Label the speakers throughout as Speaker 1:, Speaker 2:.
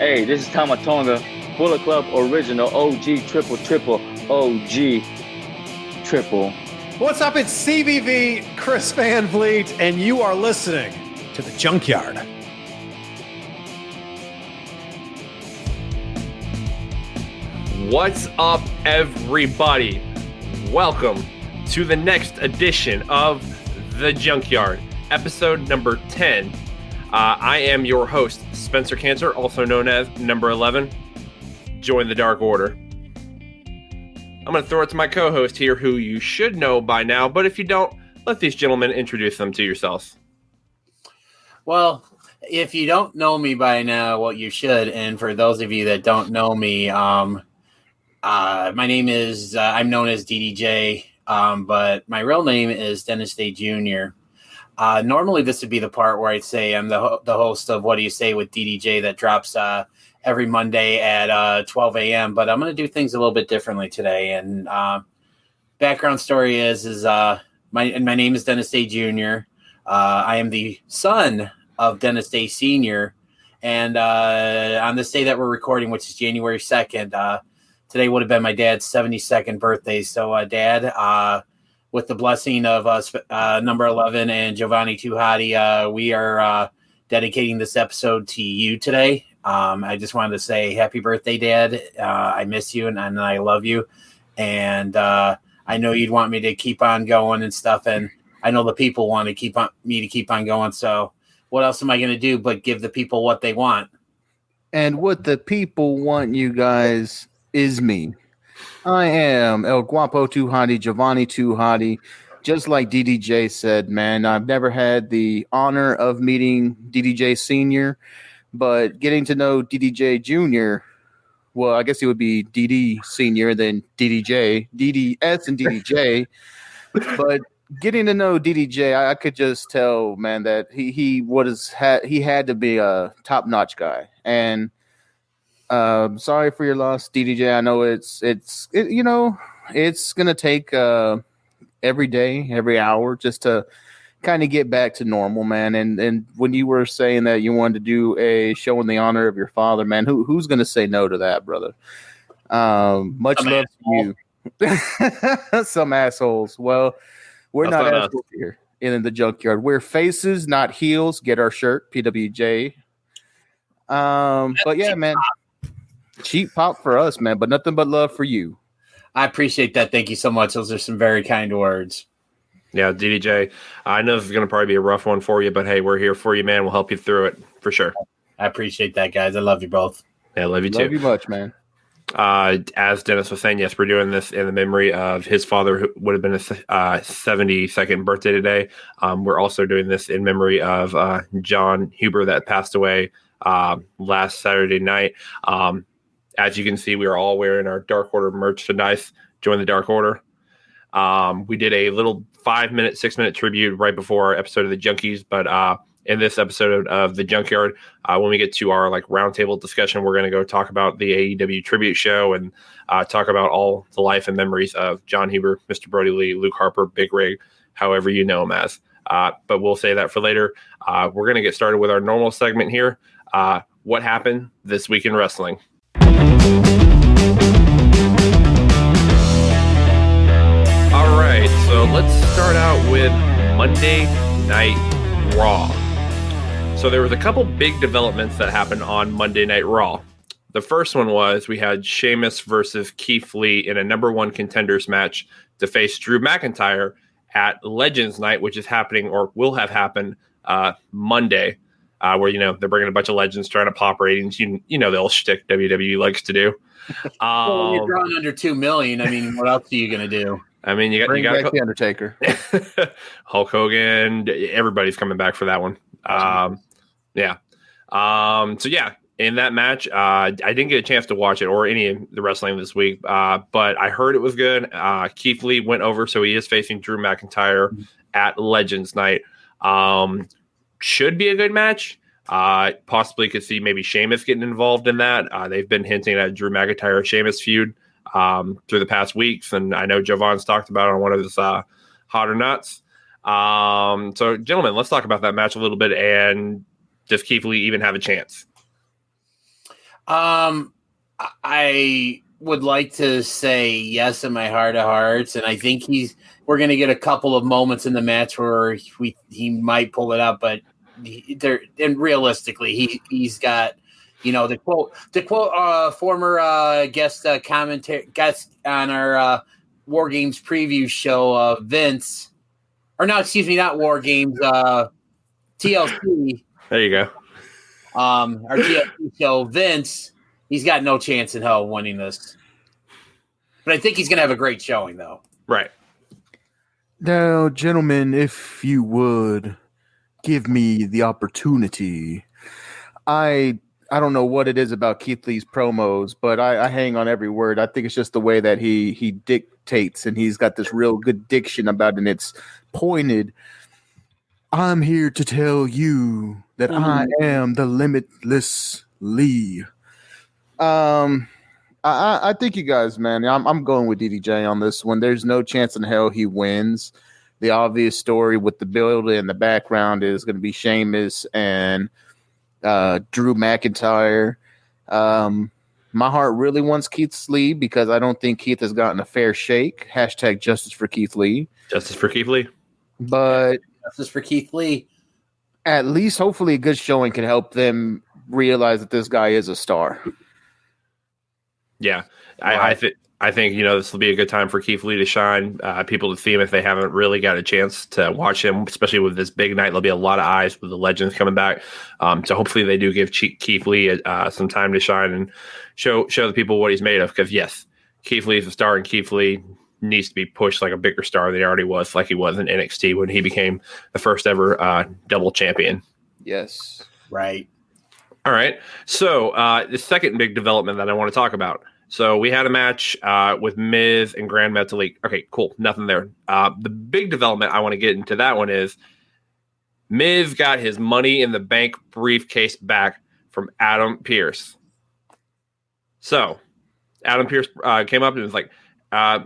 Speaker 1: Hey, this is Tamatonga, Bullet Club Original, OG, triple, OG, triple.
Speaker 2: What's up? It's CBV, Chris Van Vliet, and you are listening to the Junkyard.
Speaker 3: What's up, everybody? Welcome to the next edition of the Junkyard, episode number 10. I am your host, Spencer Cantor, also known as number 11. Join the Dark Order. I'm going to throw it to my co-host here, who you should know by now, but if you don't, let these gentlemen introduce them to yourselves.
Speaker 4: Well, if you don't know me by now, well, you should. And for those of you that don't know me, my name is, I'm known as DDJ, but my real name is Dennis Day Jr. Normally, this would be the part where I'd say I'm the host of What Do You Say with DDJ that drops every Monday at 12 a.m., but I'm going to do things a little bit differently today. And background story is my name is Dennis Day Jr. I am the son of Dennis Day Sr., and on this day that we're recording, which is January 2nd, today would have been my dad's 72nd birthday. So, Dad, with the blessing of number 11 and Jovanni too Hotty, we are dedicating this episode to you today. I just wanted to say happy birthday, Dad. I miss you and I love you. And I know you'd want me to keep on going and stuff. And I know the people want to keep on going. So what else am I going to do but give the people what they want?
Speaker 5: And what the people want, you guys, is me. I am El Guapo too Hotty, Jovanni too Hotty. Just like DDJ said, man, I've never had the honor of meeting DDJ Sr., but getting to know DDJ Jr., well, I guess it would be DD Sr., then DDJ, DDS and DDJ. But getting to know DDJ, I could just tell, man, that he had to be a top-notch guy. And sorry for your loss, DDJ. I know it's gonna take every day, every hour, just to kind of get back to normal, man. And when you were saying that you wanted to do a show in the honor of your father, man, who's gonna say no to that, brother? Much love to you. Some assholes. Well, we're not assholes here in the Junkyard. We're faces, not heels. Get our shirt, PWJ. But yeah, man. Cheap pop for us, man, but nothing but love for you.
Speaker 4: I appreciate that. Thank you so much. Those are some very kind words.
Speaker 3: Yeah, DDJ, I know this is going to probably be a rough one for you, but hey, we're here for you, man. We'll help you through it for sure.
Speaker 4: I appreciate that, guys. I love you both.
Speaker 3: Yeah, I love you too.
Speaker 5: Love you much, man.
Speaker 3: As Dennis was saying, yes, we're doing this in the memory of his father, who would have been his 72nd birthday today. We're also doing this in memory of Jon Huber that passed away last Saturday night. As you can see, we are all wearing our Dark Order merchandise. Join the Dark Order. We did a little 5-minute, 6-minute tribute right before our episode of the Junkies, but in this episode of the Junkyard, when we get to our roundtable discussion, we're going to go talk about the AEW tribute show and talk about all the life and memories of Jon Huber, Mr. Brodie Lee, Luke Harper, Big Rig, however you know him as. But we'll say that for later. We're going to get started with our normal segment here. What happened this week in wrestling? All right, so let's start out with Monday Night Raw. So there was a couple big developments that happened on Monday Night Raw. The first one was we had Sheamus versus Keith Lee in a number one contenders match to face Drew McIntyre at Legends Night, which is happening or will have happened Monday. Where, they're bringing a bunch of legends trying to pop ratings. You know the old shtick WWE likes to do.
Speaker 4: Well, when you're drawing under 2 million, I mean, what else are you going to do?
Speaker 3: I mean, you got
Speaker 5: the Undertaker.
Speaker 3: Hulk Hogan. Everybody's coming back for that one. Yeah. So, yeah, in that match, I didn't get a chance to watch it or any of the wrestling this week, but I heard it was good. Keith Lee went over, so he is facing Drew McIntyre at Legends Night. Should be a good match. Possibly could see maybe Sheamus getting involved in that. They've been hinting at Drew McIntyre Sheamus feud through the past weeks, and I know Jovan's talked about it on one of his Hot or Nuts. So, gentlemen, let's talk about that match a little bit, and does Keith Lee even have a chance?
Speaker 4: I would like to say yes in my heart of hearts, and I think we're going to get a couple of moments in the match where he might pull it up, but realistically, he's got, to quote former guest on our War Games preview show, Vince, or no, excuse me, not War Games, TLC.
Speaker 3: There you go.
Speaker 4: Our TLC show, Vince. He's got no chance in hell of winning this. But I think he's going to have a great showing, though.
Speaker 3: Right.
Speaker 5: Now, gentlemen, if you would give me the opportunity. I don't know what it is about Keith Lee's promos, but I hang on every word. I think it's just the way that he dictates, and he's got this real good diction about it, and it's pointed. I'm here to tell you that I am the limitless Lee. I think you guys, man, I'm going with DDJ on this one. There's no chance in hell he wins. The obvious story with the build in the background is going to be Sheamus and Drew McIntyre. My heart really wants Keith Lee because I don't think Keith has gotten a fair shake. Hashtag justice for Keith Lee.
Speaker 3: Justice for Keith Lee.
Speaker 5: But
Speaker 4: justice for Keith Lee.
Speaker 5: At least, hopefully, a good showing can help them realize that this guy is a star.
Speaker 3: Yeah, I think this will be a good time for Keith Lee to shine. People to see him if they haven't really got a chance to watch him, especially with this big night. There'll be a lot of eyes with the legends coming back. So hopefully they do give Keith Lee some time to shine and show the people what he's made of. Because yes, Keith Lee is a star, and Keith Lee needs to be pushed like a bigger star than he already was, like he was in NXT when he became the first ever double champion.
Speaker 5: Yes,
Speaker 4: right.
Speaker 3: All right. So the second big development that I want to talk about. So we had a match with Miz and Grand Metalik. Okay, cool. Nothing there. The big development I want to get into that one is Miz got his Money in the Bank briefcase back from Adam Pearce. So Adam Pearce came up and was like,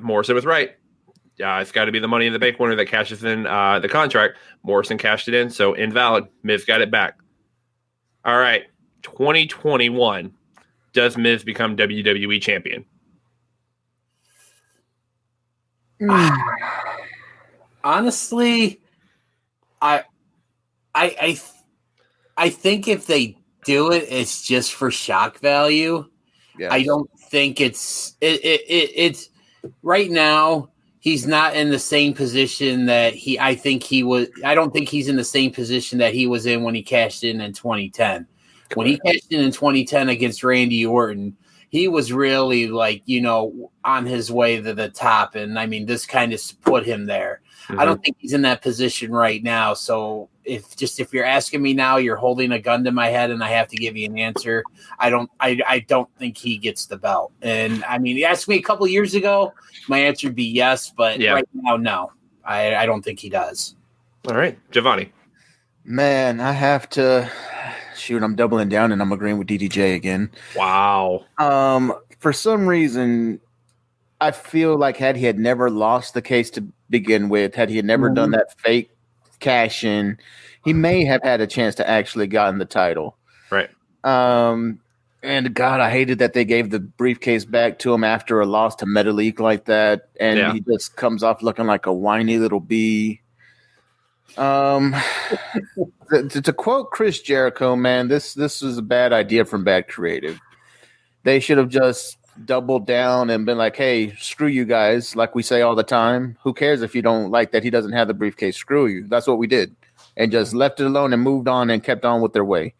Speaker 3: Morrison was right. It's got to be the Money in the Bank winner that cashes in the contract. Morrison cashed it in, so invalid. Miz got it back. All right, 2021. Does Miz become WWE champion?
Speaker 4: Honestly, I think if they do it, it's just for shock value. Yes. I don't think it's right now. He's not in the same position that I don't think he's in the same position that he was in when he cashed in 2010. When he cashed in 2010 against Randy Orton, he was really on his way to the top. And I mean, this kind of put him there. Mm-hmm. I don't think he's in that position right now. So if you're asking me now, you're holding a gun to my head and I have to give you an answer. I don't think he gets the belt. And I mean, you asked me a couple of years ago, my answer would be yes, but right now, no, I don't think he does.
Speaker 3: All right. Jovanni.
Speaker 5: Man, I have to shoot. I'm doubling down and I'm agreeing with DDJ again.
Speaker 3: Wow.
Speaker 5: For some reason, I feel like had he had never lost the case to begin with, had he had never done that fake cash in, he may have had a chance to actually gotten the title.
Speaker 3: Right.
Speaker 5: And God, I hated that they gave the briefcase back to him after a loss to Metalik like that. And he just comes off looking like a whiny little bee. To quote Chris Jericho, man, this was a bad idea from bad creative. They should have just doubled down and been like, hey, screw you guys, like we say all the time. Who cares if you don't like that he doesn't have the briefcase? Screw you. That's what we did. And just left it alone and moved on and kept on with their way.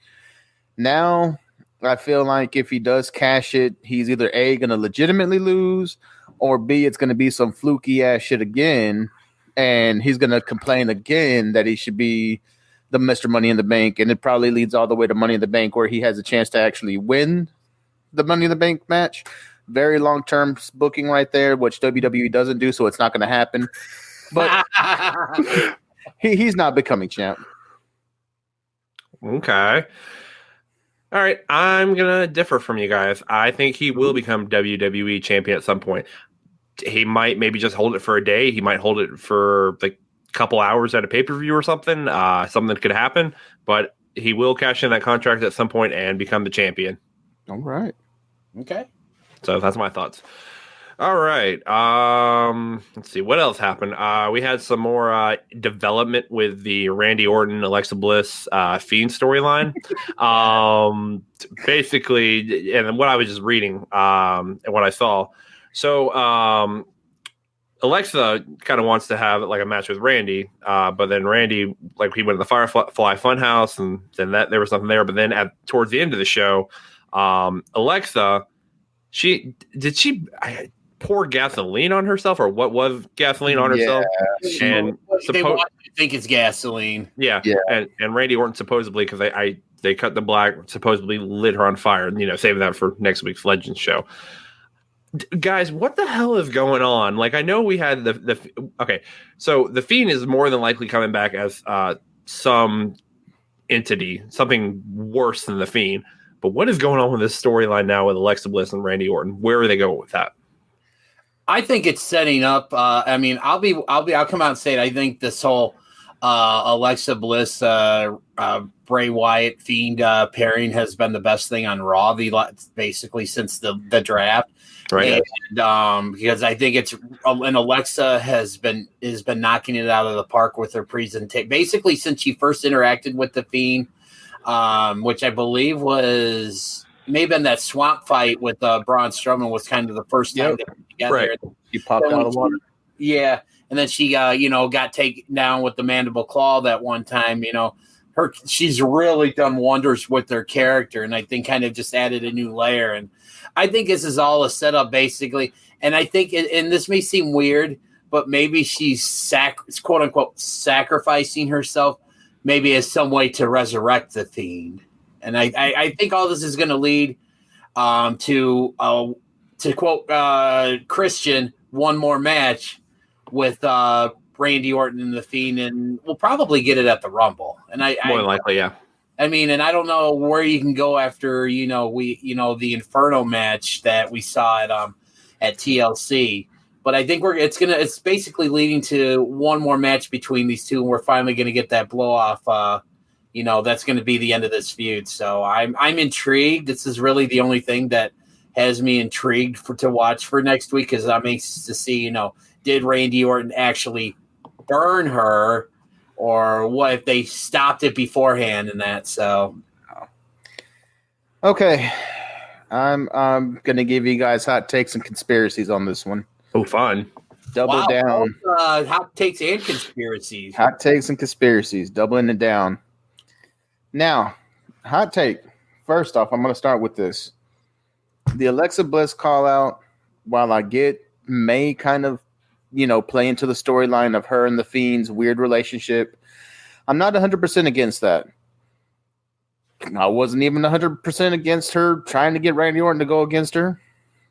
Speaker 5: Now, I feel like if he does cash it, he's either A, going to legitimately lose, or B, it's going to be some fluky ass shit again. And he's going to complain again that he should be the Mr. Money in the Bank. And it probably leads all the way to Money in the Bank where he has a chance to actually win the Money in the Bank match. Very long-term booking right there, which WWE doesn't do, so it's not going to happen. But he's not becoming champ.
Speaker 3: Okay. All right. I'm going to differ from you guys. I think he will become WWE champion at some point. He might maybe just hold it for a day. He might hold it for like a couple hours at a pay-per-view or something. Something could happen, but he will cash in that contract at some point and become the champion.
Speaker 5: All right.
Speaker 4: Okay.
Speaker 3: So that's my thoughts. All right. Let's see what else happened. We had some more development with the Randy Orton, Alexa Bliss Fiend storyline. Basically, and what I was just reading and what I saw. So Alexa kind of wants to have like a match with Randy, but then Randy, like, he went to the Firefly Funhouse, and then there was something there. But then towards the end of the show, Alexa, she pour gasoline on herself, or what was gasoline on herself? And
Speaker 4: they want to think it's gasoline.
Speaker 3: Yeah. And Randy Orton supposedly, because they cut the black, supposedly lit her on fire, and saving that for next week's Legends show. Guys, what the hell is going on? Like, I know we had the okay, so the Fiend is more than likely coming back as some entity, something worse than the Fiend. But what is going on with this storyline now with Alexa Bliss and Randy Orton? Where are they going with that?
Speaker 4: I think it's setting up. I'll come out and say it. I think this whole Alexa Bliss, Bray Wyatt Fiend pairing has been the best thing on Raw, basically since the draft.
Speaker 3: Right.
Speaker 4: And because I think and Alexa has been knocking it out of the park with her presentation. Basically, since she first interacted with the Fiend, which I believe was maybe in that swamp fight with Braun Strowman, was kind of the first time they were together.
Speaker 3: Right.
Speaker 5: She popped out of the water.
Speaker 4: Yeah, and then she got taken down with the mandible claw that one time. She's really done wonders with her character, and I think kind of just added a new layer. And I think this is all a setup, basically. And I think, and this may seem weird, but maybe she's quote unquote sacrificing herself, maybe as some way to resurrect the Fiend. And I think all this is going to lead to quote Christian, one more match with Randy Orton and the Fiend, and we'll probably get it at the Rumble. And
Speaker 3: more than likely, yeah.
Speaker 4: I mean, and I don't know where you can go after the Inferno match that we saw at TLC, but I think it's basically leading to one more match between these two, and we're finally going to get that blow off. That's going to be the end of this feud. So I'm intrigued. This is really the only thing that has me intrigued to watch for next week, because I'm anxious to see, did Randy Orton actually burn her, or what if they stopped it beforehand and that. So,
Speaker 5: okay, I'm gonna give you guys hot takes and conspiracies on this one.
Speaker 3: Oh, fun!
Speaker 5: Double down.
Speaker 4: Hot takes and conspiracies.
Speaker 5: Hot takes and conspiracies. Doubling it down. Now, hot take. First off, I'm gonna start with this. The Alexa Bliss call out, while I may kind of play into the storyline of her and the Fiend's weird relationship, I'm not 100% against that. I wasn't even 100% against her trying to get Randy Orton to go against her.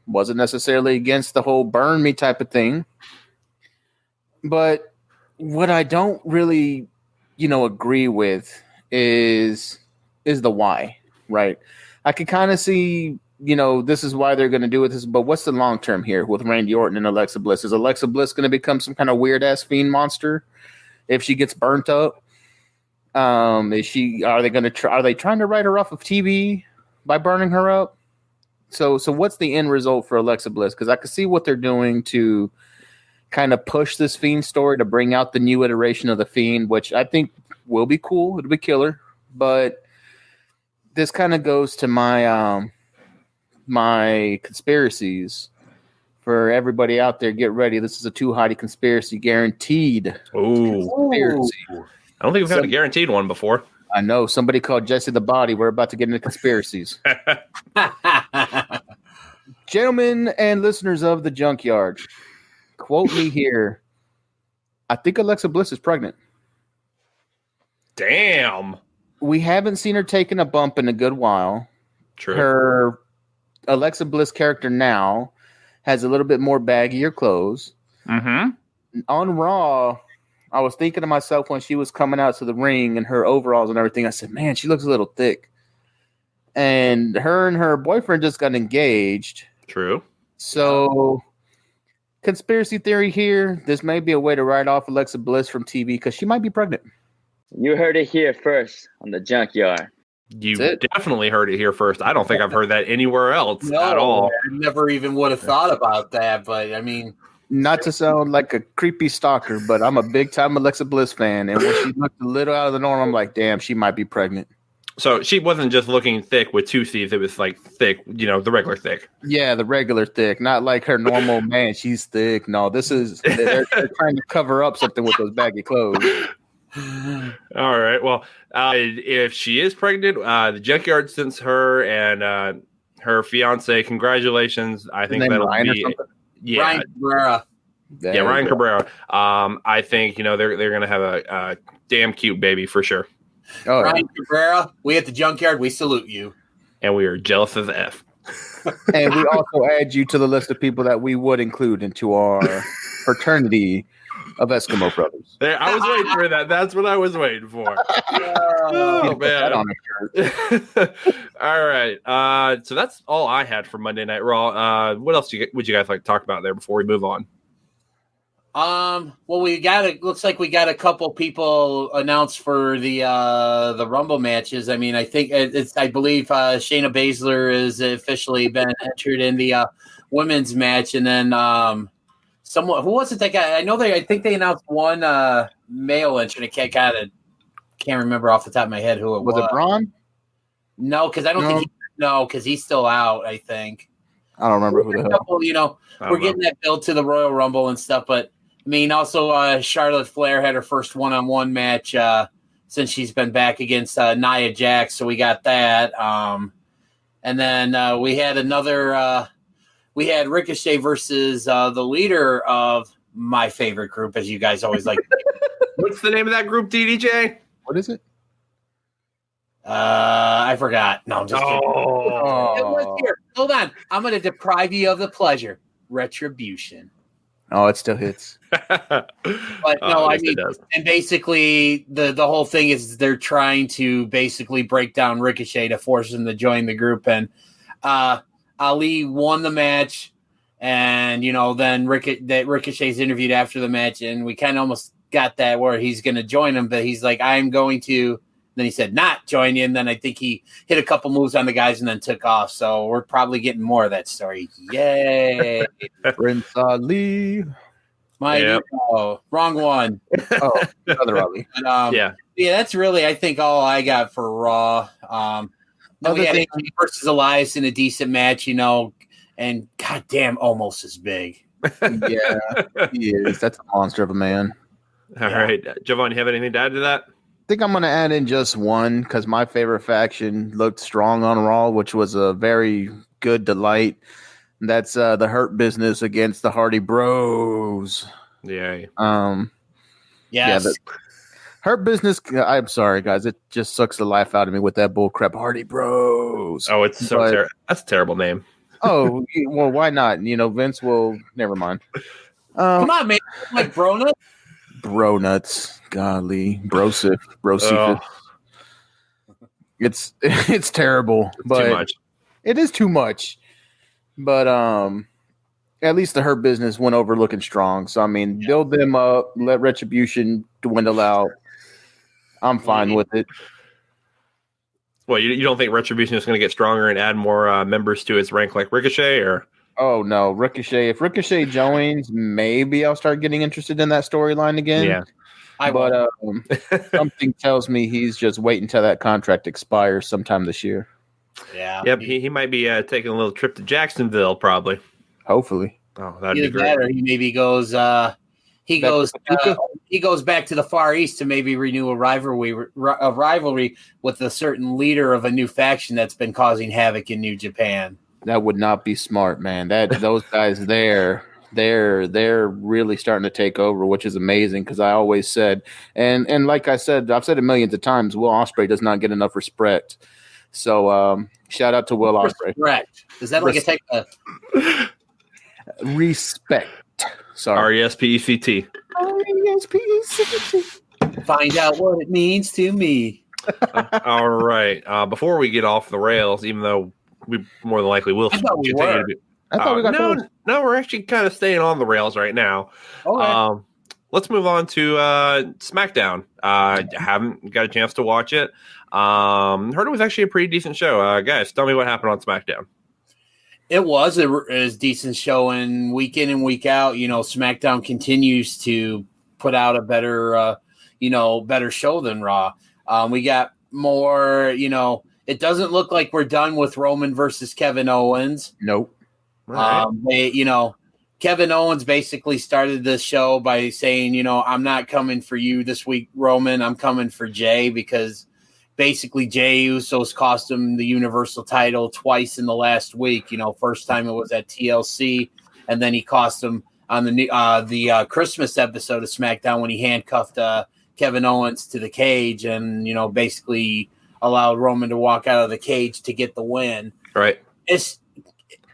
Speaker 5: Wasn't necessarily against the whole burn me type of thing. But what I don't really, agree with is the why, right? I could kind of see, this is why they're going to do it. But what's the long term here with Randy Orton and Alexa Bliss? Is Alexa Bliss going to become some kind of weird ass Fiend monster if she gets burnt up? Are they trying to write her off of TV by burning her up? So what's the end result for Alexa Bliss? Because I can see what they're doing to kind of push this Fiend story to bring out the new iteration of the Fiend, which I think will be cool. It'll be killer. But this kind of goes to my my conspiracies. For everybody out there, get ready. This is a Too Hotty conspiracy, guaranteed.
Speaker 3: Ooh.
Speaker 5: Conspiracy.
Speaker 3: I don't think we've had a guaranteed one before.
Speaker 5: I know. Somebody called Jesse the Body. We're about to get into conspiracies. Gentlemen and listeners of the Junkyard, quote me here. I think Alexa Bliss is pregnant.
Speaker 3: Damn.
Speaker 5: We haven't seen her taking a bump in a good while.
Speaker 3: True.
Speaker 5: Her Alexa Bliss character now has a little bit more baggier clothes.
Speaker 3: Mm-hmm.
Speaker 5: On Raw, I was thinking to myself when she was coming out to the ring and her overalls and everything, I said, man, she looks a little thick. And her boyfriend just got engaged.
Speaker 3: True.
Speaker 5: So, conspiracy theory here, this may be a way to write off Alexa Bliss from TV because she might be pregnant.
Speaker 1: You heard it here first on the Junkyard.
Speaker 3: You
Speaker 5: That's it.
Speaker 3: definitely heard it here first. I don't think I've heard that anywhere else
Speaker 4: No,
Speaker 3: at all.
Speaker 4: I never even would have thought about that. But I mean,
Speaker 5: Not to sound like a creepy stalker, but I'm a big time Alexa Bliss fan. And when she looked a little out of the norm, I'm like, damn, she might be pregnant.
Speaker 3: So she wasn't just looking thick with 2 C's. It was like thick, the regular thick.
Speaker 5: Yeah, the regular thick, not like her normal man. She's thick. No, this is they're trying to cover up something with those baggy clothes.
Speaker 3: All right. Well, if she is pregnant, the Junkyard sends her and her fiance congratulations. I think
Speaker 5: Name
Speaker 3: that'll
Speaker 5: Ryan or
Speaker 3: be
Speaker 5: something?
Speaker 4: Ryan Cabrera.
Speaker 5: There
Speaker 3: Ryan
Speaker 5: you go.
Speaker 3: Cabrera. I think they're gonna have a damn cute baby for sure,
Speaker 5: Oh, yeah.
Speaker 4: Ryan Cabrera, we at the Junkyard, we salute you.
Speaker 3: and we are jealous as F.
Speaker 5: And we also add you to the list of people that we would include into our fraternity of Eskimo brothers.
Speaker 3: There, I was waiting for that. That's what I was waiting for. Oh
Speaker 5: Put that
Speaker 3: man!
Speaker 5: on a shirt.
Speaker 3: All right. So that's all I had for Monday Night Raw. What else would you guys like to talk about there before we move on?
Speaker 4: Well, looks like we got a couple people announced for the Rumble matches. I mean, I think I believe Shayna Baszler has officially been entered in the women's match, and then someone who was it that guy? I think they announced one male entrant. I can't remember off the top of my head who it was.
Speaker 5: Was it Braun?
Speaker 4: No, because I don't think because he's still out. I think.
Speaker 5: I don't remember who the hell.
Speaker 4: We're getting that build to the Royal Rumble and stuff, but I mean, also Charlotte Flair had her first one-on-one match since she's been back against Nia Jax, so we got that. And then we had we had Ricochet versus the leader of my favorite group, as you guys always like.
Speaker 3: What's the name of that group, DDJ?
Speaker 5: What is it?
Speaker 4: I forgot. No, I'm just kidding.
Speaker 5: Oh.
Speaker 4: It was here. Hold on. I'm going to deprive you of the pleasure. Retribution.
Speaker 5: Oh, it still hits.
Speaker 4: But no, I
Speaker 3: yes,
Speaker 4: mean,
Speaker 3: it does.
Speaker 4: and basically the whole thing is they're trying to basically break down Ricochet to force him to join the group. And Ali won the match, and then Ricochet's interviewed after the match, and we kind of almost got that where he's going to join him, but he's like, I'm going to. Then he said not join you, and then I think he hit a couple moves on the guys and then took off. So we're probably getting more of that story. Yay!
Speaker 5: Prince Ali.
Speaker 4: Wrong one.
Speaker 5: Oh, other Ali.
Speaker 4: But, yeah, that's really, I think, all I got for Raw. Then we had AJ versus Elias in a decent match, and goddamn, almost as big.
Speaker 5: Yeah, he is. That's a monster of a man.
Speaker 3: All right, Jovanni, you have anything to add to that?
Speaker 5: I think I'm going to add in just one because my favorite faction looked strong on Raw, which was a very good delight. That's the Hurt Business against the Hardy Bros.
Speaker 3: Yeah.
Speaker 4: Yes.
Speaker 5: The Hurt Business. I'm sorry, guys. It just sucks the life out of me with that bullcrap Hardy Bros.
Speaker 3: Oh, it's so terrible. That's a terrible name.
Speaker 5: Oh, well, why not? Vince will. Never mind.
Speaker 4: Come on, man. Like bro nuts?
Speaker 5: Bro nuts. Golly. Brosif. It's terrible. But
Speaker 3: too much.
Speaker 5: It is too much. But at least the Hurt Business went over looking strong. So I mean, build them up, let Retribution dwindle out. I'm fine with it.
Speaker 3: Well, you don't think Retribution is going to get stronger and add more members to its rank like Ricochet, or?
Speaker 5: Oh no, Ricochet. If Ricochet joins, maybe I'll start getting interested in that storyline again.
Speaker 3: Yeah.
Speaker 5: But something tells me he's just waiting until that contract expires sometime this year.
Speaker 4: Yeah.
Speaker 3: Yep. He might be taking a little trip to Jacksonville, probably.
Speaker 5: Hopefully.
Speaker 3: Oh, that'd be great.
Speaker 4: That, or he maybe goes. He goes back to the Far East to maybe renew a rivalry with a certain leader of a new faction that's been causing havoc in New Japan.
Speaker 5: That would not be smart, man. Those guys they're really starting to take over, which is amazing because I always said, and like I said, I've said it millions of times, Will Ospreay does not get enough respect. So shout out to Will Ospreay.
Speaker 4: Respect. Is that like a type of
Speaker 5: respect? Sorry.
Speaker 3: RESPECT.
Speaker 5: RESPECT.
Speaker 4: Find out what it means to me.
Speaker 3: All right. Before we get off the rails, even though we more than likely will continue to be.
Speaker 5: I thought we got
Speaker 3: no, we're actually kind of staying on the rails right now.
Speaker 4: Okay.
Speaker 3: let's move on to SmackDown. Haven't got a chance to watch it. Heard it was actually a pretty decent show. Guys, tell me what happened on SmackDown.
Speaker 4: It was a decent show, and week in and week out, SmackDown continues to put out a better, better show than Raw. We got more, it doesn't look like we're done with Roman versus Kevin Owens.
Speaker 5: Nope.
Speaker 4: Right. Kevin Owens basically started this show by saying, I'm not coming for you this week, Roman. I'm coming for Jay, because basically Jey Uso's cost him the Universal title twice in the last week. First time it was at TLC, and then he cost him on the Christmas episode of SmackDown when he handcuffed Kevin Owens to the cage and, basically allowed Roman to walk out of the cage to get the win.
Speaker 3: Right.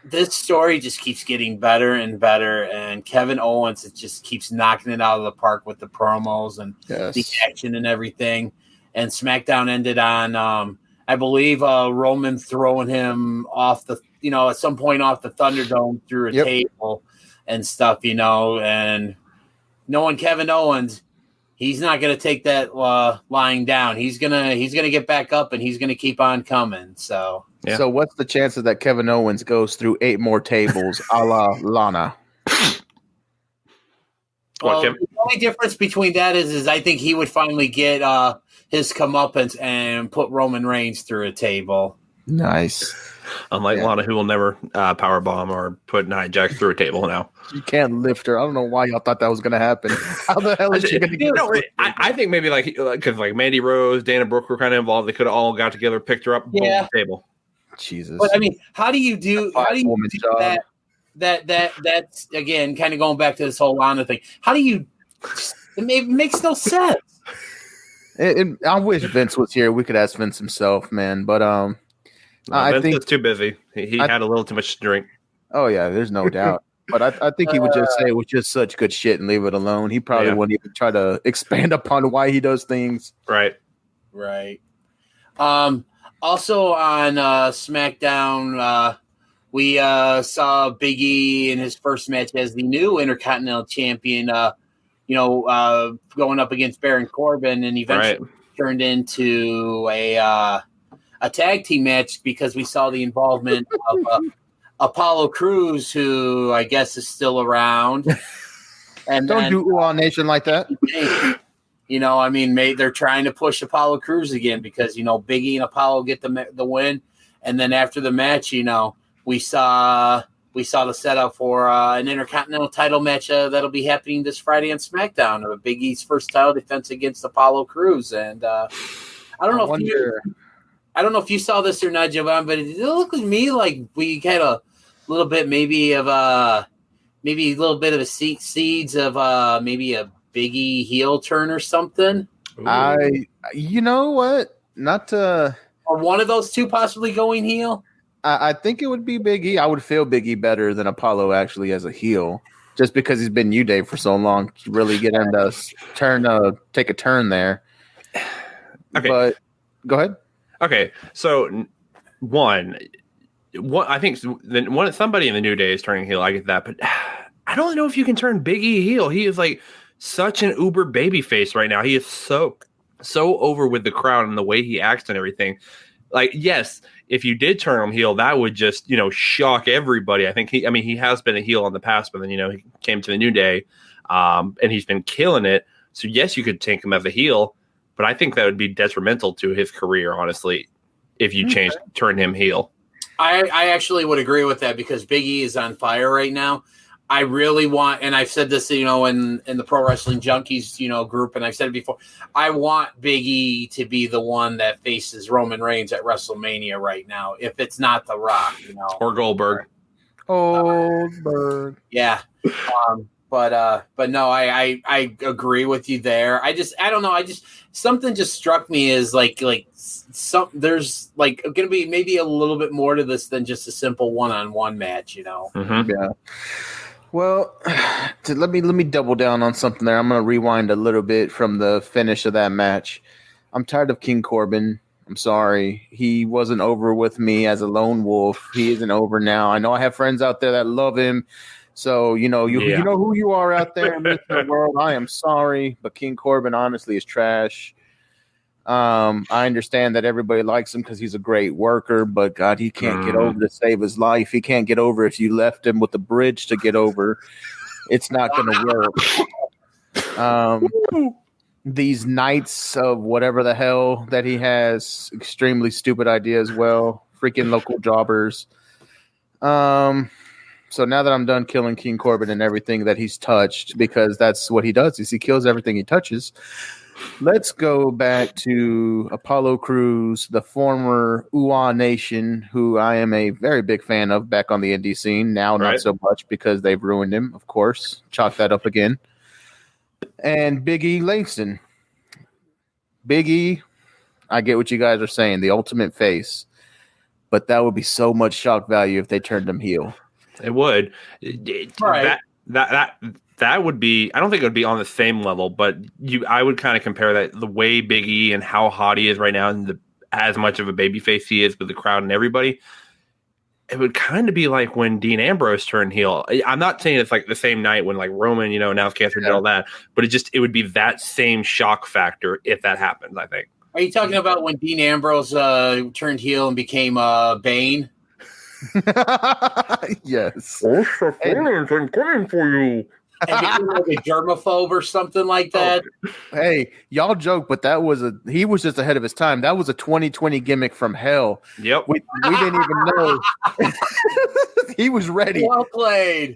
Speaker 4: This story just keeps getting better and better, and Kevin Owens just keeps knocking it out of the park with the promos and the action and everything. And SmackDown ended on, I believe, Roman throwing him off at some point off the Thunderdome through a table and stuff, and knowing Kevin Owens, he's not going to take that lying down. He's gonna get back up, and he's going to keep on coming. So,
Speaker 5: So what's the chances that Kevin Owens goes through 8 more tables a la Lana?
Speaker 4: Well, the only difference between that is I think he would finally get his comeuppance and put Roman Reigns through a table.
Speaker 5: Nice.
Speaker 3: Unlike Lana, who will never power bomb or put Nia Jax through a table now.
Speaker 5: You can't lift her. I don't know why y'all thought that was going to happen. How the hell is she going to get
Speaker 3: I think maybe because Mandy Rose, Dana Brooke were kind of involved. They could have all got together, picked her up, boom, the table.
Speaker 5: Jesus.
Speaker 4: But I mean, how do you do that? That's again kind of going back to this whole Lana thing. How do you? It makes no sense.
Speaker 5: I wish Vince was here. We could ask Vince himself, man. But I
Speaker 3: Vince
Speaker 5: think
Speaker 3: was too busy. He had a little too much to drink.
Speaker 5: Oh yeah, there's no doubt. But I think he would just say it was just such good shit and leave it alone. He probably wouldn't even try to expand upon why he does things.
Speaker 3: Right.
Speaker 4: Also on SmackDown, we saw Big E in his first match as the new Intercontinental Champion. Going up against Baron Corbin, and eventually turned into a tag team match because we saw the involvement of Apollo Crews, who I guess is still around. And
Speaker 5: don't do Ooh Nation like that.
Speaker 4: They're trying to push Apollo Crews again because Big E and Apollo get the win, and then after the match, we saw the setup for an Intercontinental title match that'll be happening this Friday on SmackDown of Big E's first title defense against Apollo Crews. And I don't know if you saw this or not, Jovan, but it looked to me like we had a little bit maybe a seeds of maybe a Big E heel turn or something.
Speaker 5: You know what? Not to
Speaker 4: or one of those two possibly going heel.
Speaker 5: I think it would be Big E. I would feel Big E better than Apollo actually as a heel, just because he's been New Day for so long. To really get him to take a turn there.
Speaker 3: Okay,
Speaker 5: but go ahead.
Speaker 3: Okay, so one, I think somebody in the New Day is turning heel. I get that, but I don't know if you can turn Big E heel. He is like such an uber baby face right now. He is so over with the crowd and the way he acts and everything. Like, yes, if you did turn him heel, that would just, shock everybody. I think he has been a heel in the past, but then, he came to the New Day and he's been killing it. So, yes, you could take him as a heel, but I think that would be detrimental to his career, honestly, if you turn him heel.
Speaker 4: I actually would agree with that because Big E is on fire right now. I really want, and I've said this, in the Pro Wrestling Junkies, group, and I've said it before, I want Big E to be the one that faces Roman Reigns at WrestleMania right now. If it's not The Rock,
Speaker 3: or Goldberg.
Speaker 5: Goldberg.
Speaker 4: Yeah. But no, I agree with you there. I don't know. Something just struck me as there's going to be maybe a little bit more to this than just a simple one-on-one match,
Speaker 3: Mm-hmm.
Speaker 5: Yeah. Well, let me double down on something there. I'm going to rewind a little bit from the finish of that match. I'm tired of King Corbin. I'm sorry. He wasn't over with me as a lone wolf. He isn't over now. I know I have friends out there that love him. So you know you know who you are out there in the world. I am sorry, but King Corbin honestly is trash. I understand that everybody likes him because he's a great worker, but God, he can't get over to save his life. He can't get over if you left him with a bridge to get over. It's not going to work. These knights of whatever the hell that he has, extremely stupid idea as well. Freaking local jobbers. So now that I'm done killing King Corbin and everything that he's touched, because that's what he does, is he kills everything he touches. Let's go back to Apollo Crews, the former UA Nation, who I am a very big fan of back on the indie scene. Now, not so much because they've ruined him, of course. Chalk that up again. And Big E Langston. Big E, I get what you guys are saying, the ultimate face. But that would be so much shock value if they turned him heel.
Speaker 3: It would.
Speaker 4: Right.
Speaker 3: That would be. I don't think it would be on the same level, but I would kind of compare that the way Big E and how Hotty is right now, and as much of a babyface he is with the crowd and everybody. It would kind of be like when Dean Ambrose turned heel. I'm not saying it's like the same night when like Roman, announced cancer did all that, but it would be that same shock factor if that happens. I think.
Speaker 4: Are you talking about when Dean Ambrose turned heel and became Bane?
Speaker 5: Yes.
Speaker 3: I'm coming for you.
Speaker 4: And became like a germaphobe or something like that.
Speaker 5: Hey, y'all joke, but he was just ahead of his time. That was a 2020 gimmick from hell.
Speaker 3: Yep.
Speaker 5: We didn't even know. He was ready.
Speaker 4: Well played.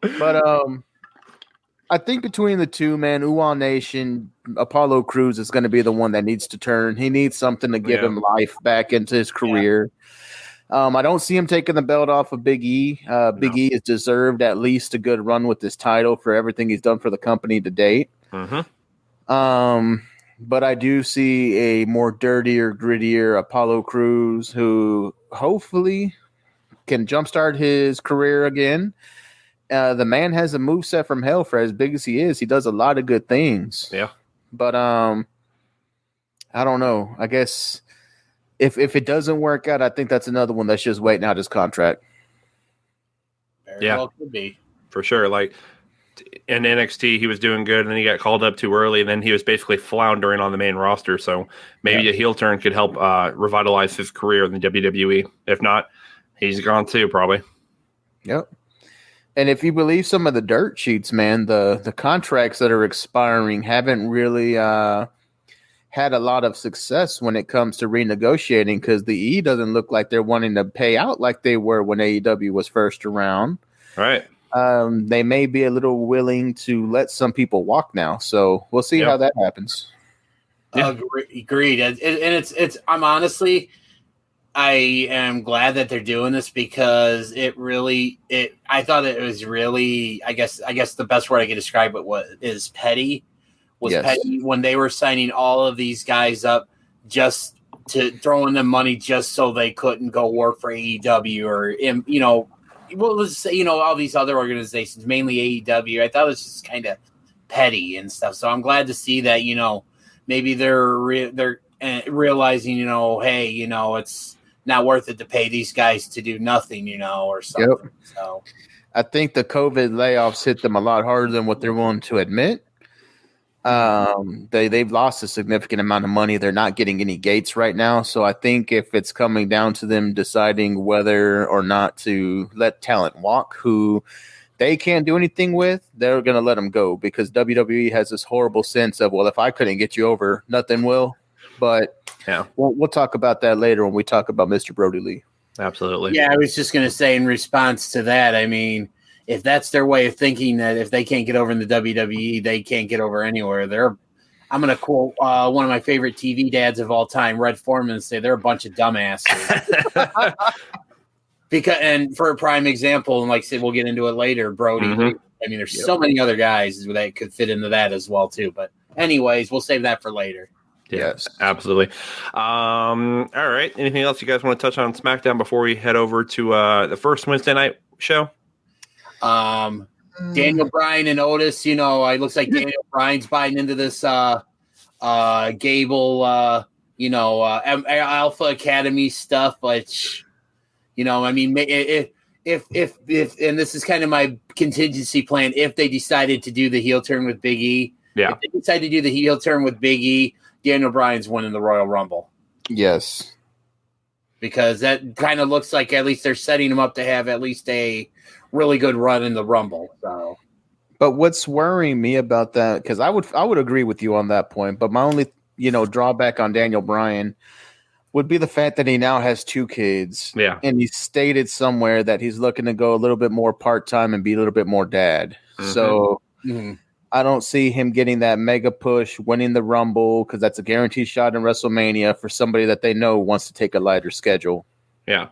Speaker 5: But I think between the two, man, UA Nation, Apollo Crews is going to be the one that needs to turn. He needs something to give him life back into his career. I don't see him taking the belt off of Big E. Big E has deserved at least a good run with this title for everything he's done for the company to date.
Speaker 3: Mm-hmm.
Speaker 5: But I do see a more dirtier, grittier Apollo Crews who hopefully can jumpstart his career again. The man has a moveset from hell for as big as he is. He does a lot of good things.
Speaker 3: Yeah.
Speaker 5: But I don't know. I guess if it doesn't work out, I think that's another one that's just waiting out his contract.
Speaker 4: Very well could be.
Speaker 3: For sure. Like in NXT, he was doing good, and then he got called up too early, and then he was basically floundering on the main roster. So maybe a heel turn could help revitalize his career in the WWE. If not, he's gone too, probably.
Speaker 5: Yep. And if you believe some of the dirt sheets, man, the contracts that are expiring haven't really had a lot of success when it comes to renegotiating, because the E doesn't look like they're wanting to pay out like they were when AEW was first around.
Speaker 3: Right.
Speaker 5: They may be a little willing to let some people walk now. So we'll see how that happens.
Speaker 3: Yeah.
Speaker 4: Agreed. And it's I'm honestly, I am glad that they're doing this, because I thought it was really, I guess the best word I could describe it is petty. Petty when they were signing all of these guys up just to throwing them money just so they couldn't go work for AEW or let's say all these other organizations, mainly AEW. I thought it was just kind of petty and stuff. So I'm glad to see that maybe they're realizing hey it's not worth it to pay these guys to do nothing or something.
Speaker 5: Yep.
Speaker 4: So
Speaker 5: I think the COVID layoffs hit them a lot harder than what they're willing to admit. They've lost a significant amount of money. They're not getting any gates right now. So I think if it's coming down to them deciding whether or not to let talent walk who they can't do anything with, they're going to let them go, because WWE has this horrible sense of, well, if I couldn't get you over, nothing will. But we'll talk about that later when we talk about Mr. Brodie Lee. Absolutely.
Speaker 4: Yeah, I was just going to say in response to that, I mean, if that's their way of thinking, that if they can't get over in the WWE, they can't get over anywhere. I'm going to quote one of my favorite TV dads of all time, Red Foreman, and say they're a bunch of dumbasses. And for a prime example, and like I said, we'll get into it later, Brodie. I mean, there's so many other guys that could fit into that as well too. But anyways, we'll save that for later.
Speaker 3: Yes, absolutely. All right. Anything else you guys want to touch on SmackDown before we head over to the first Wednesday night show?
Speaker 4: Daniel Bryan and Otis, it looks like Daniel Bryan's buying into this Gable Alpha Academy stuff, which I mean, if and this is kind of my contingency plan, if they decided to do the heel turn with Big E, if they decide to do the heel turn with Big E, Daniel Bryan's winning the Royal Rumble.
Speaker 5: Yes.
Speaker 4: Because that kind of looks like at least they're setting him up to have at least a really good run in the Rumble. So,
Speaker 5: but what's worrying me about that, because I would agree with you on that point, but my only drawback on Daniel Bryan would be the fact that he now has 2 kids.
Speaker 3: Yeah.
Speaker 5: And he stated somewhere that he's looking to go a little bit more part-time and be a little bit more dad.
Speaker 3: Mm-hmm.
Speaker 5: So I don't see him getting that mega push, winning the Rumble, because that's a guaranteed shot in WrestleMania for somebody that they know wants to take a lighter schedule.
Speaker 3: Yeah.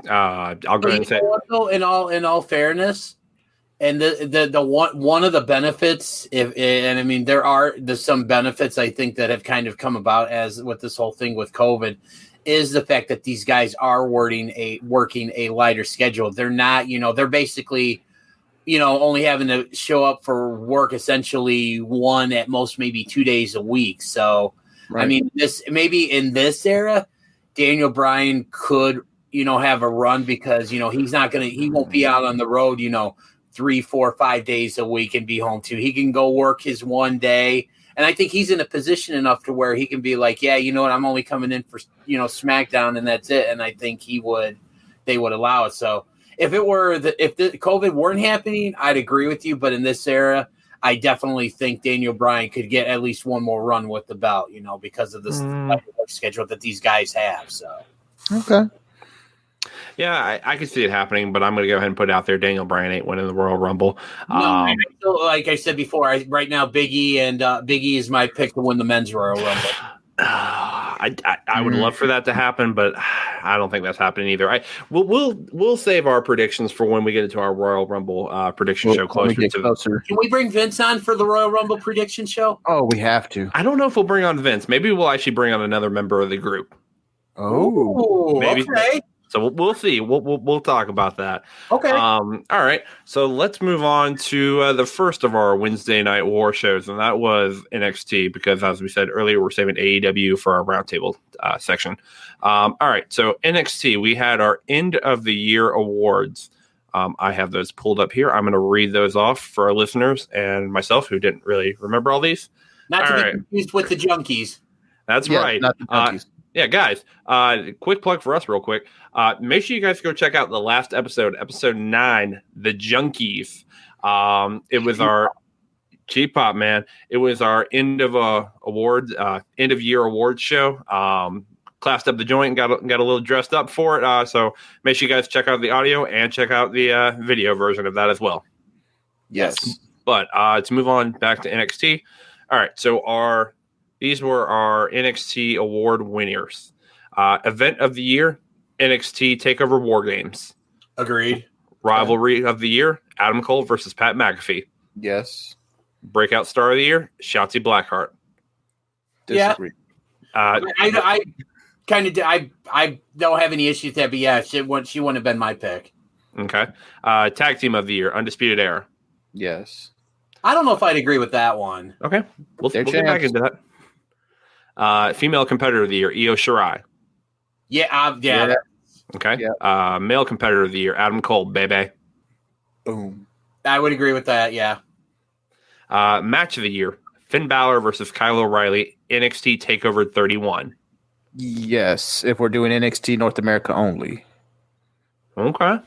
Speaker 3: I'll go ahead and say,
Speaker 4: in all fairness, and the one of the benefits, there's some benefits I think that have kind of come about as with this whole thing with COVID, is the fact that these guys are working a lighter schedule. They're not, they're basically, only having to show up for work essentially 1 at most maybe 2 days a week. So, right. I mean, maybe in this era, Daniel Bryan could, have a run because, he won't be out on the road, 3, 4, 5 days a week and be home too. He can go work his 1 day. And I think he's in a position enough to where he can be like, yeah, you know what? I'm only coming in for, SmackDown and that's it. And I think they would allow it. So if the COVID weren't happening, I'd agree with you. But in this era, I definitely think Daniel Bryan could get at least one more run with the belt, because of this schedule that these guys have. So,
Speaker 5: okay.
Speaker 3: Yeah, I can see it happening, but I'm going to go ahead and put it out there. Daniel Bryan ain't winning the Royal Rumble.
Speaker 4: No, like I said before, right now Big E is my pick to win the men's Royal Rumble.
Speaker 3: I would love for that to happen, but I don't think that's happening either. We'll save our predictions for when we get into our Royal Rumble prediction show closer.
Speaker 4: Can we bring Vince on for the Royal Rumble prediction show?
Speaker 5: Oh, we have to.
Speaker 3: I don't know if we'll bring on Vince. Maybe we'll actually bring on another member of the group.
Speaker 5: Oh,
Speaker 3: maybe.
Speaker 4: Okay.
Speaker 3: So we'll see. We'll talk about that.
Speaker 4: Okay.
Speaker 3: All right. So let's move on to the first of our Wednesday night war shows, and that was NXT. Because as we said earlier, we're saving AEW for our roundtable section. All right. So NXT, we had our end of the year awards. I have those pulled up here. I'm going to read those off for our listeners and myself, who didn't really remember all these.
Speaker 4: Not to be confused with the Junkies.
Speaker 3: That's right.
Speaker 5: Not the Junkies.
Speaker 3: Yeah, guys, quick plug for us real quick. Make sure you guys go check out the last episode 9, The Junkies. It was our Cheap Pop, man. It was our end of year awards show. Classed up the joint and got a little dressed up for it. So make sure you guys check out the audio and check out the video version of that as well.
Speaker 5: Yes.
Speaker 3: But to move on back to NXT. All right, so these were our NXT award winners. Event of the year, NXT TakeOver War Games.
Speaker 4: Agreed.
Speaker 3: Rivalry of the year, Adam Cole versus Pat McAfee.
Speaker 5: Yes.
Speaker 3: Breakout Star of the year, Shotzi Blackheart.
Speaker 5: Disagree.
Speaker 3: Yeah.
Speaker 4: I don't have any issues with that, but yeah, she wouldn't have been my pick.
Speaker 3: Okay. Tag Team of the year, Undisputed Era.
Speaker 5: Yes.
Speaker 4: I don't know if I'd agree with that one.
Speaker 3: Okay. We'll get back into that. Female Competitor of the Year, Io Shirai.
Speaker 4: Yeah.
Speaker 3: Okay.
Speaker 5: Yeah.
Speaker 3: Male Competitor of the Year, Adam Cole, baby.
Speaker 5: Boom.
Speaker 4: I would agree with that, yeah.
Speaker 3: Match of the Year, Finn Balor versus Kyle O'Reilly, NXT TakeOver 31.
Speaker 5: Yes, if we're doing NXT North America only.
Speaker 3: Okay.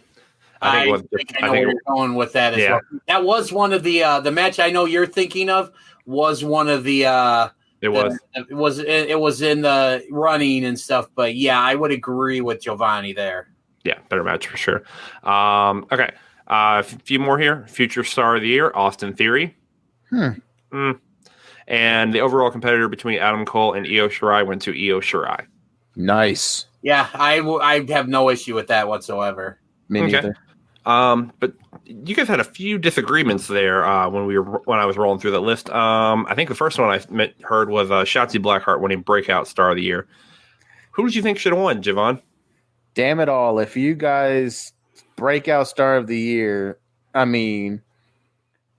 Speaker 4: I know where you're going with that as well. That was one of the match I know you're thinking of was one of the it was in the running and stuff, but yeah, I would agree with Jovanni there.
Speaker 3: Yeah, better match for sure. Okay. A few more here. Future Star of the Year, Austin Theory. And the overall competitor between Adam Cole and Io Shirai went to Io Shirai.
Speaker 5: Nice.
Speaker 4: Yeah, I have no issue with that whatsoever.
Speaker 5: Me neither.
Speaker 3: But you guys had a few disagreements there when I was rolling through that list. I think the first one I heard was Shotzi Blackheart winning Breakout Star of the Year. Who did you think should have won, Jovan?
Speaker 5: Damn it all! If you guys Breakout Star of the Year, I mean,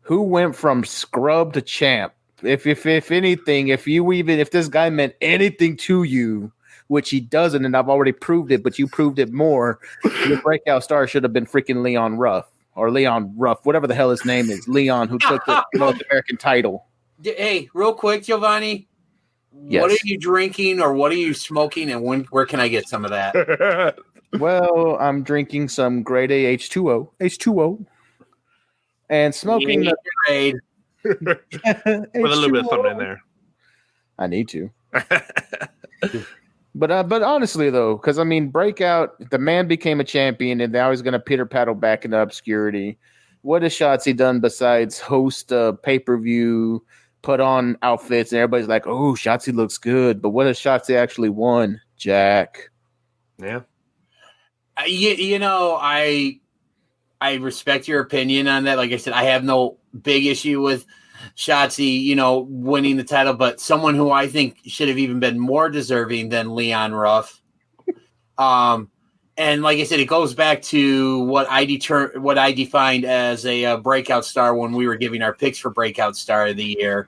Speaker 5: who went from scrub to champ? If anything, if this guy meant anything to you, which he doesn't, and I've already proved it, but you proved it more. Your breakout star should have been freaking Leon Ruff, whatever the hell his name is. Leon, who took the North American title.
Speaker 4: Hey, real quick, Jovanni.
Speaker 5: Yes.
Speaker 4: What are you drinking or what are you smoking, and where can I get some of that?
Speaker 5: Well, I'm drinking some grade A H2O, and smoking
Speaker 4: Gatorade.
Speaker 3: With a little bit of something in there.
Speaker 5: I need to. But honestly, though, because, I mean, Breakout, the man became a champion, and now he's going to pitter-paddle back into obscurity. What has Shotzi done besides host a pay-per-view, put on outfits, and everybody's like, oh, Shotzi looks good. But what has Shotzi actually won, Jack?
Speaker 3: Yeah.
Speaker 4: You know, I respect your opinion on that. Like I said, I have no big issue with Shotzi, you know, winning the title, but someone who I think should have even been more deserving than Leon Ruff. And like I said, it goes back to what I defined as a breakout star when we were giving our picks for breakout star of the year.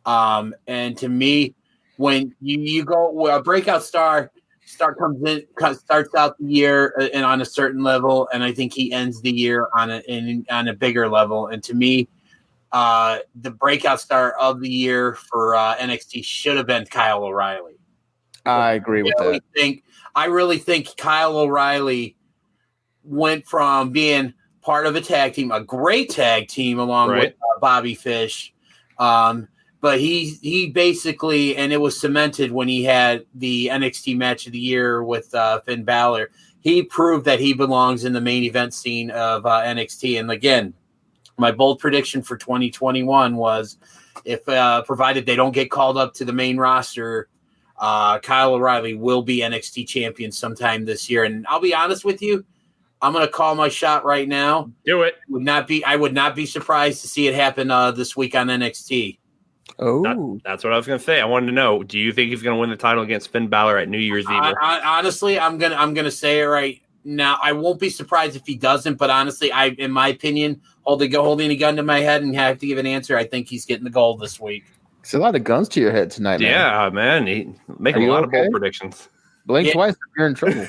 Speaker 4: And to me, when you go a breakout star starts out the year and on a certain level, and I think he ends the year on a bigger level. And to me, the breakout star of the year for NXT should have been Kyle O'Reilly.
Speaker 5: I agree with that.
Speaker 4: I really think Kyle O'Reilly went from being part of a tag team, a great tag team, along with Bobby Fish. But he basically, and it was cemented when he had the NXT match of the year with Finn Balor. He proved that he belongs in the main event scene of NXT. And again, my bold prediction for 2021 was if provided they don't get called up to the main roster, Kyle O'Reilly will be NXT champion sometime this year. And I'll be honest with you, I'm going to call my shot right now.
Speaker 3: Do it.
Speaker 4: I would not be surprised to see it happen this week on NXT.
Speaker 5: Oh,
Speaker 3: that's what I was going to say. I wanted to know, do you think he's going to win the title against Finn Balor at New Year's Eve?
Speaker 4: Honestly, I'm gonna say it right now. I won't be surprised if he doesn't, but honestly, in my opinion, holding a gun to my head and have to give an answer, I think he's getting the gold this week.
Speaker 5: it's a lot of guns to your head tonight, man.
Speaker 3: Yeah, man. Making a lot of bold predictions.
Speaker 5: Blink twice if you're in trouble.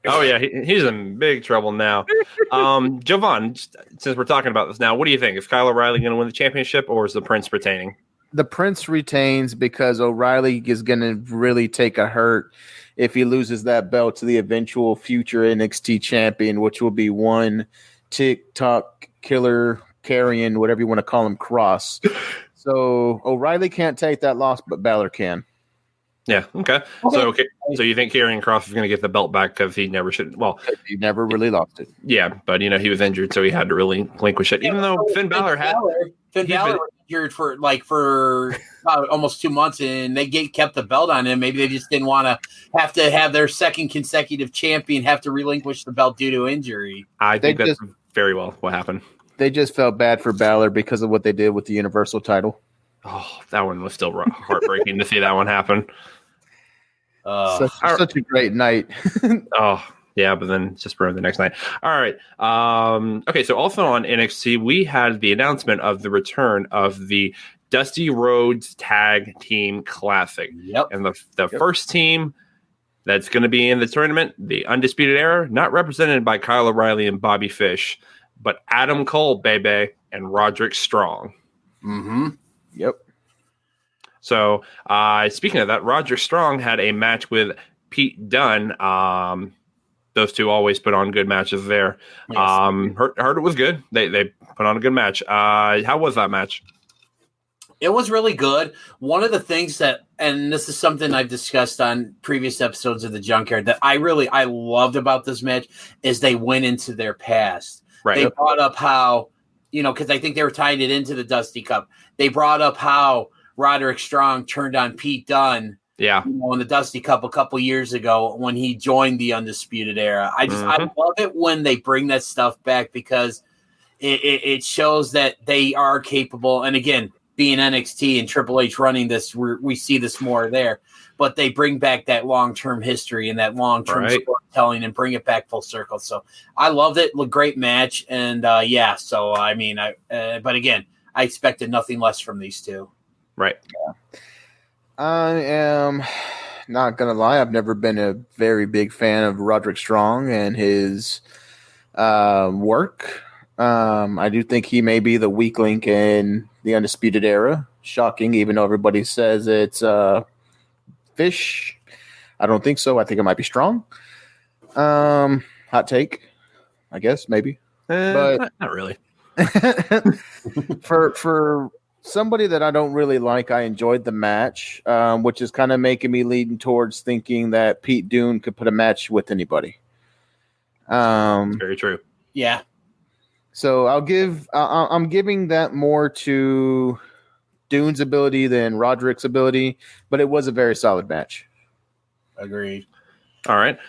Speaker 3: Oh, yeah, he's in big trouble now. Jovan, since we're talking about this now, what do you think? Is Kyle O'Reilly going to win the championship, or is the Prince retaining?
Speaker 5: The Prince retains because O'Reilly is going to really take a hurt if he loses that belt to the eventual future NXT champion, which will be one TikTok killer carrying, whatever you want to call him, Cross. So O'Reilly can't take that loss, but Balor can.
Speaker 3: Yeah. Okay. So you think Karrion Kross is going to get the belt back because he never should? Well,
Speaker 5: he never really lost it.
Speaker 3: Yeah, but he was injured, so he had to really relinquish it. Even though Finn Balor
Speaker 4: was injured for almost 2 months, and they kept the belt on him. Maybe they just didn't want to have their second consecutive champion have to relinquish the belt due to injury.
Speaker 3: I think that's very well what happened.
Speaker 5: They just felt bad for Balor because of what they did with the Universal title.
Speaker 3: Oh, that one was still heartbreaking to see that one happen.
Speaker 5: Such a great night.
Speaker 3: Oh, yeah, but then it's just ruined the next night. All right. Okay, so also on NXT, we had the announcement of the return of the Dusty Rhodes Tag Team Classic.
Speaker 4: Yep.
Speaker 3: And the first team that's going to be in the tournament, the Undisputed Era, not represented by Kyle O'Reilly and Bobby Fish, but Adam Cole, baby, and Roderick Strong.
Speaker 4: Mm-hmm.
Speaker 5: Yep.
Speaker 3: So, speaking of that, Roger Strong had a match with Pete Dunne. Those two always put on good matches there.
Speaker 4: Yes.
Speaker 3: Heard it was good. They put on a good match. How was that match?
Speaker 4: It was really good. One of the things and this is something I've discussed on previous episodes of the Junkyard, that I loved about this match is they went into their past.
Speaker 3: Right.
Speaker 4: They brought up how, because I think they were tying it into the Dusty Cup. They brought up how Roderick Strong turned on Pete Dunne,
Speaker 3: in
Speaker 4: the Dusty Cup a couple years ago when he joined the Undisputed Era. I love it when they bring that stuff back because it shows that they are capable. And again, being NXT and Triple H running this, we see this more there. But they bring back that long-term history and that long-term storytelling and bring it back full circle. So I loved it. Great match. And so I mean, but again, I expected nothing less from these two.
Speaker 3: Right.
Speaker 5: Yeah. I am not gonna lie. I've never been a very big fan of Roderick Strong and his work. I do think he may be the weak link in the Undisputed Era. Shocking, even though everybody says it's Fish. I don't think so. I think it might be Strong. Hot take, I guess, maybe. But
Speaker 3: Not really.
Speaker 5: for somebody that I don't really like, I enjoyed the match, which is kind of making me lean towards thinking that Pete Dunne could put a match with anybody.
Speaker 3: Very true.
Speaker 4: Yeah.
Speaker 5: So I'm giving that more to Dunne's ability than Roderick's ability, but it was a very solid match.
Speaker 4: Agreed.
Speaker 3: All right.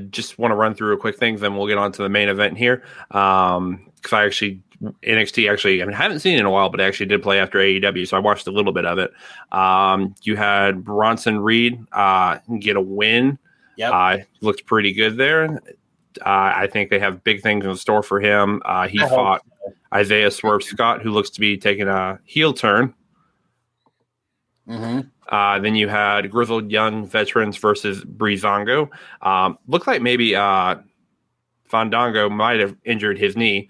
Speaker 3: Just want to run through a quick things, then we'll get on to the main event here. Because NXT I haven't seen it in a while, but I actually did play after AEW, so I watched a little bit of it. You had Bronson Reed get a win.
Speaker 4: Yep.
Speaker 3: Looked pretty good there. I think they have big things in store for him. He fought Isaiah Swerve Scott, who looks to be taking a heel turn.
Speaker 4: Mm-hmm.
Speaker 3: Then you had Grizzled Young Veterans versus Breezango. Looked like maybe Fandango might have injured his knee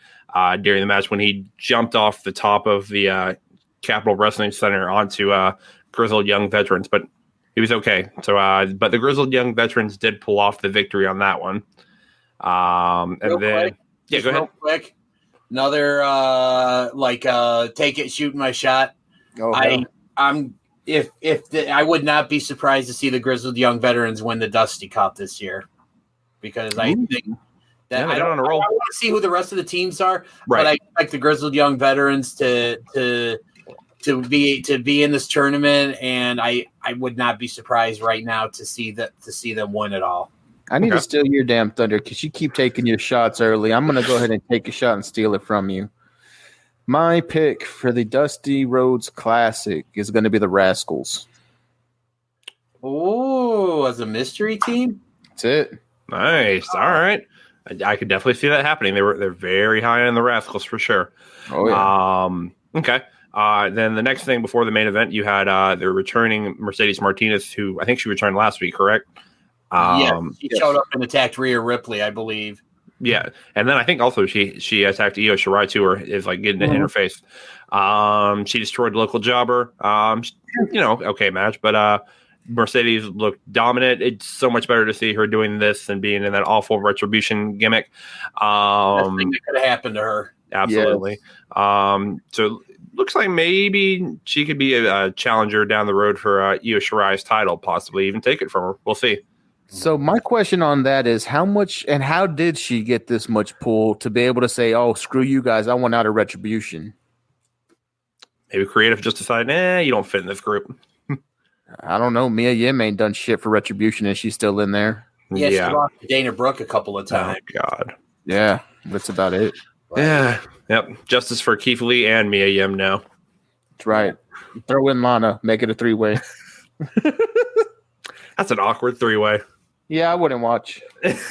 Speaker 3: during the match when he jumped off the top of the Capitol Wrestling Center onto Grizzled Young Veterans, but he was okay. So, but the Grizzled Young Veterans did pull off the victory on that one. And
Speaker 4: Real
Speaker 3: then,
Speaker 4: quick,
Speaker 3: yeah, go ahead.
Speaker 4: Real quick, another take it, shoot my shot.
Speaker 5: Oh,
Speaker 4: I would not be surprised to see the Grizzled Young Veterans win the Dusty Cup this year, because I think that
Speaker 3: Yeah,
Speaker 4: I don't
Speaker 3: on a roll.
Speaker 4: I want to see who the rest of the teams are,
Speaker 3: Right.
Speaker 4: but I expect the Grizzled Young Veterans to be in this tournament, and I would not be surprised right now to see them win it all.
Speaker 5: I need
Speaker 3: Okay.
Speaker 5: to steal your damn thunder because you keep taking your shots early. I'm going to go ahead and take a shot and steal it from you. My pick for the Dusty Rhodes Classic is going to be the Rascals.
Speaker 4: Oh, as a mystery team?
Speaker 5: That's it.
Speaker 3: Nice. All right. I could definitely see that happening. They're very high on the Rascals for sure.
Speaker 5: Oh, yeah.
Speaker 3: Okay. Then the next thing before the main event, you had the returning Mercedes Martinez, who I think she returned last week, correct?
Speaker 4: She showed up and attacked Rhea Ripley, I believe.
Speaker 3: Yeah, and then I think also she attacked Io Shirai too, or is like getting in her face. She destroyed local jobber. Okay match, but Mercedes looked dominant. It's so much better to see her doing this than being in that awful retribution gimmick.
Speaker 4: Best thing that could have happened to her.
Speaker 3: Absolutely.
Speaker 5: Yes.
Speaker 3: So looks like maybe she could be a challenger down the road for Io Shirai's title, possibly even take it from her. We'll see.
Speaker 5: So my question on that is how much and how did she get this much pull to be able to say, oh, screw you guys, I want out of retribution?
Speaker 3: Maybe creative just decided, you don't fit in this group.
Speaker 5: I don't know. Mia Yim ain't done shit for retribution and she's still in there.
Speaker 4: Yeah, she lost to Dana Brooke a couple of
Speaker 3: Oh,
Speaker 4: times.
Speaker 3: God.
Speaker 5: Yeah, that's about it.
Speaker 3: Yeah. Yep. Justice for Keith Lee and Mia Yim now.
Speaker 5: That's right. Throw in Lana, make it a 3-way.
Speaker 3: That's an awkward 3-way.
Speaker 5: Yeah, I wouldn't watch.
Speaker 3: Maybe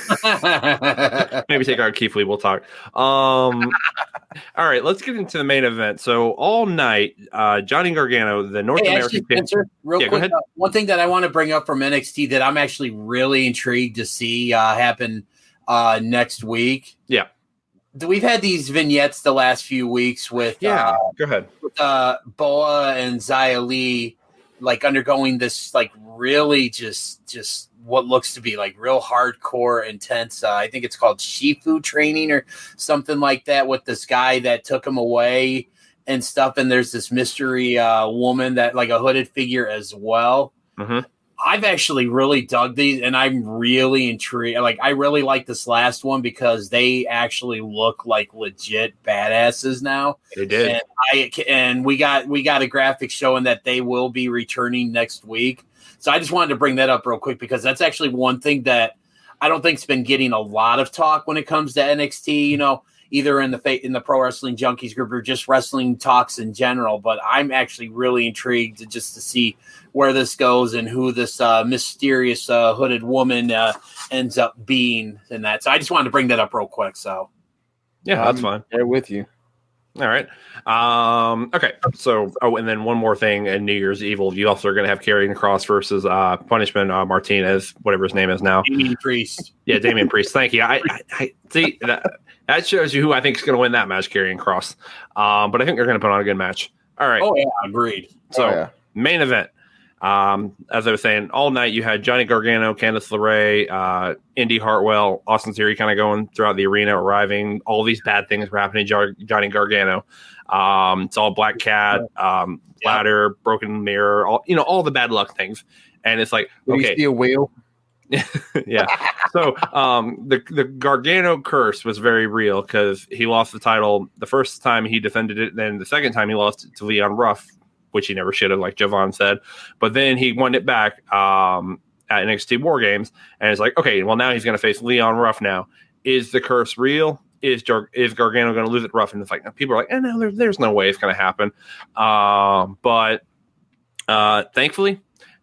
Speaker 3: take out Keith Lee. We'll talk. All right, let's get into the main event. So all night, Johnny Gargano, the North American
Speaker 4: Spencer, real
Speaker 3: go
Speaker 4: quick,
Speaker 3: ahead.
Speaker 4: one thing that I want to bring up from NXT that I'm actually really intrigued to see happen next week.
Speaker 3: Yeah.
Speaker 4: We've had these vignettes the last few weeks with
Speaker 3: Go ahead.
Speaker 4: Boa and Xia Li, like undergoing this like really just what looks to be like real hardcore, intense. I think it's called Shifu training or something like that with this guy that took him away and stuff. And there's this mystery woman that like a hooded figure as well.
Speaker 3: Mm-hmm.
Speaker 4: I've actually really dug these, and I'm really intrigued. Like, I really like this last one because they actually look like legit badasses now.
Speaker 3: They did.
Speaker 4: And we got a graphic showing that they will be returning next week. So I just wanted to bring that up real quick because that's actually one thing that I don't think's been getting a lot of talk when it comes to NXT. You know, either in the Pro Wrestling Junkies group or just wrestling talks in general. But I'm actually really intrigued to see where this goes and who this mysterious hooded woman ends up being in that. So I just wanted to bring that up real quick. So
Speaker 3: Yeah, that's fine.
Speaker 5: There with you.
Speaker 3: All right. Okay. So, and then one more thing in New Year's Evil, you also are going to have Karrion Kross versus Punishment Martinez, whatever his name is now.
Speaker 4: Damian Priest.
Speaker 3: Yeah, Damian Priest. Thank you. I see that shows you who I think is going to win that match, Karrion Kross. But I think they're going to put on a good match. All right.
Speaker 4: Oh yeah, agreed.
Speaker 3: So main event. As I was saying, all night you had Johnny Gargano, Candice LeRae, Indy Hartwell, Austin Theory kind of going throughout the arena, arriving. All these bad things were happening to Johnny Gargano. It's all Black Cat, ladder, broken mirror, all the bad luck things. And it's like,
Speaker 5: Did
Speaker 3: okay,
Speaker 5: you see a wheel?
Speaker 3: yeah. So the Gargano curse was very real because he lost the title the first time he defended it. Then the second time he lost it to Leon Ruff, which he never should have, like Jovan said. But then he won it back at NXT War Games, and it's like, okay, well, now he's going to face Leon Ruff now. Is the curse real? Is Gargano going to lose it Ruff? And it's like, people are like, no, there's no way it's going to happen. But thankfully,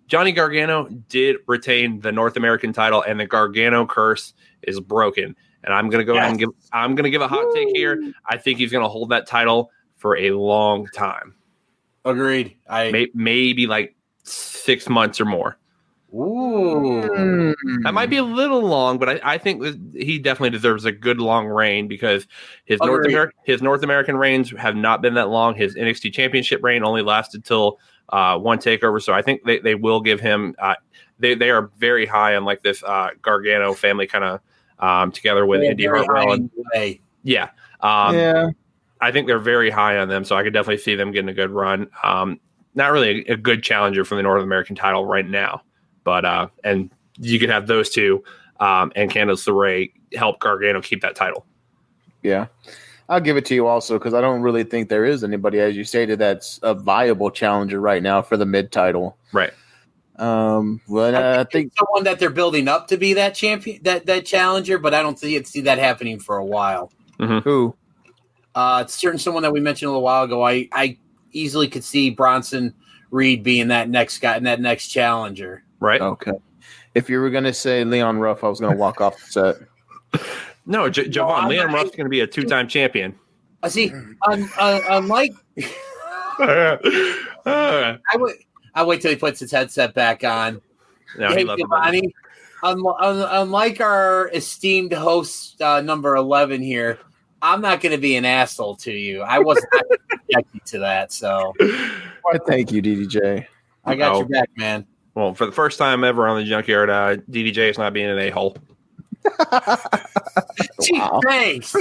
Speaker 3: Johnny Gargano did retain the North American title, and the Gargano curse is broken. And I'm going to go ahead and give a hot take here. I think he's going to hold that title for a long time.
Speaker 4: Agreed.
Speaker 3: Maybe like 6 months or more.
Speaker 4: Ooh.
Speaker 3: That might be a little long, but I think he definitely deserves a good long reign because his North American reigns have not been that long. His NXT Championship reign only lasted till one takeover, so I think they will give him. They are very high on like this Gargano family kind of together with Indy Hartwell. Yeah. I think they're very high on them, so I could definitely see them getting a good run. Not really a good challenger for the North American title right now, but and you could have those two and Candice LeRae help Gargano keep that title. Yeah,
Speaker 5: I'll give it to you also because I don't really think there is anybody, as you stated, that's a viable challenger right now for the mid title.
Speaker 3: Right.
Speaker 5: But I think
Speaker 4: someone that they're building up to be that champion, that challenger, but I don't see that happening for a while.
Speaker 3: Mm-hmm.
Speaker 5: Who?
Speaker 4: Certain someone that we mentioned a little while ago. I easily could see Bronson Reed being that next guy and that next challenger.
Speaker 3: Right.
Speaker 5: Okay. If you were going to say Leon Ruff, I was going to walk off the set.
Speaker 3: No, Jovan. Leon Ruff's going to be a 2-time champion.
Speaker 4: I see. Unlike, I wait till he puts his headset back on.
Speaker 3: No,
Speaker 4: hey, Jovanni, unlike our esteemed host number 11 here, I'm not going to be an asshole to you. I wasn't objecting to that, so.
Speaker 5: Well, thank you, DDJ.
Speaker 4: I got your back, man.
Speaker 3: Well, for the first time ever on the Junkyard, DDJ is not being an a-hole.
Speaker 4: Gee, thanks.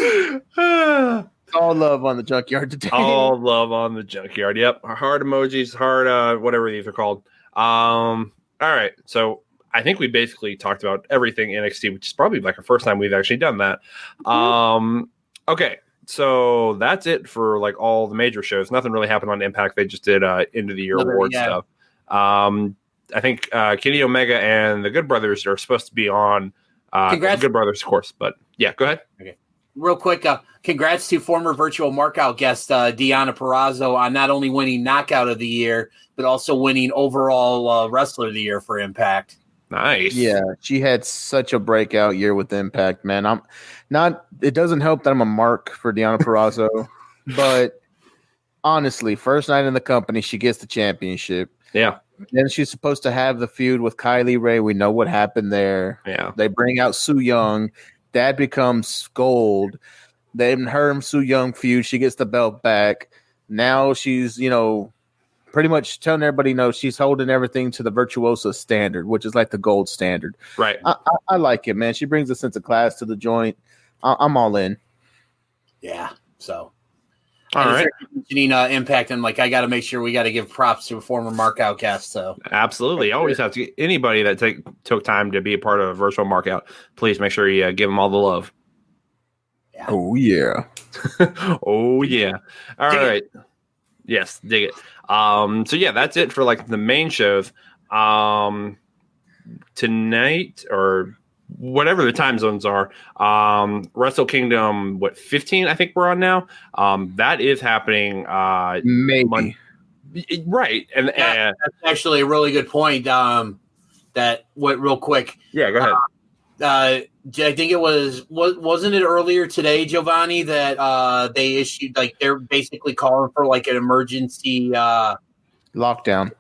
Speaker 5: All love on the Junkyard today.
Speaker 3: All love on the Junkyard. Yep. Heart emojis, heart, whatever these are called. All right. So I think we basically talked about everything NXT, which is probably like our first time we've actually done that. Okay. So that's it for like all the major shows. Nothing really happened on Impact. They just did end of the year award stuff. I think Kenny Omega and the Good Brothers are supposed to be on Good Brothers, of course. But yeah, go ahead.
Speaker 4: Okay. Real quick, congrats to former virtual markout guest Deonna Purrazzo on not only winning Knockout of the Year, but also winning overall Wrestler of the Year for Impact.
Speaker 3: Nice.
Speaker 5: Yeah, she had such a breakout year with Impact, man. It doesn't help that I'm a mark for Deonna Purrazzo, but honestly, first night in the company, she gets the championship.
Speaker 3: Yeah.
Speaker 5: Then she's supposed to have the feud with Kylie Ray. We know what happened there.
Speaker 3: Yeah.
Speaker 5: They bring out Su Yung. That becomes gold. Then her and Su Yung feud. She gets the belt back. Now she's, pretty much telling everybody, she's holding everything to the Virtuosa standard, which is like the gold standard.
Speaker 3: Right.
Speaker 5: I like it, man. She brings a sense of class to the joint. I'm all in.
Speaker 4: Yeah. So.
Speaker 3: All right.
Speaker 4: Mentioning Impact, and I got to make sure we got to give props to a former markout guest. So
Speaker 3: absolutely, always have to. Anybody that took time to be a part of a virtual markout, please make sure you give them all the love.
Speaker 4: Yeah.
Speaker 5: Oh yeah,
Speaker 3: oh yeah. All
Speaker 4: dig
Speaker 3: right.
Speaker 4: It.
Speaker 3: Yes, dig it. So yeah, that's it for the main shows. Tonight or whatever the time zones are, Wrestle Kingdom, 15 I think we're on now. That is happening
Speaker 5: maybe
Speaker 3: right, and
Speaker 4: that's actually a really good point. Real quick,
Speaker 3: yeah, go ahead.
Speaker 4: I think it wasn't it earlier today, Jovanni, that they issued they're basically calling for an emergency
Speaker 5: lockdown.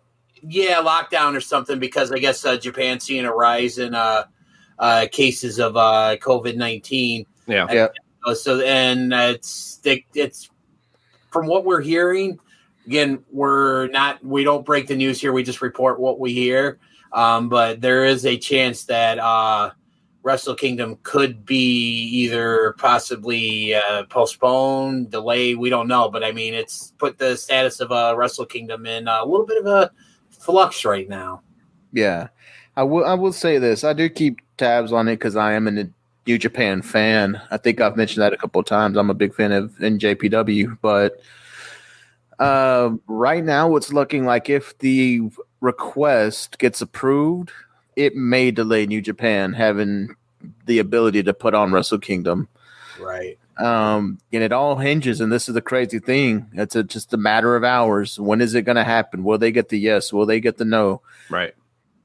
Speaker 4: Yeah, lockdown or something because I guess Japan's seeing a rise in cases of COVID-19.
Speaker 3: Yeah.
Speaker 4: And it's from what we're hearing. Again, we don't break the news here. We just report what we hear. But there is a chance that Wrestle Kingdom could be either possibly postponed, delayed. We don't know. But I mean, it's put the status of Wrestle Kingdom in a little bit of a flux right now.
Speaker 5: Yeah, I will say this. I do keep tabs on it because I am a New Japan fan. I think I've mentioned that a couple of times. I'm a big fan of NJPW, but right now it's looking like if the request gets approved, it may delay New Japan having the ability to put on Wrestle Kingdom.
Speaker 4: Right.
Speaker 5: And it all hinges, and this is the crazy thing. It's just a matter of hours. When is it going to happen? Will they get the yes? Will they get the no?
Speaker 3: Right.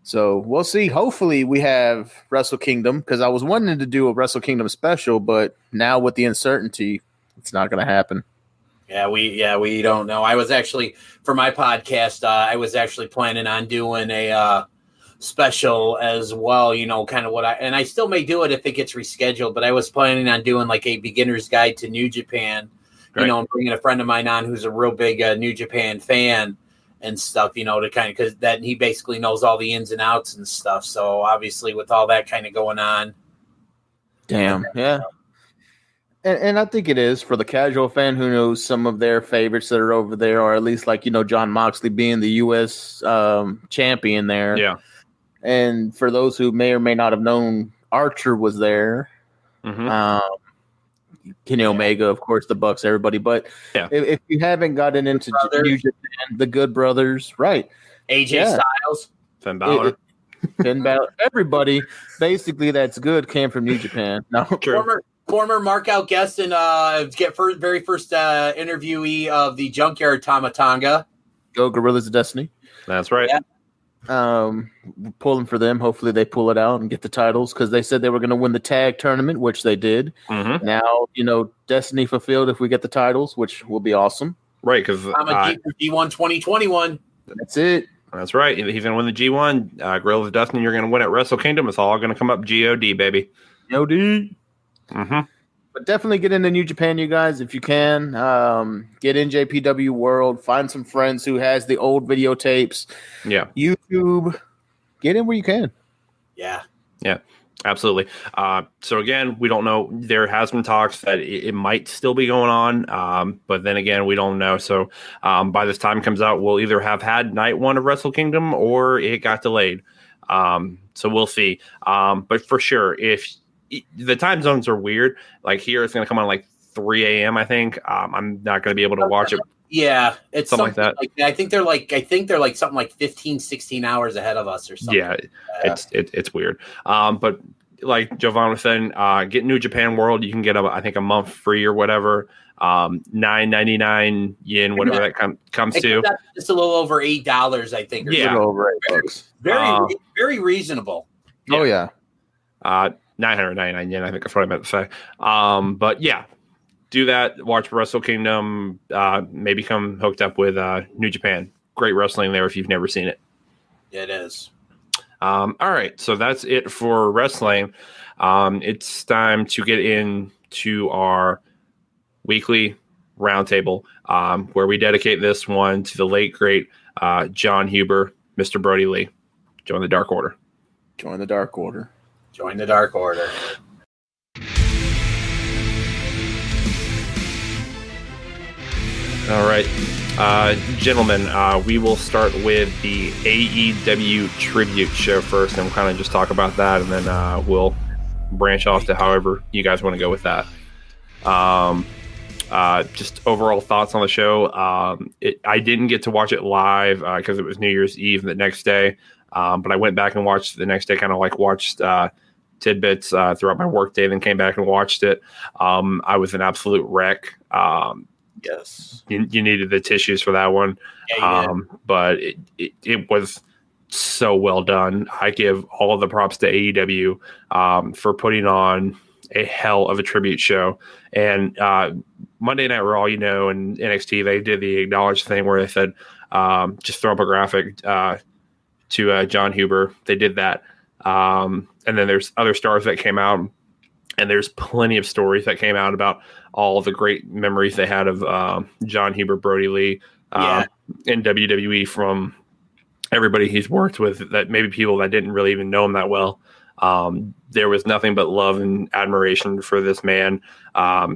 Speaker 5: So we'll see. Hopefully we have Wrestle Kingdom because I was wanting to do a Wrestle Kingdom special, but now with the uncertainty, it's not going to happen.
Speaker 4: Yeah, we don't know. I was actually, for my podcast, I was actually planning on doing a special as well, kind of and I still may do it if it gets rescheduled, but I was planning on doing a beginner's guide to New Japan, and bringing a friend of mine on who's a real big New Japan fan and stuff, to kind of, because that he basically knows all the ins and outs and stuff. So obviously with all that kind of going on.
Speaker 5: Damn. Yeah. And I think it is for the casual fan who knows some of their favorites that are over there, or at least Jon Moxley being the U.S. champion there.
Speaker 3: Yeah.
Speaker 5: And for those who may or may not have known, Archer was there.
Speaker 3: Mm-hmm.
Speaker 5: Kenny Omega, of course, the Bucks, everybody. But if you haven't gotten into New Japan, the Good Brothers, right?
Speaker 4: AJ Styles,
Speaker 3: Finn Balor.
Speaker 5: Finn Balor, everybody basically that's good came from New Japan. No,
Speaker 4: former markout guest and very first interviewee of the Junkyard Tama Tonga.
Speaker 5: Go Gorillas of Destiny.
Speaker 3: That's right.
Speaker 4: Yeah.
Speaker 5: Pulling for them. Hopefully they pull it out and get the titles because they said they were going to win the tag tournament, which they did.
Speaker 3: Mm-hmm.
Speaker 5: Now, Destiny fulfilled if we get the titles, which will be awesome.
Speaker 3: Right, because
Speaker 4: I'm a G1 2021.
Speaker 5: That's it.
Speaker 3: That's right. He's going to win the G1. Gorillas of Destiny, you're going to win at Wrestle Kingdom. It's all going to come up GOD, baby.
Speaker 5: GOD.
Speaker 3: Mm-hmm.
Speaker 5: But definitely get into New Japan, you guys, if you can. Get in JPW World. Find some friends who has the old videotapes.
Speaker 3: Yeah.
Speaker 5: YouTube. Get in where you can.
Speaker 4: Yeah.
Speaker 3: Yeah, absolutely. So, again, we don't know. There has been talks that it might still be going on. But then again, we don't know. So, by this time it comes out, we'll either have had night one of Wrestle Kingdom or it got delayed. So, we'll see. But for sure, if the time zones are weird. Here, it's going to come on 3 a.m. I think. I'm not going to be able to watch it.
Speaker 4: Yeah, it's something
Speaker 3: like that.
Speaker 4: I think they're something 15, 16 hours ahead of us or something.
Speaker 3: Yeah, it's weird. But like Jovan was saying, get New Japan World. You can get a month free or whatever. $9.99 yen, whatever that comes to.
Speaker 4: It's a little over $8, I think.
Speaker 3: Yeah,
Speaker 5: a little over $8.
Speaker 4: Very reasonable.
Speaker 5: Yeah. Oh yeah.
Speaker 3: 999 yen, I think that's what I meant to say. But yeah, do that. Watch Wrestle Kingdom. Maybe come hooked up with New Japan. Great wrestling there if you've never seen it.
Speaker 4: It is.
Speaker 3: All right, so that's it for wrestling. It's time to get into our weekly roundtable, where we dedicate this one to the late great Jon Huber, Mr. Brodie Lee. Join the Dark Order.
Speaker 5: Join the Dark Order.
Speaker 4: Join the Dark Order.
Speaker 3: All right, gentlemen, we will start with the AEW tribute show first, and we'll kind of just talk about that, and then we'll branch off to however you guys want to go with that. Just overall thoughts on the show. I didn't get to watch it live because it was New Year's Eve the next day, but I went back and watched the next day, kind of watched tidbits throughout my work day, then came back and watched it. I was an absolute wreck.
Speaker 4: Yes,
Speaker 3: you needed the tissues for that one.
Speaker 4: Yeah,
Speaker 3: but it was so well done. I give all of the props to AEW for putting on a hell of a tribute show. And Monday Night Raw, and NXT, they did the acknowledge thing where they said, just throw up a graphic to Jon Huber. They did that. And then there's other stars that came out, and there's plenty of stories that came out about all the great memories they had of Jon Huber, Brodie Lee in WWE from everybody he's worked with, that maybe people that didn't really even know him that well. There was nothing but love and admiration for this man,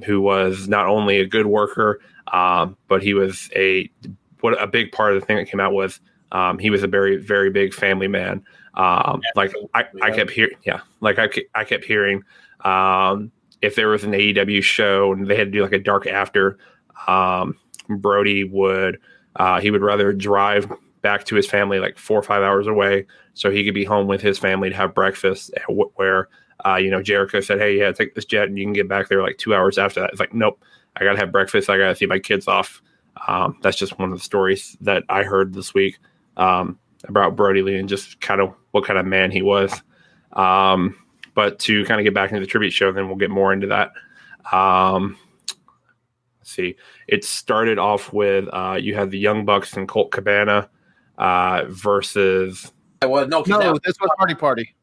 Speaker 3: who was not only a good worker, but he was a big part of the thing that came out was he was a very, very big family man. I kept hearing, I kept hearing if there was an AEW show and they had to do like a dark after, Brodie would rather drive back to his family like 4 or 5 hours away so he could be home with his family to have breakfast, where Jericho said, hey, yeah, take this jet and you can get back there like 2 hours after that. It's like, nope, I gotta have breakfast, I gotta see my kids off. That's just one of the stories that I heard this week about Brodie Lee and just kind of what kind of man he was. But to kind of get back into the tribute show, then we'll get more into that. Let's see. It started off with you had the Young Bucks and Colt Cabana versus.
Speaker 5: No, this was Party.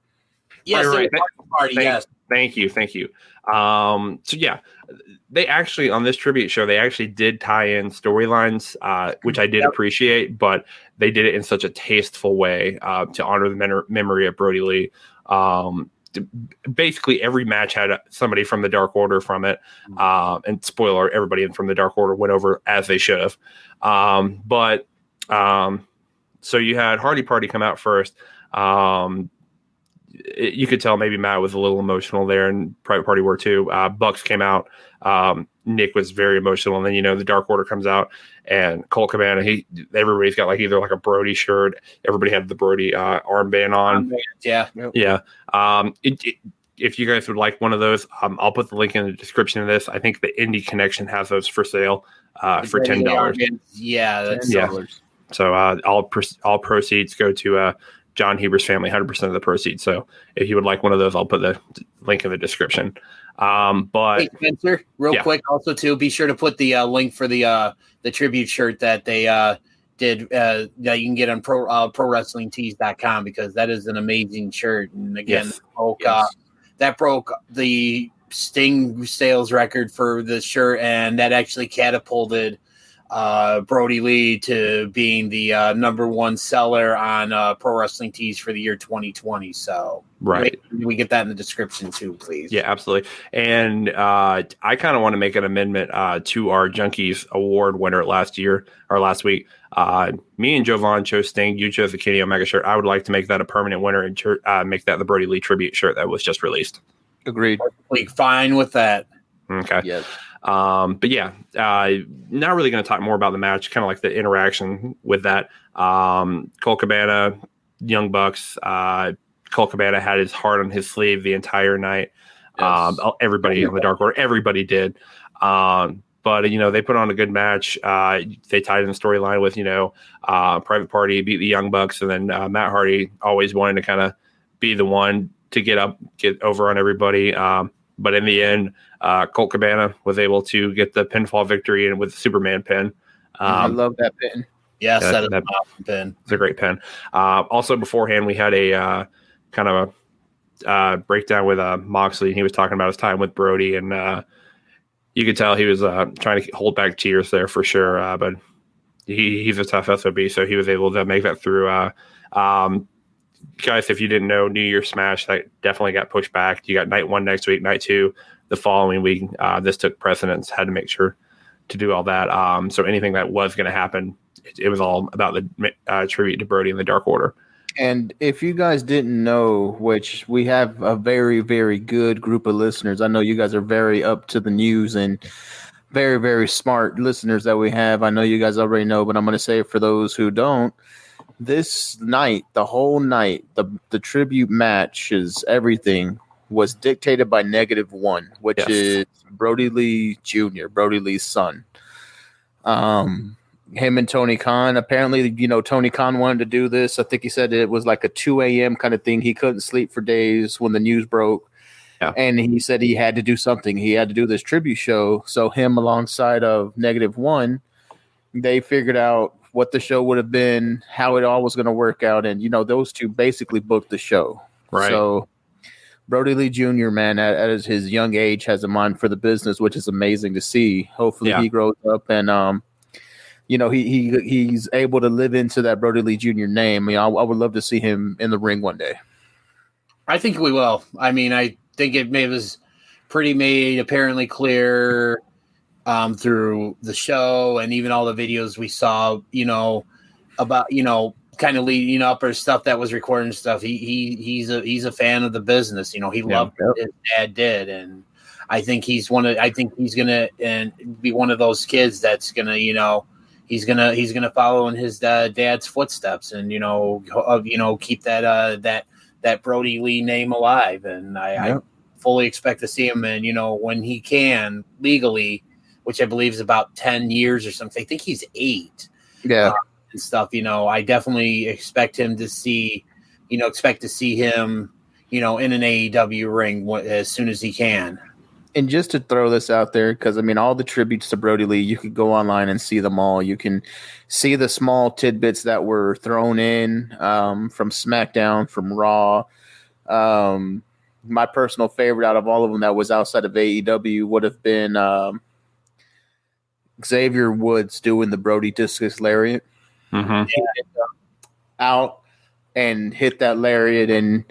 Speaker 4: Yes,
Speaker 3: right.
Speaker 4: Party. Yes.
Speaker 3: Thank you. So yeah, they actually on this tribute show they actually did tie in storylines, which I did appreciate, but they did it in such a tasteful way to honor the memory of Brodie Lee. Basically, every match had somebody from the Dark Order from it, and spoiler, everybody from the Dark Order went over as they should have. So you had Hardy Party come out first. You could tell maybe Matt was a little emotional there, and Private Party were too. Bucks came out. Nick was very emotional, and then the Dark Order comes out, and Colt Cabana. Everybody's got like either like a Brodie shirt. Everybody had the Brodie armband on.
Speaker 4: Yeah.
Speaker 3: If you guys would like one of those, I'll put the link in the description of this. I think the Indie Connection has those for sale for $10.
Speaker 4: Yeah, that's
Speaker 3: $10. So all proceeds go to Jon Huber's family, 100% of the proceeds. So if you would like one of those, I'll put the link in the description. But
Speaker 4: hey, Spencer, quick, also too, be sure to put the link for the tribute shirt that they did that you can get on ProWrestlingTees.com, because that is an amazing shirt. And again, that broke the Sting sales record for the shirt, and that actually catapulted Brodie Lee to being the number one seller on Pro Wrestling Tees for the year 2020. So
Speaker 3: right,
Speaker 4: we get that in the description too, please.
Speaker 3: Yeah, absolutely. And I kind of want to make an amendment to our Junkies Award winner last week. Me and Jovan chose Sting. You chose the Kenny Omega shirt. I would like to make that a permanent winner and make that the Brodie Lee tribute shirt that was just released.
Speaker 5: Agreed.
Speaker 4: Fine with that.
Speaker 3: Okay.
Speaker 5: Yes.
Speaker 3: But yeah, not really going to talk more about the match, kind of like the interaction with that. Colt Cabana, Young Bucks, Colt Cabana had his heart on his sleeve the entire night. Yes. Everybody in the Dark Order, everybody did. But they put on a good match. They tied in the storyline with, Private Party beat the Young Bucks, and then Matt Hardy always wanted to kind of be the one to get over on everybody. But in the end, Colt Cabana was able to get the pinfall victory and with the Superman pin.
Speaker 5: I love that pin.
Speaker 4: Yes, that is an awesome pin.
Speaker 3: It's a great pin. Also, beforehand, we had a kind of a breakdown with Moxley, and he was talking about his time with Brodie, and you could tell he was trying to hold back tears there for sure. But he's a tough SOB, so he was able to make that through. Guys, if you didn't know, New Year's Smash, that definitely got pushed back. You got night 1 next week, night 2 the following week. This took precedence, had to make sure to do all that. So anything that was going to happen, it was all about the tribute to Brodie and the Dark Order.
Speaker 5: And if you guys didn't know, which we have a very, very good group of listeners. I know you guys are very up to the news and very, very smart listeners that we have. I know you guys already know, but I'm going to say it for those who don't. This night, the whole night, the tribute matches, everything was dictated by -1, which is Brodie Lee Jr., Brodie Lee's son. him and Tony Khan. Apparently, Tony Khan wanted to do this. I think he said it was like a 2 a.m. kind of thing. He couldn't sleep for days when the news broke.
Speaker 3: Yeah.
Speaker 5: And he said he had to do something. He had to do this tribute show. So him alongside of -1, they figured out what the show would have been, how it all was going to work out. And, those two basically booked the show.
Speaker 3: Right.
Speaker 5: So Brodie Lee Jr., man, at his young age, has a mind for the business, which is amazing to see. Hopefully he grows up and, he's able to live into that Brodie Lee Jr. name. I would love to see him in the ring one day.
Speaker 4: I think we will. I mean, I think it was pretty made apparently clear through the show and even all the videos we saw, about, kind of leading up or stuff that was recorded and stuff. He's a fan of the business. He loved what his dad did. And I think he's going to be one of those kids that's going to, he's gonna follow in his dad's footsteps and keep that Brodie Lee name alive. And I fully expect to see him. And when he can legally, which I believe is about 10 years or something. I think he's 8.
Speaker 5: Yeah,
Speaker 4: and stuff. I definitely expect him to see. Expect to see him. In an AEW ring as soon as he can.
Speaker 5: And just to throw this out there, because, all the tributes to Brodie Lee, you could go online and see them all. You can see the small tidbits that were thrown in from SmackDown, from Raw. My personal favorite out of all of them that was outside of AEW would have been Xavier Woods doing the Brodie Discus Lariat.
Speaker 3: Mm-hmm.
Speaker 5: Out and hit that lariat. And,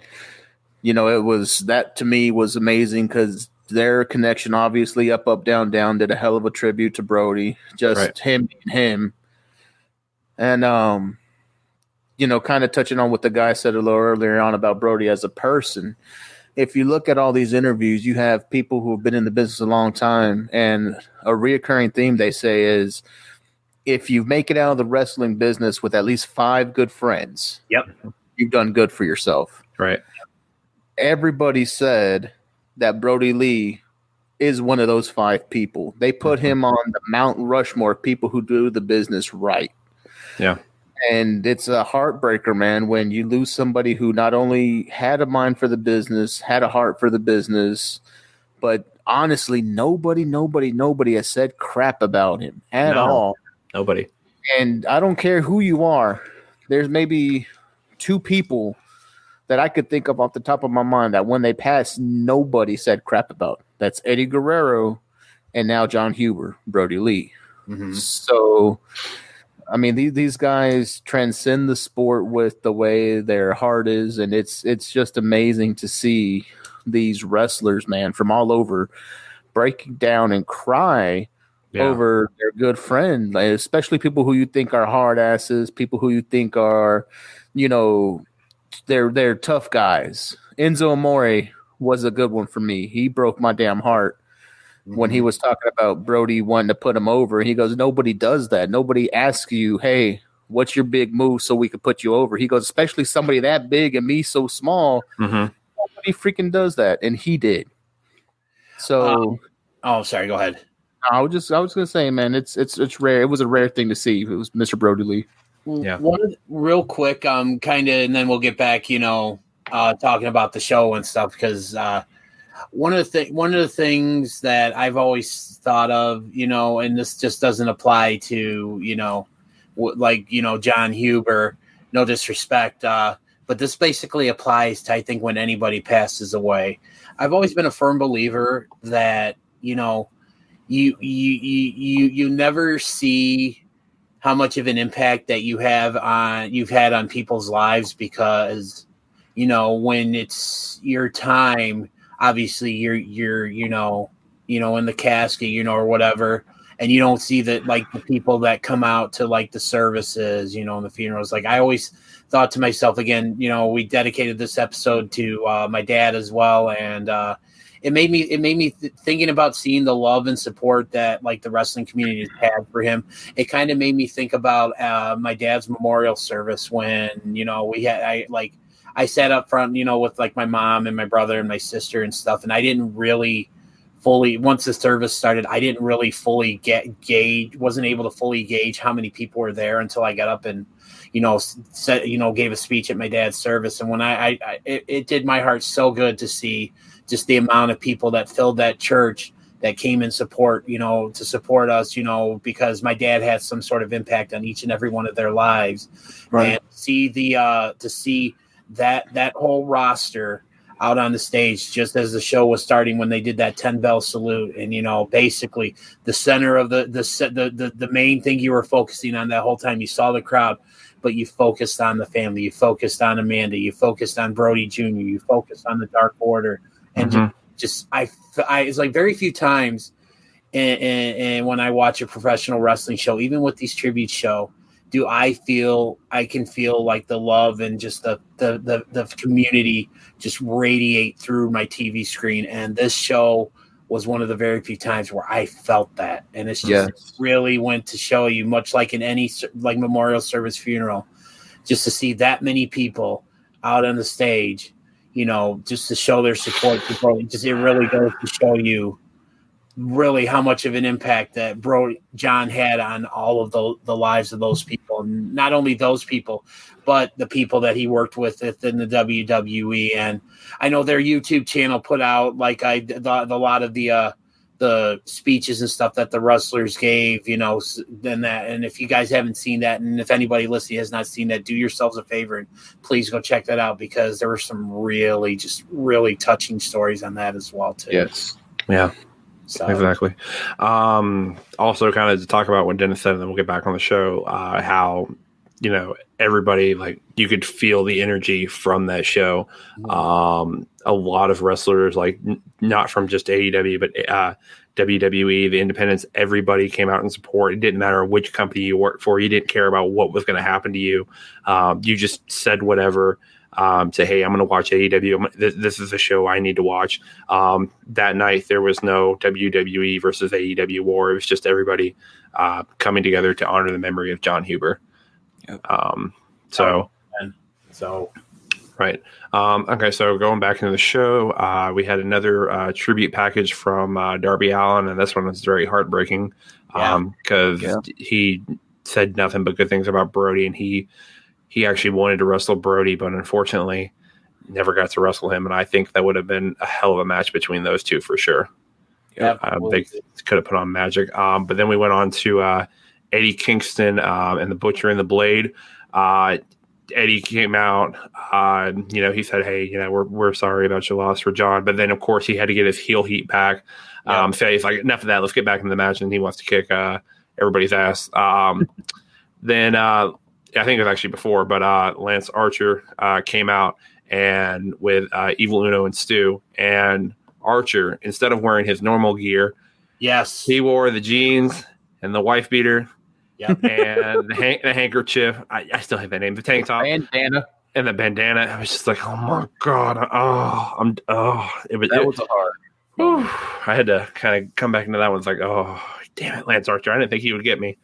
Speaker 5: that to me was amazing because their connection, obviously, up, down, down, did a hell of a tribute to Brodie. Just him being him. And, kind of touching on what the guy said a little earlier on about Brodie as a person. If you look at all these interviews, you have people who have been in the business a long time. And a reoccurring theme they say is, if you make it out of the wrestling business with at least 5 good friends, you've done good for yourself.
Speaker 3: Right.
Speaker 5: Everybody said that Brodie Lee is one of those 5 people. They put him on the Mount Rushmore of people who do the business right.
Speaker 3: Yeah.
Speaker 5: And it's a heartbreaker, man, when you lose somebody who not only had a mind for the business, had a heart for the business, but honestly, nobody has said crap about him at all.
Speaker 3: Nobody.
Speaker 5: And I don't care who you are. There's maybe 2 people that I could think of off the top of my mind that when they passed, nobody said crap about. That's Eddie Guerrero and now Jon Huber, Brodie Lee.
Speaker 4: Mm-hmm.
Speaker 5: So, these guys transcend the sport with the way their heart is, and it's just amazing to see these wrestlers, man, from all over breaking down and cry over their good friend, especially people who you think are hard asses, people who you think are, they're tough guys. Enzo Amore was a good one for me. He broke my damn heart when he was talking about Brodie wanting to put him over. He goes, nobody does that. Nobody asks you, hey, what's your big move so we can put you over? He goes, especially somebody that big and me so small.
Speaker 3: Mm-hmm.
Speaker 5: Nobody freaking does that. And he did. So,
Speaker 4: sorry, go ahead.
Speaker 5: I was gonna say, man, it's rare. It was a rare thing to see. It was Mr. Brodie Lee.
Speaker 3: Yeah.
Speaker 4: Real quick, kind of, and then we'll get back, talking about the show and stuff, because one of the things that I've always thought of, and this just doesn't apply to, Jon Huber, no disrespect, but this basically applies to, I think, when anybody passes away. I've always been a firm believer that, you never see how much of an impact that you've had on people's lives, because, when it's your time, obviously you're in the casket, or whatever, and you don't see that, like, the people that come out to, like, the services, and the funerals. Like, I always thought to myself, again, we dedicated this episode to my dad as well, and it made me thinking about seeing the love and support that, like, the wrestling community has had for him. It kind of made me think about my dad's memorial service when, I sat up front, with, like, my mom and my brother and my sister and stuff, and I didn't really once the service started, I didn't really fully wasn't able to fully gauge how many people were there until I got up and, gave a speech at my dad's service. And when it did my heart so good to see just the amount of people that filled that church that came in support, to support us, because my dad had some sort of impact on each and every one of their lives.
Speaker 5: Right.
Speaker 4: And see to see that whole roster out on the stage just as the show was starting when they did that 10 bell salute, and basically the center of the main thing you were focusing on that whole time. You saw the crowd, but you focused on the family, you focused on Amanda, you focused on Brodie Jr., you focused on the Dark Order, and it's like very few times and when I watch a professional wrestling show, even with these tribute show, do I can feel like the love and just the community just radiate through my TV screen. And this show was one of the very few times where I felt that. And it's just really went to show you, much like in any like memorial service, funeral, just to see that many people out on the stage, just to show their support. It really goes to show you really how much of an impact that Jon had on all of the lives of those people. And not only those people, but the people that he worked with in the WWE. And I know their YouTube channel put out like a lot of the speeches and stuff that the wrestlers gave, then that. And if you guys haven't seen that, and if anybody listening has not seen that, do yourselves a favor and please go check that out, because there were some really touching stories on that as well too.
Speaker 5: Yes.
Speaker 3: Yeah.
Speaker 4: So.
Speaker 3: Exactly. Also, kind of to talk about what Dennis said, and then we'll get back on the show. How everybody, like, you could feel the energy from that show. A lot of wrestlers, like not from just AEW, but WWE, the independents, everybody came out in support. It didn't matter which company you worked for. You didn't care about what was going to happen to you. You just said whatever. Say, hey, I'm going to watch AEW. This is a show I need to watch. That night, there was no WWE versus AEW war. It was just everybody coming together to honor the memory of Jon Huber.
Speaker 5: Yep.
Speaker 3: Right. Okay, so going back into the show, we had another tribute package from Darby Allin, and this one was very heartbreaking because he said nothing but good things about Brodie, and he actually wanted to wrestle Brodie, but unfortunately never got to wrestle him. And I think that would have been a hell of a match between those two for sure. They could have put on magic. But then we went on to Eddie Kingston and the Butcher and the Blade. Eddie came out, he said, hey, we're sorry about your loss for Jon. But then, of course, he had to get his heel heat back. So he's like, enough of that. Let's get back in the match. And he wants to kick everybody's ass. Then I think it was actually before, but Lance Archer came out and with Evil Uno and Stu. And Archer, instead of wearing his normal gear, he wore the jeans and the wife beater. Yep. And the handkerchief. I still have that name. The tank top.
Speaker 5: Bandana.
Speaker 3: And the bandana. I was just like, oh my God. That was hard. I had to kind of come back into that one. It's like, oh, damn it, Lance Archer. I didn't think he would get me.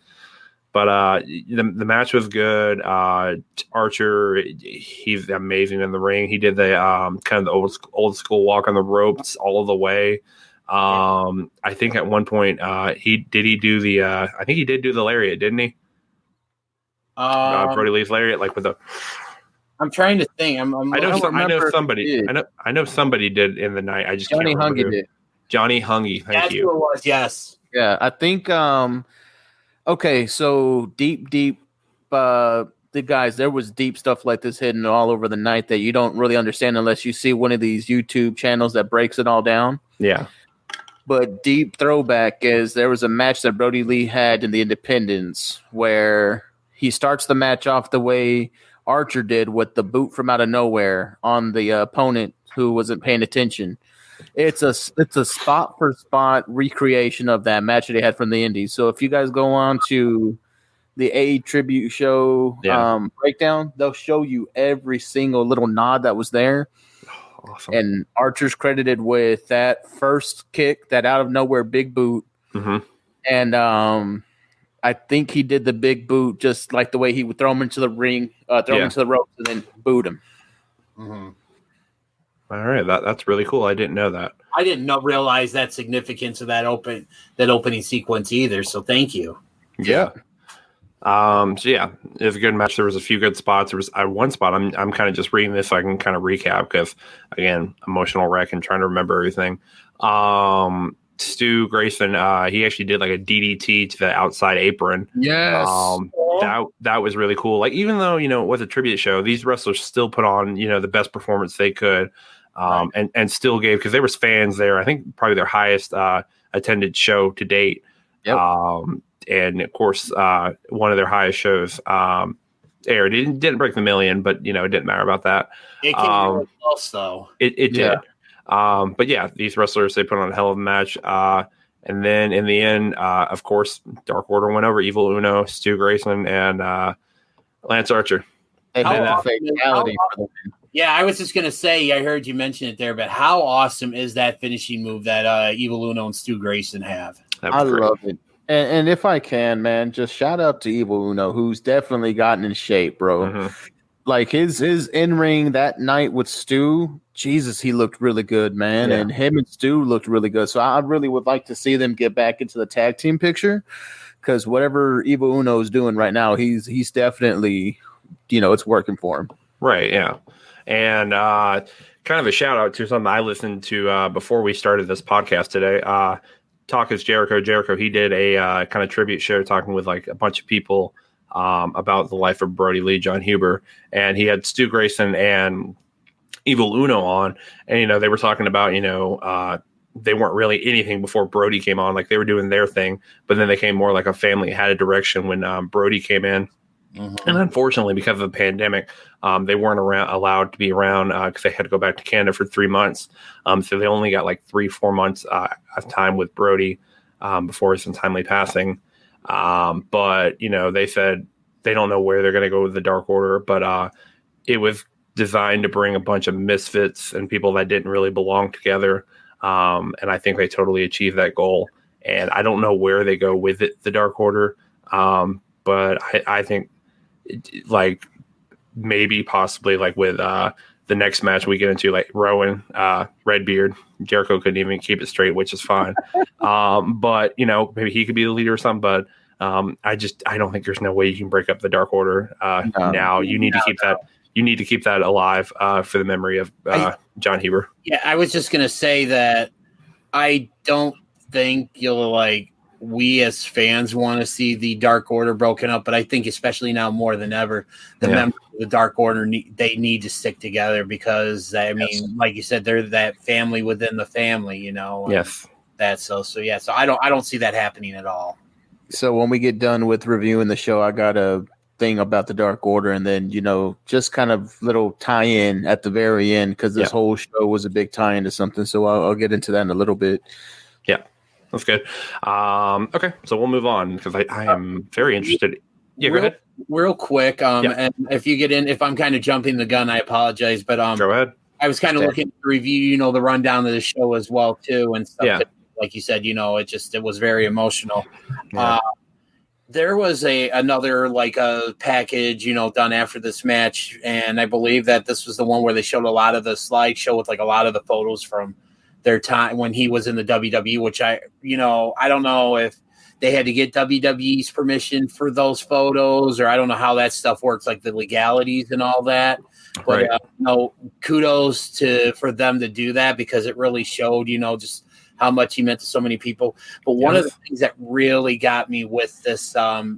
Speaker 3: But the match was good. Archer, he's amazing in the ring. He did the kind of the old school walk on the ropes all the way. I think at one point he did do the lariat, didn't he? Brodie Lee's lariat, like with the.
Speaker 4: I'm trying to think. I
Speaker 3: know somebody. I know somebody did in the night. I just
Speaker 5: Johnny
Speaker 3: can't remember
Speaker 5: Hungy did.
Speaker 3: Johnny Hungy. Thank you.
Speaker 4: That's who it was. Yes.
Speaker 5: Yeah, I think. Okay, so deep, the guys, there was deep stuff like this hidden all over the night that you don't really understand unless you see one of these YouTube channels that breaks it all down.
Speaker 3: Yeah.
Speaker 5: But deep throwback is there was a match that Brodie Lee had in the Independents where he starts the match off the way Archer did with the boot from out of nowhere on the opponent who wasn't paying attention. It's a spot for spot recreation of that match that they had from the Indies. So if you guys go on to the A tribute show breakdown, they'll show you every single little nod that was there.
Speaker 3: Awesome.
Speaker 5: And Archer's credited with that first kick, that out of nowhere big boot.
Speaker 3: Mm-hmm.
Speaker 5: And I think he did the big boot just like the way he would throw him into the ring, him into the ropes, and then boot him.
Speaker 4: Mm-hmm.
Speaker 3: All right, that's really cool. I didn't know that.
Speaker 4: I didn't realize that significance of that opening sequence either. So thank you.
Speaker 3: Yeah. So yeah, it was a good match. There was a few good spots. There was one spot. I'm kind of just reading this so I can kind of recap because again, emotional wreck and trying to remember everything. Stu Grayson, he actually did like a DDT to the outside apron.
Speaker 5: Yes.
Speaker 3: That was really cool. Like even though it was a tribute show, these wrestlers still put on the best performance they could, and still gave, because there was fans there. I think probably their highest attended show to date.
Speaker 5: Yep.
Speaker 3: And of course, one of their highest shows aired. It didn't break the million, but it didn't matter about that.
Speaker 4: It came really close, though.
Speaker 3: It did. But yeah, these wrestlers, they put on a hell of a match. And then in the end, of course, Dark Order went over Evil Uno, Stu Grayson, and Lance Archer.
Speaker 4: Yeah, I was just going to say, I heard you mention it there, but how awesome is that finishing move that Evil Uno and Stu Grayson have?
Speaker 5: I love it. And if I can, man, just shout out to Evil Uno, who's definitely gotten in shape, bro. Mm-hmm. Like his in-ring that night with Stu, Jesus, he looked really good, man. Yeah. And him and Stu looked really good. So I really would like to see them get back into the tag team picture, because whatever Evil Uno is doing right now, he's definitely, it's working for him.
Speaker 3: Right, yeah. And kind of a shout out to something I listened to before we started this podcast today. Talk is Jericho. Jericho, he did a kind of tribute show talking with like a bunch of people about the life of Brodie Lee, Jon Huber, and he had Stu Grayson and Evil Uno on, and they were talking about they weren't really anything before Brodie came on, like they were doing their thing, but then they came more like a family, had a direction when Brodie came in. Mm-hmm. And unfortunately, because of the pandemic, they weren't allowed to be around because they had to go back to Canada for 3 months. So they only got like 3-4 months of time with Brodie before his untimely passing. But they said they don't know where they're going to go with the Dark Order, but it was designed to bring a bunch of misfits and people that didn't really belong together. And I think they totally achieved that goal. And I don't know where they go with it, the Dark Order. But I think like maybe possibly like with the next match we get into, like Rowan, Redbeard, Jericho couldn't even keep it straight, which is fine. But maybe he could be the leader or something. But I don't think there's no way you can break up the Dark Order now. You need to keep that. You need to keep that alive for the memory of Jon Huber.
Speaker 4: Yeah, I was just gonna say that I don't think we as fans want to see the Dark Order broken up, but I think especially now more than ever, the members of the Dark Order they need to stick together, because I mean, like you said, they're that family within the family,
Speaker 3: Yes.
Speaker 4: That's so yeah. So I don't see that happening at all.
Speaker 5: So when we get done with reviewing the show, I got a thing about the Dark Order, and then just kind of little tie-in at the very end, because this whole show was a big tie-in to something. So I'll get into that in a little bit.
Speaker 3: Yeah. That's good. Okay, so we'll move on, because I am very interested. Yeah, go ahead.
Speaker 4: Real quick, and if I'm kind of jumping the gun, I apologize. But
Speaker 3: go ahead.
Speaker 4: I was kind of looking to review, the rundown of the show as well too, and stuff.
Speaker 3: Yeah.
Speaker 4: Like you said, it was very emotional.
Speaker 3: Yeah.
Speaker 4: There was another a package, done after this match, and I believe that this was the one where they showed a lot of the slideshow with a lot of the photos from their time when he was in the WWE, which I don't know if they had to get WWE's permission for those photos, or I don't know how that stuff works, like the legalities and all that. But kudos for them to do that, because it really showed, just how much he meant to so many people. But one of the things that really got me with this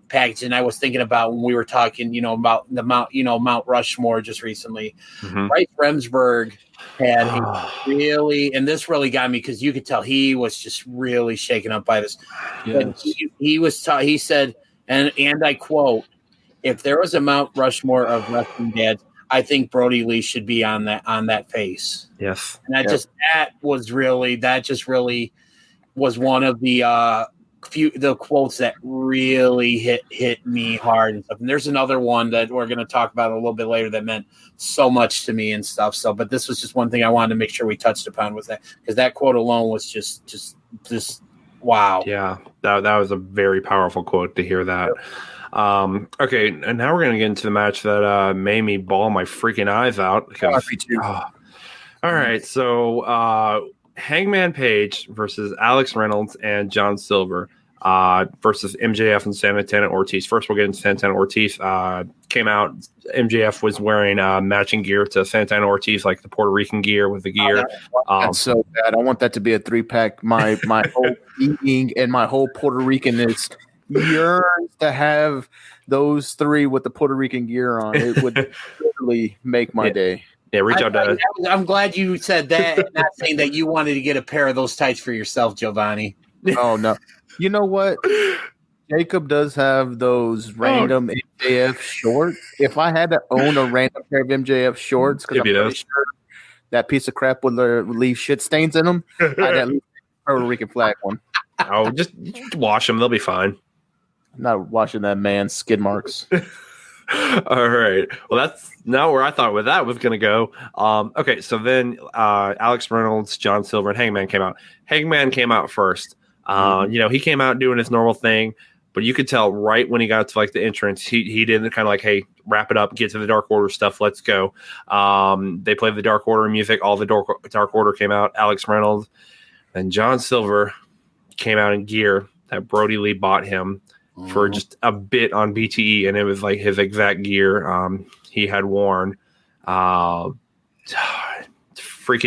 Speaker 4: package, and I was thinking about when we were talking, about the Mount Rushmore just recently, Bryce Remsburg had really, and this really got me, because you could tell he was just really shaken up by this. Yes. He said, and I quote, "If there was a Mount Rushmore of wrestling dads, I think Brodie Lee should be on that face."
Speaker 3: Yes.
Speaker 4: And that just really was one of the quotes that really hit me hard and stuff. And there's another one that we're going to talk about a little bit later that meant so much to me and stuff. So, but this was just one thing I wanted to make sure we touched upon with that, because that quote alone was just wow.
Speaker 3: Yeah, that was a very powerful quote to hear that. Okay, and now we're going to get into the match that made me bawl my freaking eyes out. Because, All right, so Hangman Page versus Alex Reynolds and John Silver versus MJF and Santana Ortiz. First, we'll get into Santana Ortiz. Came out, MJF was wearing matching gear to Santana Ortiz, like the Puerto Rican gear with the gear.
Speaker 5: That's so bad. I want that to be a 3-pack. My whole being and my whole Puerto Ricanness yearns to have those three with the Puerto Rican gear on. It would literally make my day.
Speaker 3: Yeah, reach out to.
Speaker 4: I'm glad you said that, and not saying that you wanted to get a pair of those tights for yourself, Jovanni.
Speaker 5: Oh no! You know what? Jacob does have those random MJF shorts. If I had to own a random pair of MJF shorts, because I'm pretty sure that piece of crap would leave shit stains in them, I'd at least Puerto Rican flag one.
Speaker 3: Oh, just wash them; they'll be fine.
Speaker 5: I'm not washing that man's skid marks.
Speaker 3: All right. Well, that's not where I thought that was going to go. Okay, so then Alex Reynolds, John Silver, and Hangman came out. Hangman came out first. He came out doing his normal thing, but you could tell right when he got to like the entrance, he did kind of like, hey, wrap it up, get to the Dark Order stuff, let's go. They played the Dark Order music. All the Dark Order came out. Alex Reynolds and John Silver came out in gear that Brodie Lee bought him for just a bit on BTE, and it was like his exact gear he had worn. Freaking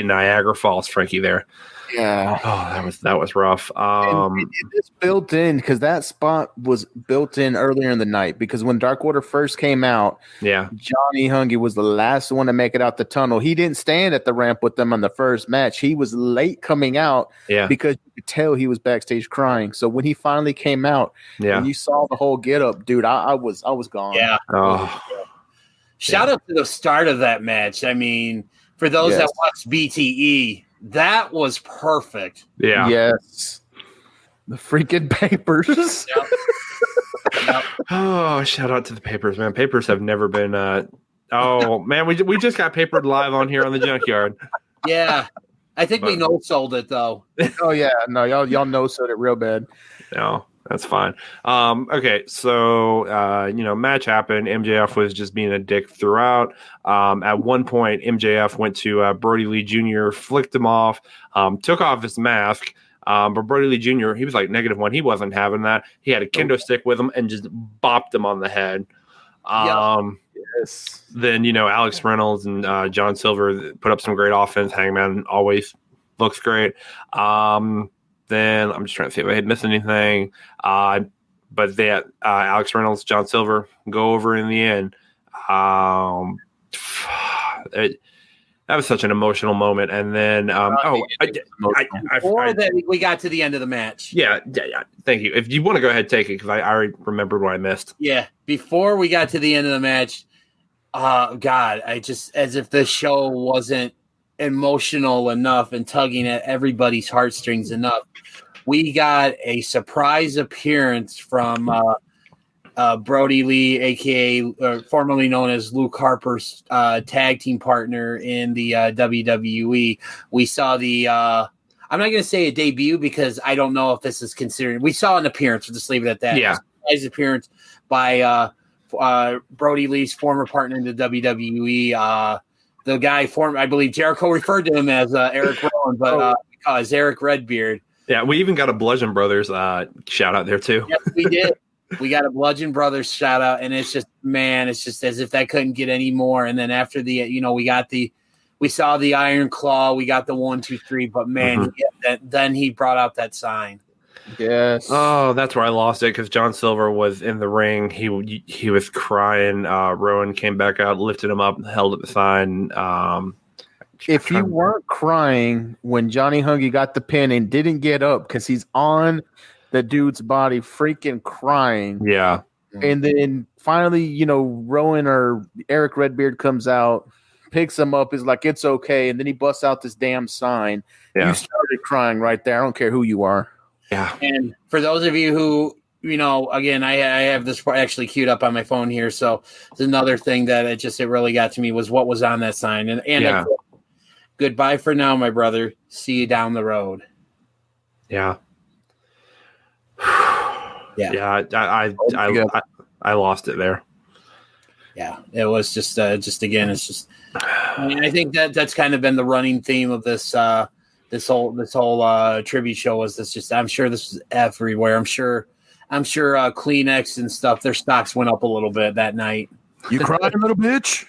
Speaker 3: Niagara Falls, Frankie there.
Speaker 5: Yeah.
Speaker 3: Oh, that was rough.
Speaker 5: It's built in because that spot was built in earlier in the night. Because when Dark Order first came out, Johnny Hungy was the last one to make it out the tunnel. He didn't stand at the ramp with them on the first match. He was late coming out because you could tell he was backstage crying. So when he finally came out, and you saw the whole get up, dude, I was gone.
Speaker 4: Yeah.
Speaker 3: Oh.
Speaker 4: Shout out to the start of that match. I mean, for those that watched BTE. That was perfect.
Speaker 3: Yeah.
Speaker 5: Yes. The freaking papers.
Speaker 4: Yep.
Speaker 3: Oh, shout out to the papers, man. Papers have never been. Oh man, we just got papered live on here on the Junkyard.
Speaker 4: Yeah, I think we no-sold it though.
Speaker 5: Oh yeah, no, y'all no-sold it real bad.
Speaker 3: No, that's fine. Okay, so match happened. MJF was just being a dick throughout. At one point, MJF went to Brodie Lee Jr., flicked him off, took off his mask. But Brodie Lee Jr., he was like -1. He wasn't having that. He had a kendo stick with him and just bopped him on the head.
Speaker 5: Yes.
Speaker 3: Then, Alex Reynolds and John Silver put up some great offense. Hangman always looks great. Then I'm just trying to see if I had missed anything. But they Alex Reynolds, John Silver go over in the end. That was such an emotional moment. And then,
Speaker 4: before that, we got to the end of the match.
Speaker 3: Yeah. Thank you. If you want to go ahead and take it, because I already remembered what I missed.
Speaker 4: Yeah. Before we got to the end of the match, God, I just, as if the show wasn't emotional enough and tugging at everybody's heartstrings enough, we got a surprise appearance from Brodie Lee, aka formerly known as Luke Harper's tag team partner in the WWE. We saw the I'm not going to say a debut because I don't know if this is considered. We saw an appearance. We'll just leave it at that.
Speaker 3: Yeah,
Speaker 4: surprise appearance by Brodie Lee's former partner in the WWE. The guy I believe Jericho referred to him as Eric Rowan, but as Eric Redbeard.
Speaker 3: Yeah, we even got a Bludgeon Brothers shout out there too.
Speaker 4: Yes, we did. We got a Bludgeon Brothers shout out, and it's just as if that couldn't get any more. And then after we saw the Iron Claw, we got the 1, 2, 3, but man, then he brought out that sign.
Speaker 5: Yes.
Speaker 3: Oh, that's where I lost it because John Silver was in the ring. He was crying. Rowan came back out, lifted him up, held up the sign.
Speaker 5: If you weren't crying when Johnny Hungy got the pin and didn't get up because he's on the dude's body freaking crying.
Speaker 3: Yeah.
Speaker 5: And then finally, Rowan or Eric Redbeard comes out, picks him up, is like, it's okay. And then he busts out this damn sign. Yeah. You started crying right there. I don't care who you are.
Speaker 3: Yeah.
Speaker 4: And for those of you who, again, I have this actually queued up on my phone here. So it's another thing that it really got to me was what was on that sign. And goodbye for now, my brother. See you down the road.
Speaker 3: Yeah.
Speaker 4: Yeah.
Speaker 3: I lost it there.
Speaker 4: Yeah, it was just again, it's just. I mean, I think that's kind of been the running theme of this this whole tribute show. Was this just? I'm sure this was everywhere. I'm sure Kleenex and stuff. Their stocks went up a little bit that night.
Speaker 5: You crying, little bitch?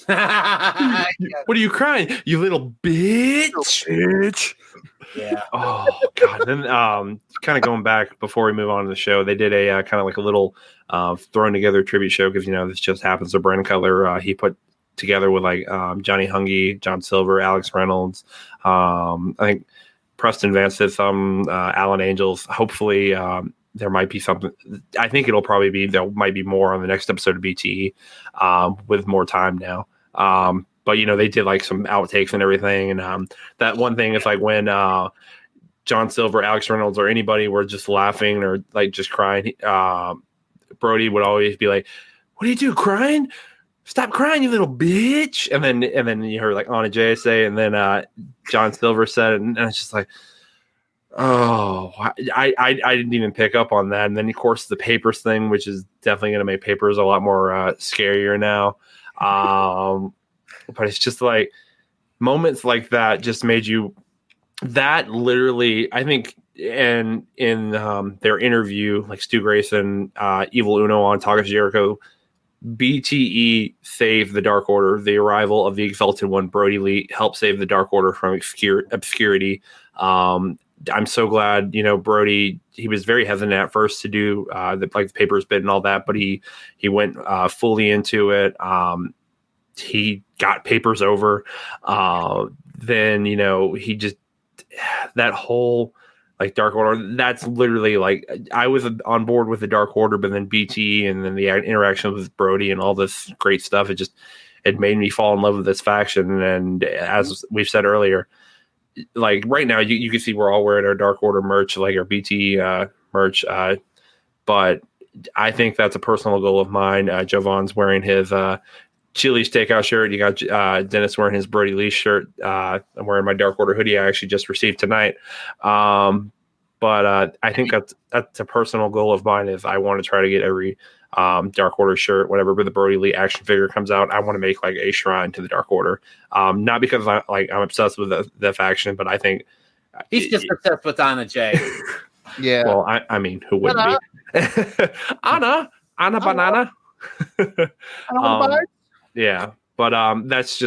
Speaker 3: What are you crying, you little bitch?
Speaker 4: Yeah.
Speaker 3: Oh God. Then kind of going back before we move on to the show, they did a kind of like a little thrown together tribute show because this just happens to Brandon Cutler. He put together with like Johnny Hungy, John Silver, Alex Reynolds. I think Preston Vance did some, Alan Angels. Hopefully there might be something. I think there might be more on the next episode of BTE with more time now. But they did like some outtakes and everything. And that one thing is like when John Silver, Alex Reynolds, or anybody were just laughing or like just crying, Brodie would always be like, "What do you do, crying? Stop crying, you little bitch!" And then you heard like Anna Jay say, and then John Silver said it, and it's just like, oh, I didn't even pick up on that. And then of course the papers thing, which is definitely going to make papers a lot more scarier now. But it's just like moments like that just made you. That literally, I think, and in their interview, like Stu Grayson, Evil Uno on Talk of Jericho, BTE saved the Dark Order. The arrival of the Exalted One, Brodie Lee, helped save the Dark Order from obscurity. I'm so glad, Brodie, he was very hesitant at first to do the papers bit and all that, but he went fully into it. He got papers over. Then, he just, that whole like Dark Order, that's literally like, I was on board with the Dark Order, but then BT and then the interaction with Brodie and all this great stuff, it made me fall in love with this faction. And as we've said earlier, like right now you can see we're all wearing our Dark Order merch, like our BT merch. But I think that's a personal goal of mine. Jovan's wearing his Chili's Steakhouse shirt. You got Dennis wearing his Brodie Lee shirt. I'm wearing my Dark Order hoodie I actually just received tonight. But I think that's a personal goal of mine. Is I want to try to get every Dark Order shirt, whenever the Brodie Lee action figure comes out. I want to make like a shrine to the Dark Order. Not because I'm obsessed with the faction, but I think
Speaker 4: he's just obsessed with Anna Jay.
Speaker 5: Yeah.
Speaker 3: Well, I mean, who wouldn't be? Anna Banana. Yeah, but that's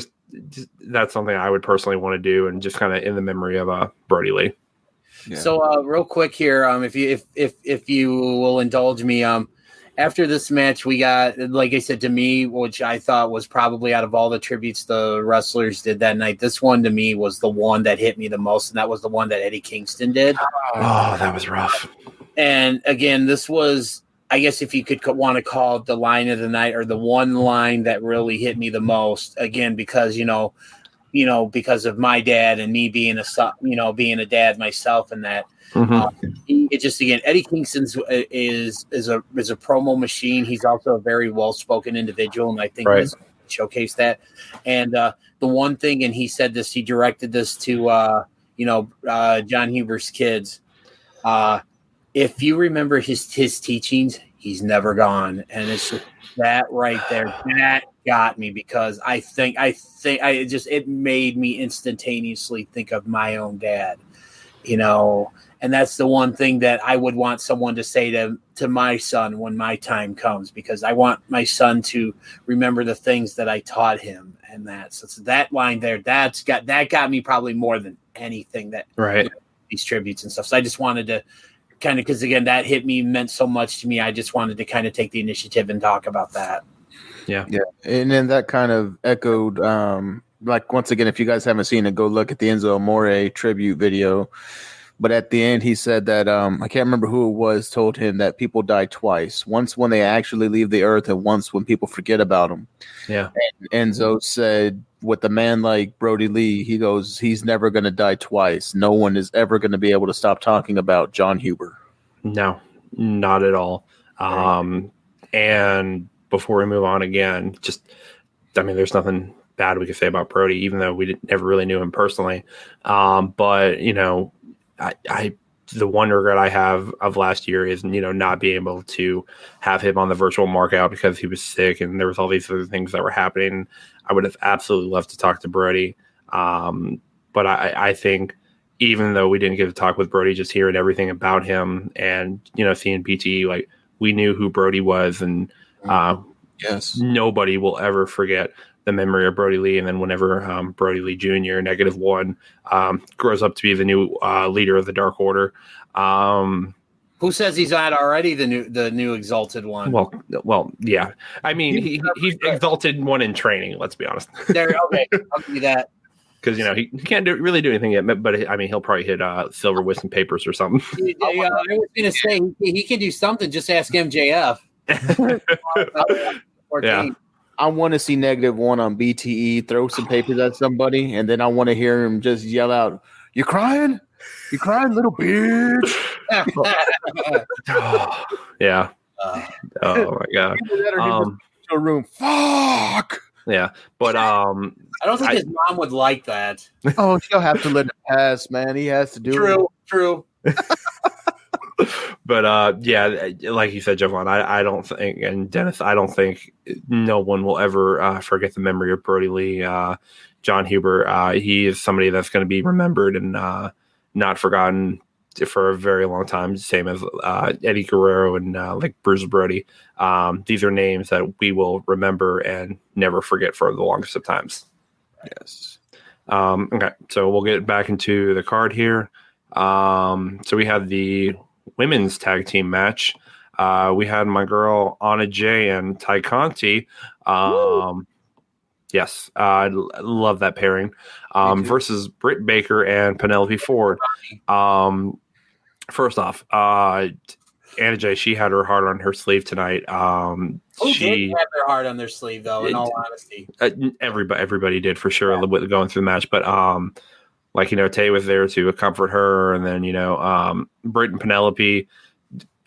Speaker 3: something I would personally want to do, and just kind of in the memory of Brodie Lee.
Speaker 4: Yeah. So real quick here, if you will indulge me, after this match, we got, like I said, to me, which I thought was probably out of all the tributes the wrestlers did that night, this one to me was the one that hit me the most, and that was the one that Eddie Kingston did.
Speaker 3: Oh, that was rough.
Speaker 4: And again, this was, I guess if you could want to call it the line of the night, or the one line that really hit me the most, again, because, because of my dad and me being being a dad myself, and that, it just, again, Eddie Kingston is a promo machine. He's also a very well-spoken individual, and I think he's showcased that. And the one thing, and he said this, he directed this to, Jon Huber's kids. If you remember his teachings, he's never gone. And it's just that right there, that got me, because I think it made me instantaneously think of my own dad, and that's the one thing that I would want someone to say to my son when my time comes, because I want my son to remember the things that I taught him. And so that line there, that got me probably more than anything, that these tributes and stuff. So I just wanted to kind of, because again, that hit me, meant so much to me. I just wanted to kind of take the initiative and talk about that.
Speaker 5: Yeah. And then that kind of echoed, like, once again, if you guys haven't seen it, go look at the Enzo Amore tribute video. But at the end, he said that, I can't remember who it was, told him that people die twice. Once when they actually leave the earth, and once when people forget about them. Yeah. And Enzo said, with a man like Brodie Lee, he goes, he's never going to die twice. No one is ever going to be able to stop talking about Jon Huber.
Speaker 3: No, not at all. And before we move on again, there's nothing bad we could say about Brodie, even though we never really knew him personally. But, I the one regret I have of last year is, not being able to have him on the virtual markout because he was sick and there was all these other things that were happening. I would have absolutely loved to talk to Brodie. But I think even though we didn't get to talk with Brodie, just hearing everything about him and, seeing BTE, like we knew who Brodie was, and
Speaker 5: yes,
Speaker 3: nobody will ever forget the memory of Brodie Lee. And then whenever Brodie Lee Jr. -1 grows up to be the new leader of the Dark Order.
Speaker 4: Who says he's not already the new exalted one?
Speaker 3: Well, yeah. I mean, he's exalted one in training. Let's be honest.
Speaker 4: Okay, I'll give you that.
Speaker 3: Because he can't really do anything yet, but I mean he'll probably hit silver with some papers or something.
Speaker 4: I was going to say he can do something. Just ask MJF.
Speaker 3: Yeah.
Speaker 5: I want to see -1 on BTE throw some papers at somebody, and then I want to hear him just yell out, "You crying? You crying, little bitch?"
Speaker 3: Yeah. Oh my god.
Speaker 5: A room. Fuck.
Speaker 3: Yeah, but
Speaker 4: I don't think his mom would like that.
Speaker 5: Oh, she'll have to let it pass, man. He has to do it.
Speaker 4: True.
Speaker 3: But yeah, like you said, Jovan, I don't think, and Dennis, I don't think no one will ever forget the memory of Brodie Lee. Jon Huber, he is somebody that's going to be remembered and not forgotten for a very long time, same as Eddie Guerrero and like Bruce Brody. These are names that we will remember and never forget for the longest of times.
Speaker 5: Yes.
Speaker 3: Okay, so we'll get back into the card here. So we had the women's tag team match. We had my girl Anna Jay and Ty Conti. Yes, I love that pairing. Versus Britt Baker and Penelope Ford. First off, Anna Jay, she had her heart on her sleeve tonight.
Speaker 4: She had their heart on their sleeve, though. In all honesty,
Speaker 3: everybody did for sure going through the match. But Tay was there to comfort her, and then Britt and Penelope,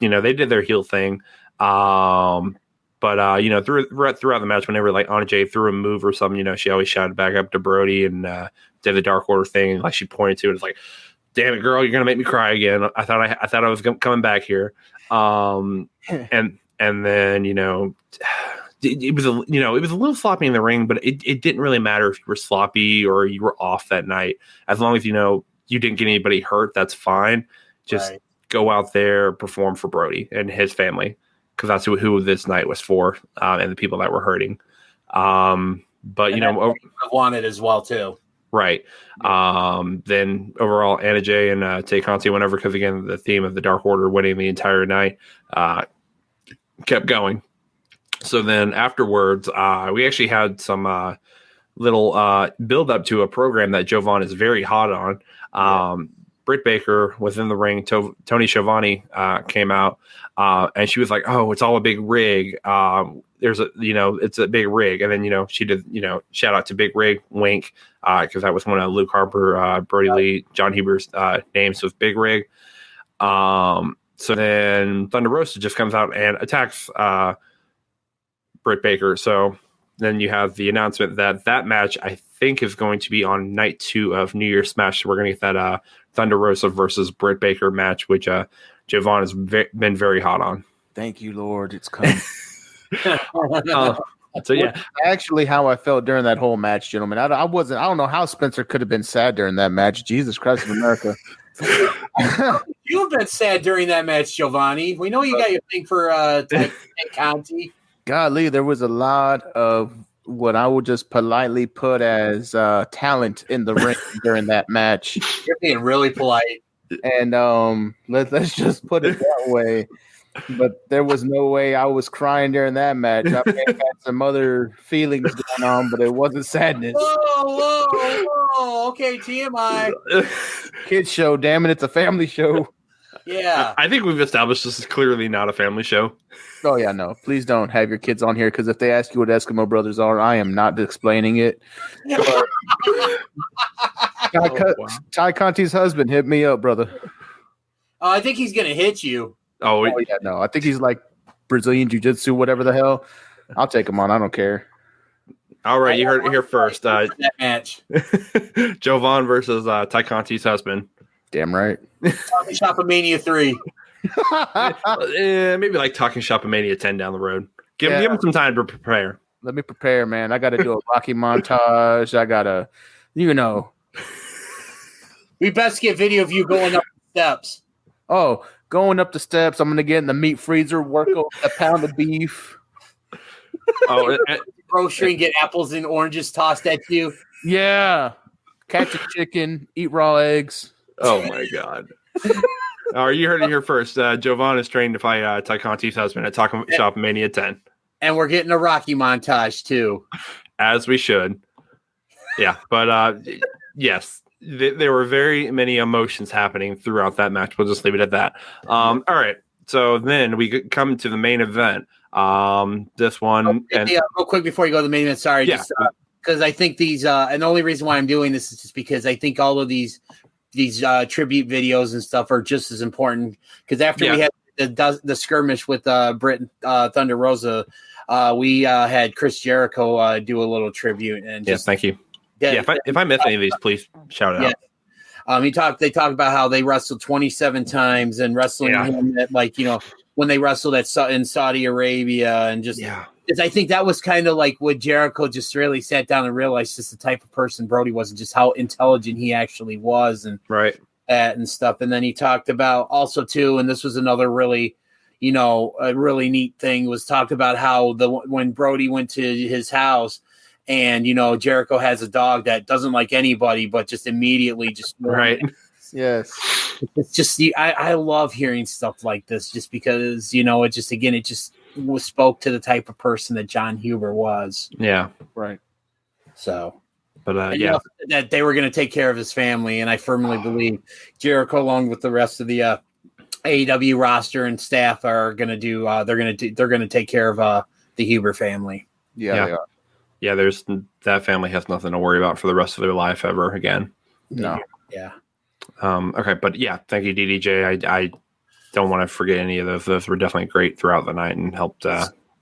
Speaker 3: they did their heel thing. But throughout the match, whenever like Anna Jay threw a move or something, she always shouted back up to Brodie and did the Dark Order thing, and like she pointed to it, it's like, "Damn it, girl, you're gonna make me cry again." I thought I was coming back here, and then it was a little sloppy in the ring, but it didn't really matter if you were sloppy or you were off that night, as long as you didn't get anybody hurt. That's fine. Just go out there, perform for Brodie and his family, because that's who this night was for, and the people that were hurting. But
Speaker 4: wanted as well too.
Speaker 3: Right. Then overall, Anna Jay and Tay Conti went over because, again, the theme of the Dark Order winning the entire night kept going. So then afterwards, we actually had some little build up to a program that Jovan is very hot on. Britt Baker was in the ring. Tony Jovanni came out, and she was like, "Oh, it's all a big rig. It's a big rig." And then, she did, shout out to Big Rig, wink, because that was one of Luke Harper, Brodie Lee, Jon Huber's names was Big Rig. So then Thunder Rosa just comes out and attacks Britt Baker. So then you have the announcement that match, I think, is going to be on night 2 of New Year's Smash. So we're going to get that Thunder Rosa versus Britt Baker match, which Jovan has been very hot on.
Speaker 5: Thank you, Lord. It's coming.
Speaker 3: So yeah,
Speaker 5: actually, how I felt during that whole match, gentlemen. I don't know how Spencer could have been sad during that match. Jesus Christ of America.
Speaker 4: You've been sad during that match, Jovanni. We know you got your thing for Conti.
Speaker 5: Golly, there was a lot of what I would just politely put as talent in the ring during that match.
Speaker 4: You're being really polite.
Speaker 5: And let's just put it that way. But there was no way I was crying during that match. I may have had some other feelings going on, but it wasn't sadness.
Speaker 4: Whoa. Okay, TMI.
Speaker 5: Kids show, damn it, it's a family show.
Speaker 4: Yeah.
Speaker 3: I think we've established this is clearly not a family show.
Speaker 5: Oh, yeah, no. Please don't have your kids on here, because if they ask you what Eskimo Brothers are, I am not explaining it. Ty Conti's husband, hit me up, brother.
Speaker 4: I think he's going to hit you.
Speaker 5: Oh, yeah, no. I think he's like Brazilian Jiu-Jitsu, whatever the hell. I'll take him on. I don't care.
Speaker 3: All right, you heard it here first.
Speaker 4: That match.
Speaker 3: Jovan versus Ty Conti's husband.
Speaker 5: Damn right.
Speaker 4: Shopomania 3.
Speaker 3: Maybe like talking Shopomania 10 down the road. Give him some time to prepare.
Speaker 5: Let me prepare, man. I got to do a Rocky montage. I got to,
Speaker 4: We best get video of you going up the steps.
Speaker 5: Oh, going up the steps. I'm going to get in the meat freezer, work over a pound of beef.
Speaker 3: Oh,
Speaker 4: grocery and get apples and oranges tossed at you.
Speaker 5: Yeah. Catch a chicken, eat raw eggs.
Speaker 3: Oh, my God. All right, you heard it here first. Jovan is trained to fight Taikonti's husband at Shopomania 10.
Speaker 4: And we're getting a Rocky montage, too.
Speaker 3: As we should. Yeah, but yes, there were very many emotions happening throughout that match. We'll just leave it at that. All right, so then we come to the main event. This one.
Speaker 4: Real quick before you go to the main event, sorry.
Speaker 3: Yeah.
Speaker 4: Because I think these, and the only reason why I'm doing this is just because I think all of these tribute videos and stuff are just as important. Because after we had the skirmish with Britt Thunder Rosa, we had Chris Jericho do a little tribute. And
Speaker 3: yes, thank you. If I miss any of these, please shout it out.
Speaker 4: They talked about how they wrestled 27 times and wrestling him at when they wrestled in Saudi Arabia and just. Yeah. Because I think that was kind of like what Jericho just really sat down and realized just the type of person Brodie was and just how intelligent he actually was and and stuff. And then he talked about also too, and this was another really, a really neat thing was talked about how when Brodie went to his house and, Jericho has a dog that doesn't like anybody, but just immediately just.
Speaker 3: Right.
Speaker 5: Yes.
Speaker 4: It's just, I love hearing stuff like this just because, it just spoke to the type of person that Jon Huber was.
Speaker 3: Yeah.
Speaker 5: Right.
Speaker 3: So, but
Speaker 4: that they were going to take care of his family. And I firmly believe Jericho, along with the rest of the AEW roster and staff are going to do, they're going to take care of the Huber family.
Speaker 5: Yeah. They are.
Speaker 3: Yeah. That family has nothing to worry about for the rest of their life ever again.
Speaker 5: No.
Speaker 4: Yeah.
Speaker 3: Okay. But yeah, thank you, DDJ. I don't want to forget any of those. Those were definitely great throughout the night and helped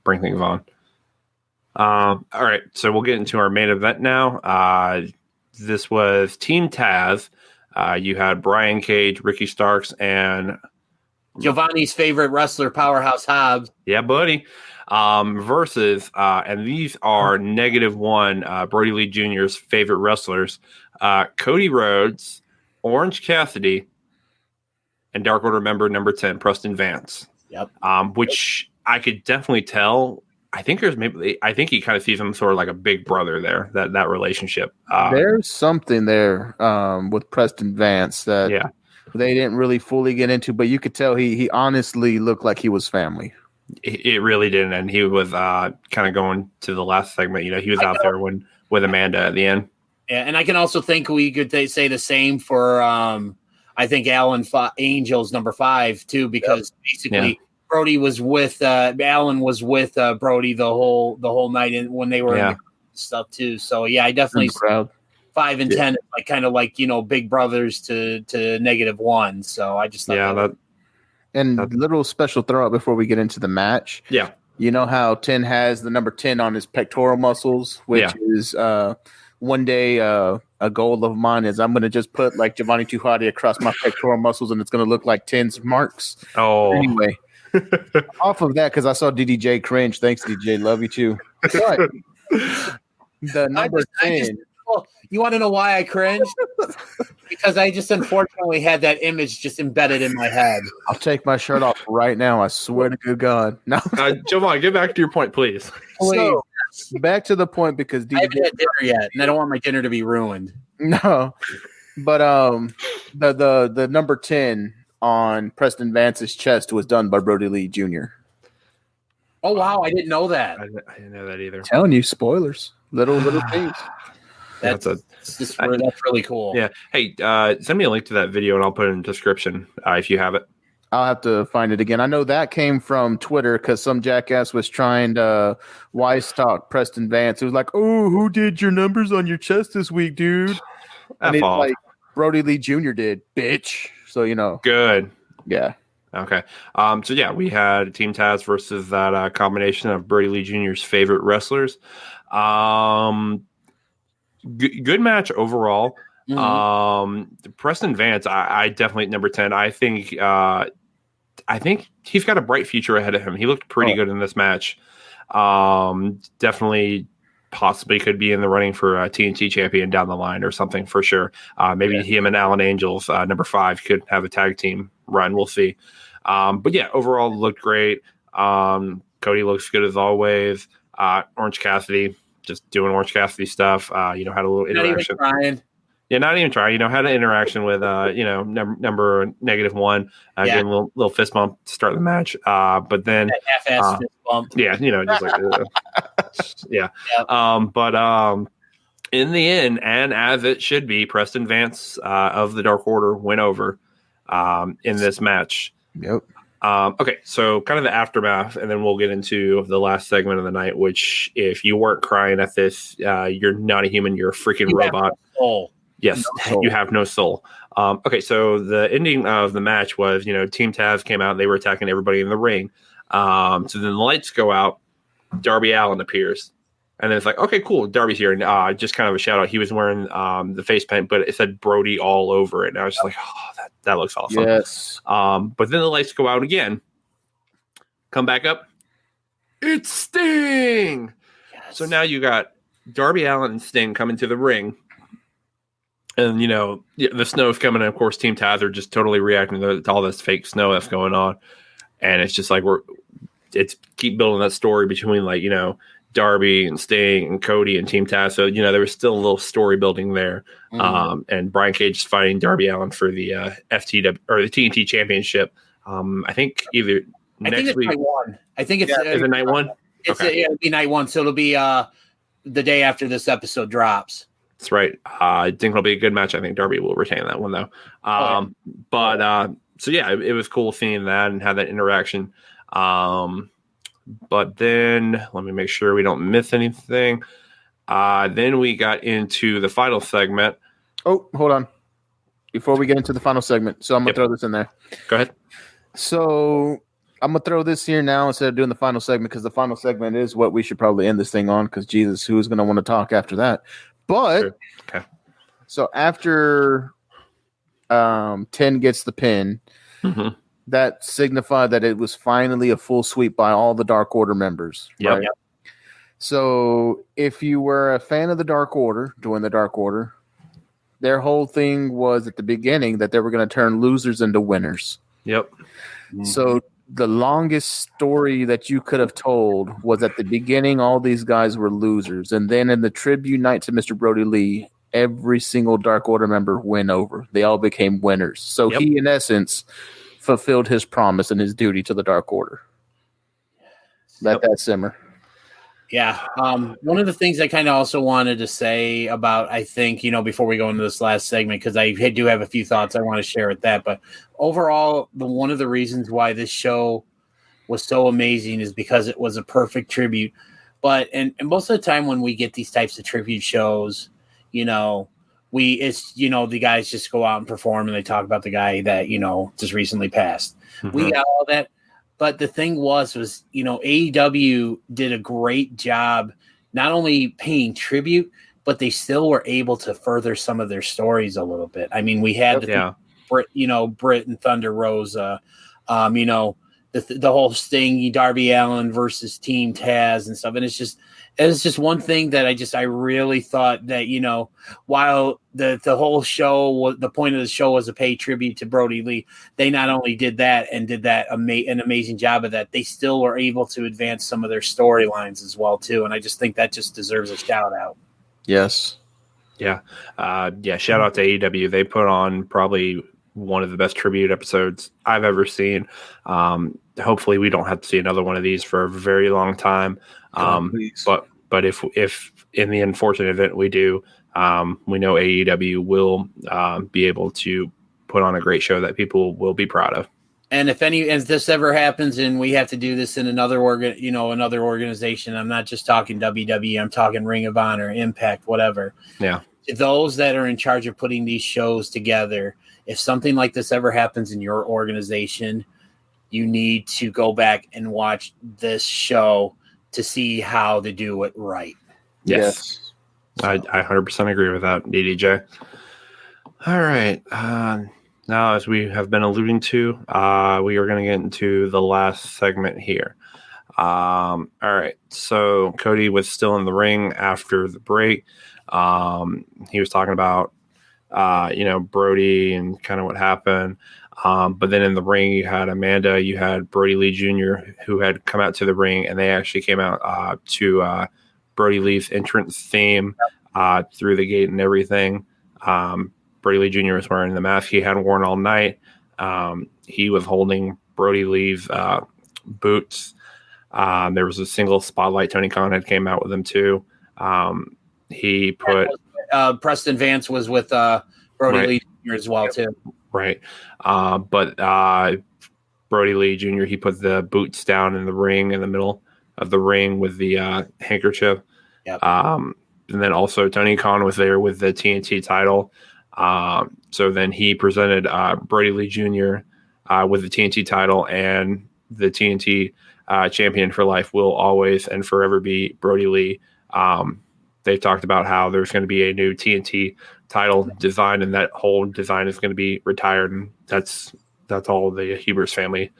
Speaker 3: bring things on. All right, so we'll get into our main event now. This was Team Taz. You had Brian Cage, Ricky Starks, and
Speaker 4: Jovanni's favorite wrestler, Powerhouse Hobbs.
Speaker 3: Yeah, buddy. Versus, and these are -1 Brodie Lee Jr.'s favorite wrestlers, Cody Rhodes, Orange Cassidy, and Dark Order member number 10, Preston Vance.
Speaker 4: Yep.
Speaker 3: Which I could definitely tell. I think he kind of sees him sort of like a big brother there, that relationship.
Speaker 5: There's something there with Preston Vance that they didn't really fully get into, but you could tell he honestly looked like he was family.
Speaker 3: It really didn't. And he was kind of going to the last segment. He was out there with Amanda at the end.
Speaker 4: Yeah, and I can also think we could say the same for I think Angel's number 5 too, because basically Brodie was with Alan was with Brodie the whole night and when they were in the stuff too. So I definitely 5 and 10 like kind of like big brothers to -1. So I just thought
Speaker 5: little special throw out before we get into the match.
Speaker 3: Yeah,
Speaker 5: you know how 10 has the number 10 on his pectoral muscles, which is one day a goal of mine is I'm going to just put like Jovanni Too Hotty across my pectoral muscles and it's going to look like 10's marks.
Speaker 3: Oh,
Speaker 5: anyway, off of that, because I saw DDJ cringe. Thanks, DJ. Love you too. But the number 10.
Speaker 4: You want to know why I cringed? Because I just unfortunately had that image just embedded in my head.
Speaker 5: I'll take my shirt off right now. I swear to good God. No,
Speaker 3: Jovan, get back to your point, please.
Speaker 5: So, back to the point because
Speaker 4: I haven't had dinner yet, and I don't want my dinner to be ruined.
Speaker 5: No, but the number 10 on Preston Vance's chest was done by Brodie Lee Jr.
Speaker 4: Oh wow, I didn't know that.
Speaker 3: I didn't know that either.
Speaker 5: Telling you, spoilers, little things.
Speaker 4: That's really cool.
Speaker 3: Yeah. Hey, send me a link to that video and I'll put it in the description if you have it.
Speaker 5: I'll have to find it again. I know that came from Twitter because some jackass was trying to wise talk Preston Vance. It was like, "Oh, who did your numbers on your chest this week, dude?" And it's like Brodie Lee Jr. did, bitch. So
Speaker 3: good.
Speaker 5: Yeah.
Speaker 3: Okay. So we had Team Taz versus that combination of Brodie Lee Jr.'s favorite wrestlers. Good match overall. Preston Vance, I definitely number 10. I think he's got a bright future ahead of him. He looked pretty good in this match. Definitely, possibly could be in the running for a TNT champion down the line or something for sure. Maybe him and Alan Angels, number 5, could have a tag team run. We'll see. But yeah, overall looked great. Cody looks good as always. Orange Cassidy just doing Orange Cassidy stuff. Had a little interaction.
Speaker 4: Not even trying.
Speaker 3: Yeah, not even trying. Had an interaction with number -1. Gave him a little fist bump to start the match. But then
Speaker 4: half-ass fist bump.
Speaker 3: Yeah, just like yeah. But in the end, and as it should be, Preston Vance of the Dark Order went over in this match.
Speaker 5: Yep.
Speaker 3: Okay, so kind of the aftermath, and then we'll get into the last segment of the night, which if you weren't crying at this, you're not a human, you're a freaking robot. Yes, you have no soul. Okay, so the ending of the match was, Team Taz came out, they were attacking everybody in the ring. So then the lights go out, Darby Allin appears. And then it's like, okay, cool, Darby's here. And just kind of a shout out. He was wearing the face paint, but it said Brodie all over it. And I was just like, oh, that looks awesome.
Speaker 5: Yes.
Speaker 3: But then the lights go out again. Come back up. It's Sting. Yes. So now you got Darby Allin and Sting coming to the ring. And, the snow's coming. And, of course, Team Taz are just totally reacting to all this fake snow that's going on. And it's just like it's keep building that story between, Darby and Sting and Cody and Team Taz. So, there was still a little story building there. And Brian Cage is fighting Darby Allin for the FTW or the TNT Championship. I think either next week.
Speaker 4: Night one. I think it's
Speaker 3: is it night one?
Speaker 4: It'll be night one. So it'll be the day after this episode drops.
Speaker 3: That's right. I think it'll be a good match. I think Darby will retain that one though. So yeah, it was cool seeing that and have that interaction. But then let me make sure we don't miss anything. Then we got into the final segment.
Speaker 5: Oh, hold on. Before we get into the final segment. So I'm going to throw this in there.
Speaker 3: Go ahead.
Speaker 5: So I'm going to throw this here now instead of doing the final segment because the final segment is what we should probably end this thing on because Jesus, who's going to want to talk after that? But,
Speaker 3: sure. Okay.
Speaker 5: So after 10 gets the pin, that signified that it was finally a full sweep by all the Dark Order members.
Speaker 3: Yep.
Speaker 5: Right? So if you were a fan of the Dark Order, doing the Dark Order, their whole thing was at the beginning that they were going to turn losers into winners.
Speaker 3: Yep.
Speaker 5: So the longest story that you could have told was at the beginning, all these guys were losers. And then in the tribute night to Mr. Brodie Lee, every single Dark Order member went over. They all became winners. So he, in essence, fulfilled his promise and his duty to the Dark Order. Let that simmer.
Speaker 4: Yeah. One of the things I kind of also wanted to say about, I think, before we go into this last segment, because I do have a few thoughts I want to share with that. But overall, one of the reasons why this show was so amazing is because it was a perfect tribute. But and most of the time when we get these types of tribute shows, the guys just go out and perform and they talk about the guy that, just recently passed. We got all that. But the thing was, AEW did a great job, not only paying tribute, but they still were able to further some of their stories a little bit. I mean, we had Britt and Thunder Rosa, the whole Sting, Darby Allin versus Team Taz and stuff. And it's just one thing that I really thought that, while the whole show, the point of the show was to pay tribute to Brodie Lee, they not only did that and did that an amazing job of that, they still were able to advance some of their storylines as well, too. And I just think that just deserves a shout out.
Speaker 5: Yes.
Speaker 3: Yeah. Shout out to AEW. They put on probably one of the best tribute episodes I've ever seen. Hopefully we don't have to see another one of these for a very long time. But if in the unfortunate event we do, we know AEW will be able to put on a great show that people will be proud of.
Speaker 4: And if this ever happens and we have to do this in another organization, I'm not just talking WWE, I'm talking Ring of Honor, Impact, whatever.
Speaker 3: Yeah.
Speaker 4: Those that are in charge of putting these shows together, if something like this ever happens in your organization, you need to go back and watch this show to see how to do it right.
Speaker 3: Yes. I 100% agree with that, DDJ. All right. Now, as we have been alluding to, we are going to get into the last segment here. All right. So Cody was still in the ring after the break. He was talking about, Brodie and kind of what happened. But then in the ring, you had Amanda, you had Brodie Lee Jr., who had come out to the ring, and they actually came out to Brodie Lee's entrance theme through the gate and everything. Brodie Lee Jr. was wearing the mask he hadn't worn all night. He was holding Brodie Lee's boots. There was a single spotlight. Tony Khan had came out with him too. He put
Speaker 4: Preston Vance was with Brodie Lee Jr. as well too.
Speaker 3: Right. But Brodie Lee Jr., he put the boots down in the ring, in the middle of the ring with the handkerchief.
Speaker 4: Yep.
Speaker 3: And then also Tony Khan was there with the TNT title. So then he presented Brodie Lee Jr. With the TNT title, and the TNT champion for life will always and forever be Brodie Lee. They've talked about how there's going to be a new TNT title design, and that whole design is going to be retired. And that's all the Huber's family.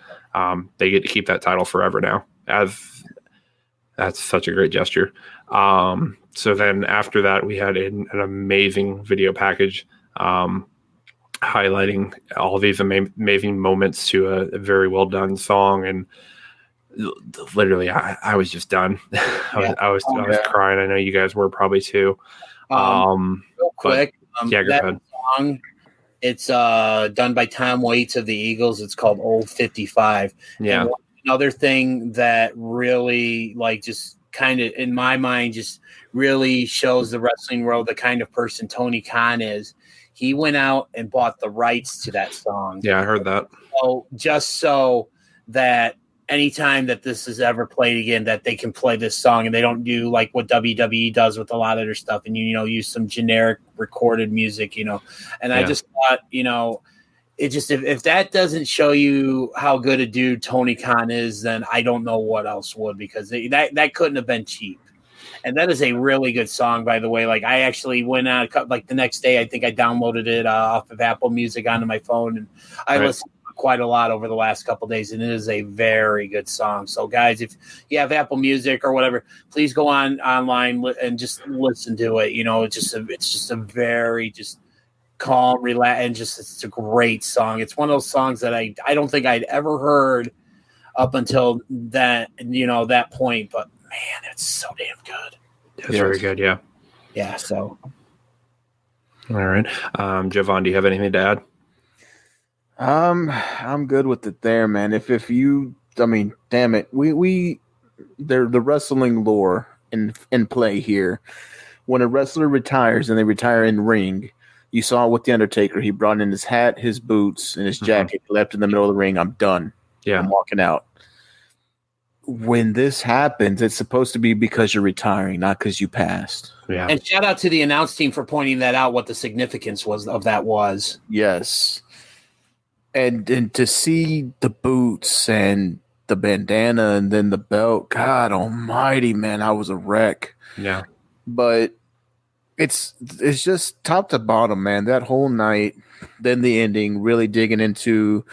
Speaker 3: They get to keep that title forever now. That's such a great gesture. So then after that, we had an amazing video package highlighting all these amazing moments to a very well done song. And literally, I was just done. I was crying. I know you guys were probably too.
Speaker 4: Real quick,
Speaker 3: go ahead.
Speaker 4: Song, it's done by Tom Waits of the Eagles. It's called Old 55.
Speaker 3: Yeah.
Speaker 4: And another thing that really, just kind of, in my mind, just really shows the wrestling world the kind of person Tony Khan is. He went out and bought the rights to that song.
Speaker 3: Yeah, I heard that.
Speaker 4: So just so that anytime that this is ever played again, that they can play this song, and they don't do like what WWE does with a lot of their stuff, and use some generic recorded music, And I just thought, it just if that doesn't show you how good a dude Tony Khan is, then I don't know what else would, because that couldn't have been cheap. And that is a really good song, by the way. Like, I actually went out the next day. I think I downloaded it off of Apple Music onto my phone, and I listened to it quite a lot over the last couple of days. And it is a very good song. So, guys, if you have Apple Music or whatever, please go online and just listen to it. It's just a very just calm, relax, and it's a great song. It's one of those songs that I don't think I'd ever heard up until that that point, but man, it's so damn good.
Speaker 3: It's very good, yeah.
Speaker 4: Yeah, so.
Speaker 3: All right. Jovan, do you have anything to add?
Speaker 5: I'm good with it there, man. If you, damn it. They're the wrestling lore in play here. When a wrestler retires and they retire in ring, you saw it with The Undertaker. He brought in his hat, his boots, and his jacket. He left in the middle of the ring. I'm done.
Speaker 3: Yeah.
Speaker 5: I'm walking out. When this happens, it's supposed to be because you're retiring, not because you passed.
Speaker 3: Yeah.
Speaker 4: And shout out to the announce team for pointing that out, what the significance of that was.
Speaker 5: Yes. And to see the boots and the bandana and then the belt, God almighty, man, I was a wreck.
Speaker 3: Yeah.
Speaker 5: But it's just top to bottom, man. That whole night, then the ending, really digging into,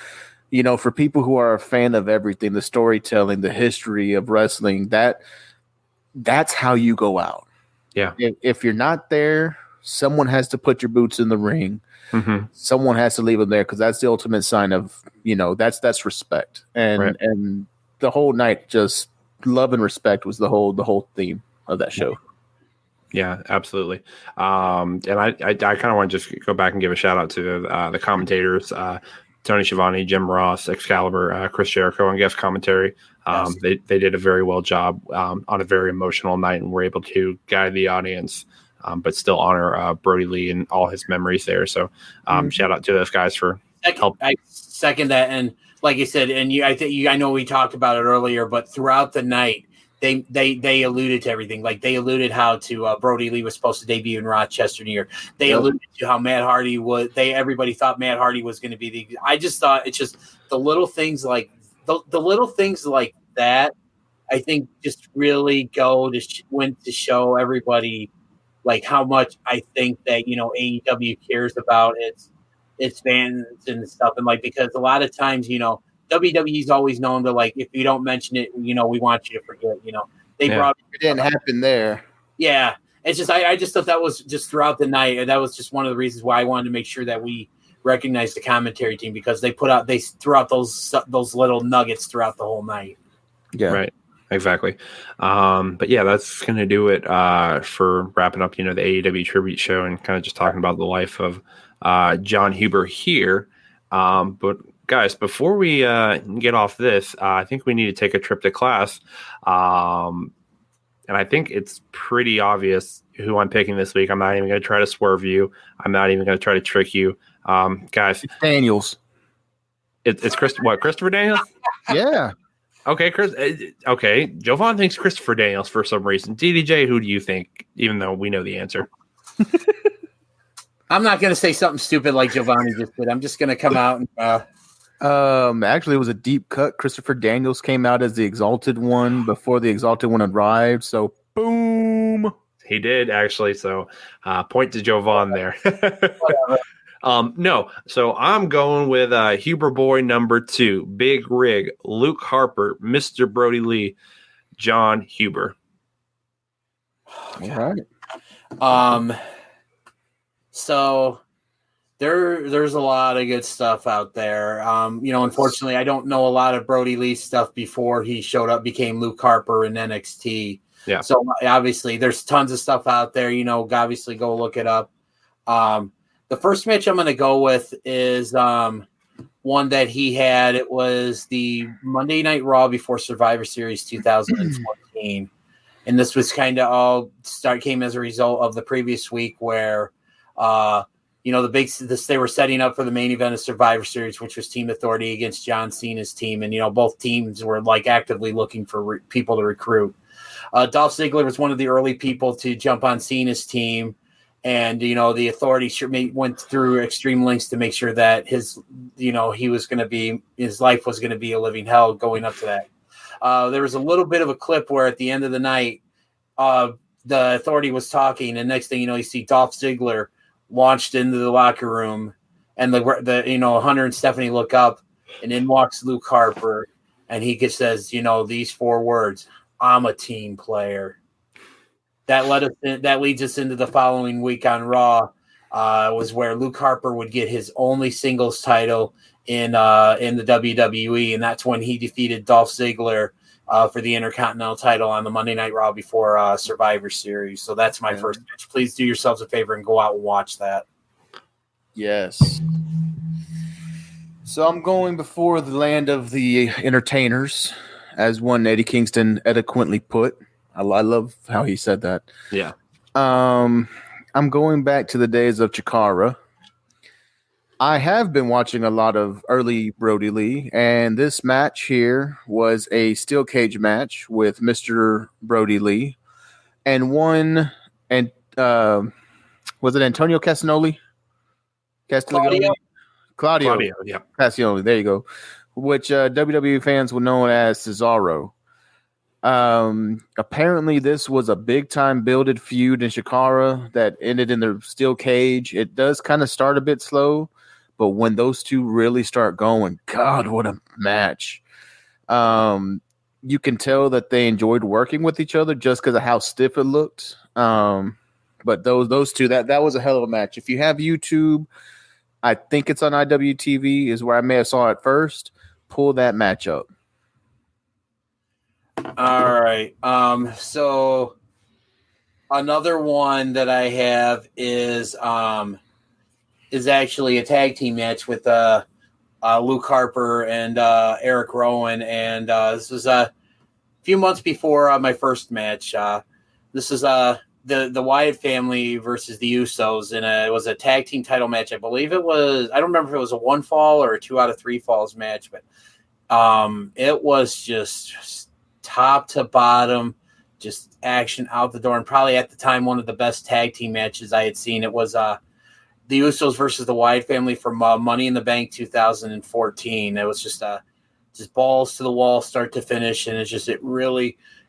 Speaker 5: for people who are a fan of everything, the storytelling, the history of wrestling, that's how you go out.
Speaker 3: Yeah.
Speaker 5: If you're not there, someone has to put your boots in the ring.
Speaker 3: Mm-hmm.
Speaker 5: Someone has to leave them there, because that's the ultimate sign of, that's respect. And the whole night, just love and respect was the whole theme of that show.
Speaker 3: Yeah, absolutely. And I kind of want to just go back and give a shout out to the commentators, Tony Schiavone, Jim Ross, Excalibur, Chris Jericho, and guest commentary.
Speaker 4: Yes.
Speaker 3: They did a very well job on a very emotional night, and were able to guide the audience, but still honor Brodie Lee and all his memories there. So shout out to those guys for help.
Speaker 4: I second that. And like you said, and I know we talked about it earlier, but throughout the night, they alluded to everything. Like, they alluded how to Brodie Lee was supposed to debut in Rochester, New York. They alluded to how Matt Hardy was. Everybody thought Matt Hardy was going to be the. I just thought it's just the little things like the little things like that. I think just really went to show everybody like how much I think that AEW cares about its fans and stuff, and like because a lot of times WWE's always known to like if you don't mention it, we want you to forget. They brought
Speaker 5: It didn't happen there.
Speaker 4: yeah. It's just I just thought that was just throughout the night, and that was just one of the reasons why I wanted to make sure that we recognize the commentary team because they threw out those little nuggets throughout the whole night.
Speaker 5: Yeah,
Speaker 3: right, exactly. But yeah, that's gonna do it for wrapping up, the AEW tribute show and kind of just talking about the life of Jon Huber here. But guys, before we get off this, I think we need to take a trip to class. And I think it's pretty obvious who I'm picking this week. I'm not even going to try to swerve you. I'm not even going to try to trick you. Guys.
Speaker 5: It's Daniels.
Speaker 3: It's Christopher Daniels?
Speaker 5: Yeah.
Speaker 3: Okay, Chris. Okay, Jovan thinks Christopher Daniels for some reason. DDJ, who do you think, even though we know the answer?
Speaker 4: I'm not going to say something stupid like Jovanni just did. I'm just going to come out and
Speaker 5: actually, it was a deep cut. Christopher Daniels came out as the exalted one before the exalted one arrived. So, boom.
Speaker 3: He did actually. So, point to Jovan there. No. So I'm going with Huber Boy number 2, Big Rig, Luke Harper, Mr. Brodie Lee, Jon Huber.
Speaker 5: All right.
Speaker 4: So there's a lot of good stuff out there. Unfortunately, I don't know a lot of Brodie Lee stuff before he showed up, became Luke Harper in NXT.
Speaker 3: Yeah.
Speaker 4: So obviously, there's tons of stuff out there. Obviously, go look it up. The first match I'm going to go with is one that he had. It was the Monday Night Raw before Survivor Series 2014. And this was kind of came as a result of the previous week where they were setting up for the main event of Survivor Series, which was Team Authority against John Cena's team. And, both teams were like actively looking for people to recruit. Dolph Ziggler was one of the early people to jump on Cena's team. And, the Authority went through extreme lengths to make sure that his life was going to be a living hell going up to that. There was a little bit of a clip where at the end of the night, the Authority was talking. And next thing you know, you see Dolph Ziggler launched into the locker room, and Hunter and Stephanie look up, and in walks Luke Harper, and he says, these 4 words: "I'm a team player." That leads us into the following week on Raw, was where Luke Harper would get his only singles title in the WWE, and that's when he defeated Dolph Ziggler for the Intercontinental title on the Monday Night Raw before Survivor Series. So that's my first match. Please do yourselves a favor and go out and watch that.
Speaker 5: Yes. So I'm going before the land of the entertainers, as one Eddie Kingston eloquently put. I love how he said that.
Speaker 3: Yeah.
Speaker 5: I'm going back to the days of Chikara. I have been watching a lot of early Brodie Lee, and this match here was a steel cage match with Mr. Brodie Lee, and was it Antonio Castagnoli? Claudio,
Speaker 3: yeah.
Speaker 5: Castagnoli, there you go, which WWE fans will know as Cesaro. Apparently this was a big time builded feud in Chikara that ended in the steel cage. It does kind of start a bit slow, but when those two really start going, God, what a match. You can tell that they enjoyed working with each other just because of how stiff it looked. But those two, that was a hell of a match. If you have YouTube, I think it's on IWTV is where I may have saw it first. Pull that match up.
Speaker 4: All right. So another one that I have is actually a tag team match with Luke Harper and Eric Rowan, and this was a few months before my first match. This is the Wyatt family versus the Usos, and it was a tag team title match. I believe it was. I don't remember if it was a 1 fall or a 2 out of 3 falls match, but it was just top to bottom, just action out the door, and probably at the time one of the best tag team matches I had seen. It was the Usos versus the Wyatt family from Money in the Bank 2014. It was just balls to the wall, start to finish, and it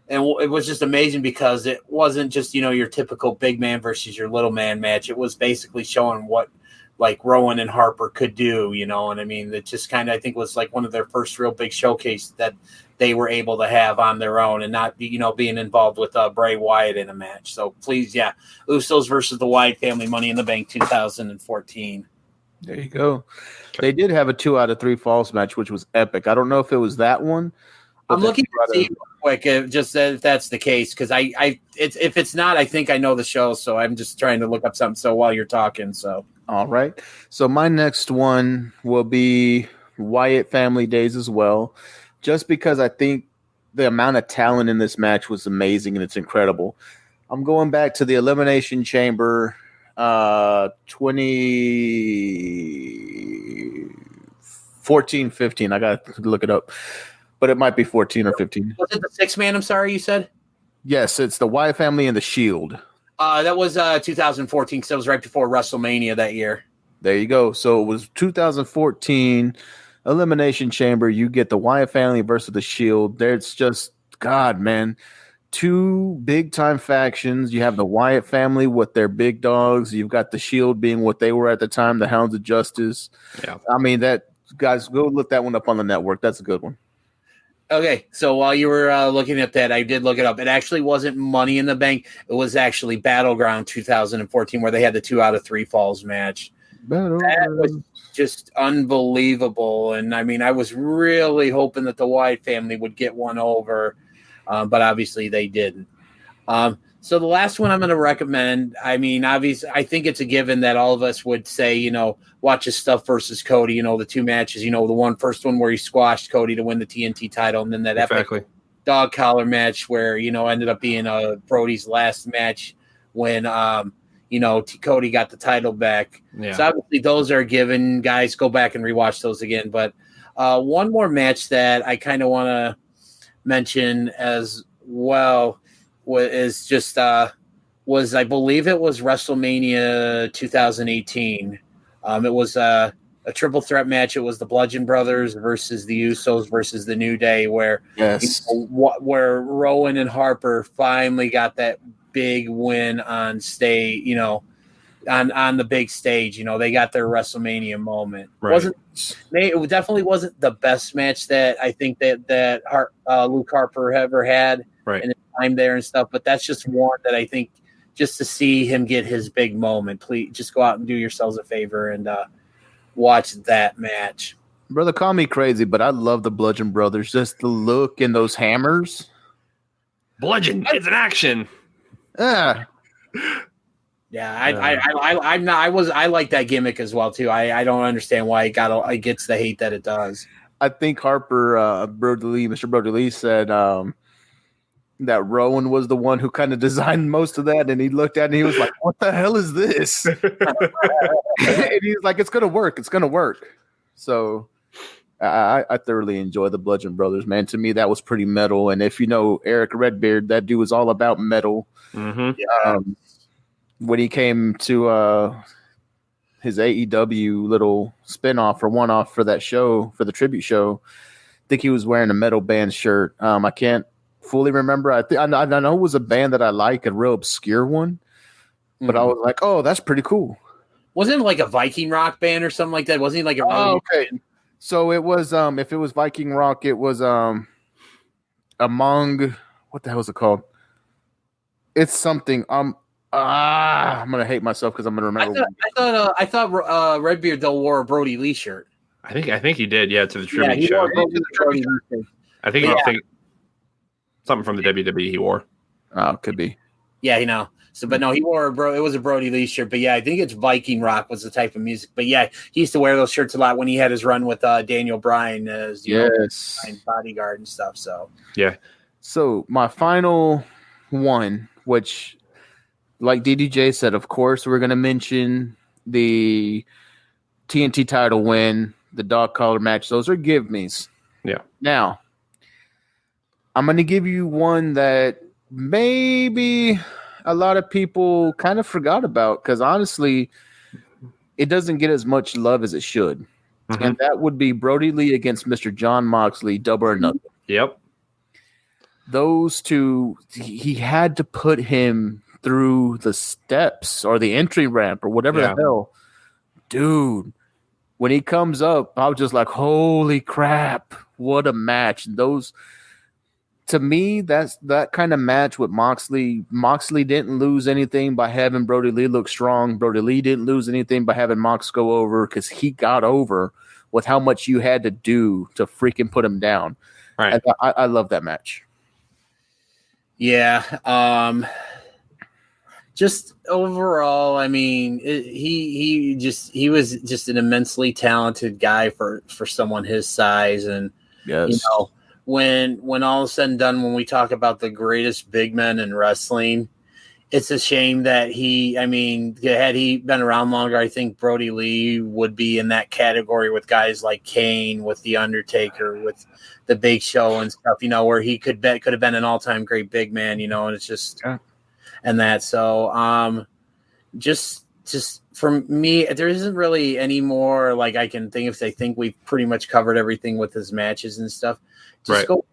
Speaker 4: And it was just amazing because it wasn't just, your typical big man versus your little man match. It was basically showing what like Rowan and Harper could do, and I mean, it just kind of, I think was like one of their first real big showcase that they were able to have on their own and not, being involved with Bray Wyatt in a match. So please, Usos versus the Wyatt family, Money in the Bank 2014.
Speaker 5: There you go. They did have a 2 out of 3 falls match, which was epic. I don't know if it was that one.
Speaker 4: I'm looking to see real quick if that's the case, because if it's not, I think I know the show, so I'm just trying to look up something. So while you're talking, so
Speaker 5: all right. So my next one will be Wyatt family days as well, just because I think the amount of talent in this match was amazing and it's incredible. I'm going back to the Elimination Chamber 2014-15. I got to look it up, but it might be 14 or 15.
Speaker 4: Was it the 6-man? I'm sorry, you said?
Speaker 5: Yes, it's the Wyatt family and the Shield.
Speaker 4: That was 2014, because it was right before WrestleMania that year.
Speaker 5: There you go. So it was 2014 Elimination Chamber. You get the Wyatt family versus the Shield. There's just, God, man, 2 big-time factions. You have the Wyatt family with their big dogs. You've got the Shield being what they were at the time, the Hounds of Justice.
Speaker 3: Yeah.
Speaker 5: I mean, guys, go look that one up on the network. That's a good one.
Speaker 4: Okay, so while you were looking at that, I did look it up. It actually wasn't Money in the Bank. It was actually Battleground 2014, where they had the 2 out of 3 falls match. That was just unbelievable. And, I mean, I was really hoping that the Wyatt family would get one over, but obviously they didn't. So the last one I'm going to recommend, I mean, obviously, I think it's a given that all of us would say, watch his stuff versus Cody, the 2 matches, the first one where he squashed Cody to win the TNT title, and then that epic dog collar match where, ended up being Brodie's last match when, Cody got the title back. Yeah. So obviously those are given. Guys, go back and rewatch those again. But one more match that I kind of want to mention as well is just I believe it was WrestleMania 2018. It was a triple threat match. It was the Bludgeon Brothers versus the Usos versus the New Day, where where Rowan and Harper finally got that big win on stage. On the big stage. They got their WrestleMania moment.
Speaker 3: Right.
Speaker 4: It definitely wasn't the best match that I think that Luke Harper ever had.
Speaker 3: Right.
Speaker 4: In his time there and stuff, but that's just one that I think just to see him get his big moment, please just go out and do yourselves a favor and watch that match.
Speaker 5: Brother, call me crazy, but I love the Bludgeon Brothers. Just the look in those hammers.
Speaker 3: Bludgeon is an action.
Speaker 5: Yeah.
Speaker 4: Yeah, I like that gimmick as well too. I don't understand why it gets the hate that it does.
Speaker 5: I think Harper, Mr. Brodie Lee said that Rowan was the one who kind of designed most of that, and he looked at it and he was like, "What the hell is this?" And he's like, "It's gonna work. It's gonna work." So I thoroughly enjoy the Bludgeon Brothers, man. To me, that was pretty metal. And if you know Eric Redbeard, that dude was all about metal.
Speaker 3: Mm-hmm.
Speaker 5: When he came to his AEW little spinoff or one-off for that show, for the tribute show, I think he was wearing a metal band shirt. I can't fully remember. I know it was a band that I like, a real obscure one, but I was like, "Oh, that's pretty cool."
Speaker 4: Wasn't it like a Viking rock band or something like that? Wasn't he like a?
Speaker 5: Oh, okay. So it was. If it was Viking rock, it was among what the hell is it called? It's something. I'm gonna hate myself because I'm gonna remember.
Speaker 4: I thought Redbeard though wore a Brodie Lee shirt.
Speaker 3: I think he did. Yeah, to the tribute show. I think something from the WWE he wore.
Speaker 5: Oh, could be.
Speaker 4: Yeah, So, but no, he wore it was a Brodie Lee shirt. But yeah, I think it's Viking rock was the type of music. But yeah, he used to wear those shirts a lot when he had his run with Daniel Bryan as bodyguard and stuff. So
Speaker 3: yeah.
Speaker 5: So my final one, which, like DDJ said, of course, we're going to mention the TNT title win, the dog collar match. Those are give-me's.
Speaker 3: Yeah.
Speaker 5: Now, I'm going to give you one that maybe a lot of people kind of forgot about because, honestly, it doesn't get as much love as it should. Mm-hmm. And that would be Brodie Lee against Mr. Jon Moxley, Double or Nothing.
Speaker 3: Yep.
Speaker 5: those two, he had to put him through the steps or the entry ramp or whatever the hell. Dude, when he comes up, I was just like, holy crap, what a match. And those, to me, that's that kind of match with Moxley. Moxley didn't lose anything by having Brodie Lee look strong. Brodie Lee didn't lose anything by having Mox go over because he got over with how much you had to do to freaking put him down.
Speaker 3: Right.
Speaker 5: I love that match.
Speaker 4: Yeah. Just overall, I mean, he was just an immensely talented guy for someone his size. And,
Speaker 5: yes.
Speaker 4: When all is said and done, when we talk about the greatest big men in wrestling, it's a shame that had he been around longer, I think Brodie Lee would be in that category with guys like Kane, with The Undertaker, with the Big Show and stuff, where he could have been an all-time great big man, and it's just and that. So just for me, there isn't really any more like I can think of. I think we've pretty much covered everything with his matches and stuff. Just go.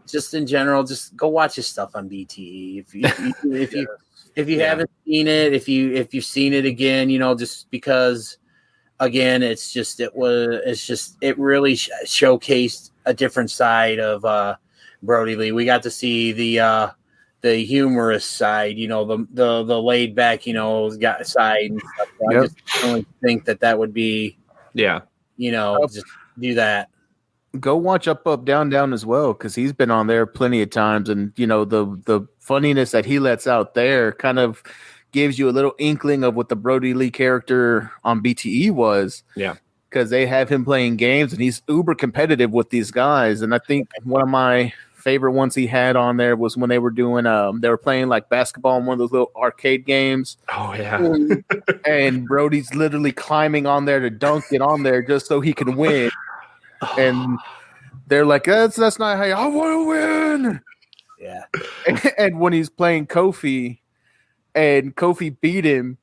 Speaker 4: Just in general, just go watch his stuff on BTE. If you haven't seen it, if you've seen it again, just because, again, it really showcased a different side of Brodie Lee. We got to see the humorous side, the laid back, side and stuff. So I just only think that would be, just do that.
Speaker 5: Go watch Up, Up, Down, Down as well, because he's been on there plenty of times, and the funniness that he lets out there kind of gives you a little inkling of what the Brodie Lee character on BTE was. Yeah, because they have him playing games, and he's uber competitive with these guys. And I think one of my favorite ones he had on there was when they were doing they were playing like basketball in one of those little arcade games.
Speaker 3: Oh yeah.
Speaker 5: And Brodie's literally climbing on there to dunk it on there just so he can win. And they're like, that's not how I want to win.
Speaker 4: Yeah.
Speaker 5: And when he's playing Kofi, and Kofi beat him,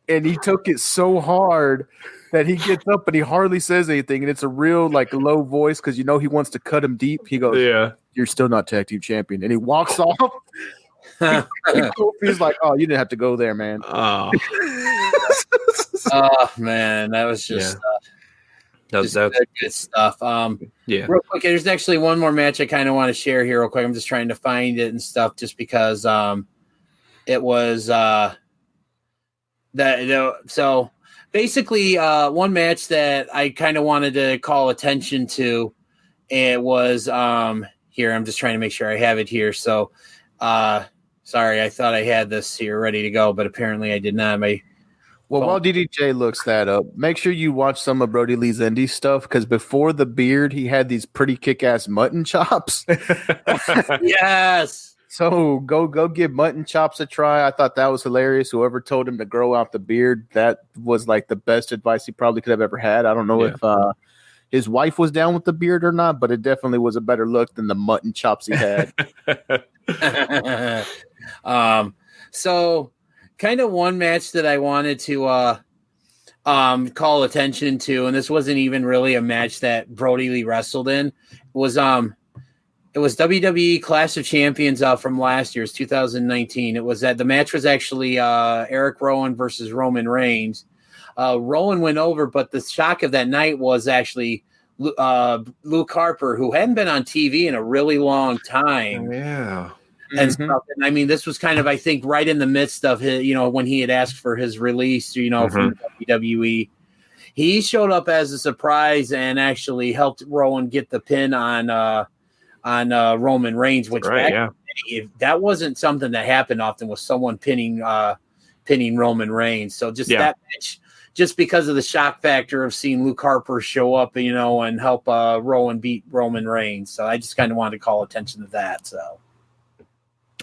Speaker 5: and he took it so hard that he gets up and he hardly says anything, and it's a real like low voice because he wants to cut him deep. He goes, "Yeah, you're still not tag team champion," and he walks off. Kofi's like, "Oh, you didn't have to go there, man."
Speaker 4: Oh, man, that was just. That's good stuff. Real quick, there's actually one more match I kind of want to share here real quick. I'm just trying to find it and stuff just because it was so basically one match that I kind of wanted to call attention to. It was here. I'm just trying to make sure I have it here. So sorry, I thought I had this here ready to go, but apparently I did not.
Speaker 5: While DDJ looks that up, make sure you watch some of Brodie Lee's indie stuff, because before the beard, he had these pretty kick-ass mutton chops.
Speaker 4: Yes.
Speaker 5: So go give mutton chops a try. I thought that was hilarious. Whoever told him to grow out the beard, that was like the best advice he probably could have ever had. I don't know if his wife was down with the beard or not, but it definitely was a better look than the mutton chops he had.
Speaker 4: So kind of one match that I wanted to call attention to, and this wasn't even really a match that Brodie Lee wrestled in, was it was WWE Clash of Champions from last year's 2019. It was that the match was actually Eric Rowan versus Roman Reigns. Rowan went over, but the shock of that night was actually Luke Harper, who hadn't been on TV in a really long time.
Speaker 3: Yeah.
Speaker 4: And stuff. And I mean, this was kind of, I think, right in the midst of his, when he had asked for his release, from WWE. He showed up as a surprise and actually helped Rowan get the pin on Roman Reigns, which that wasn't something that happened often, with someone pinning Roman Reigns. So just that match, just because of the shock factor of seeing Luke Harper show up, and help Rowan beat Roman Reigns. So I just kind of wanted to call attention to that. So.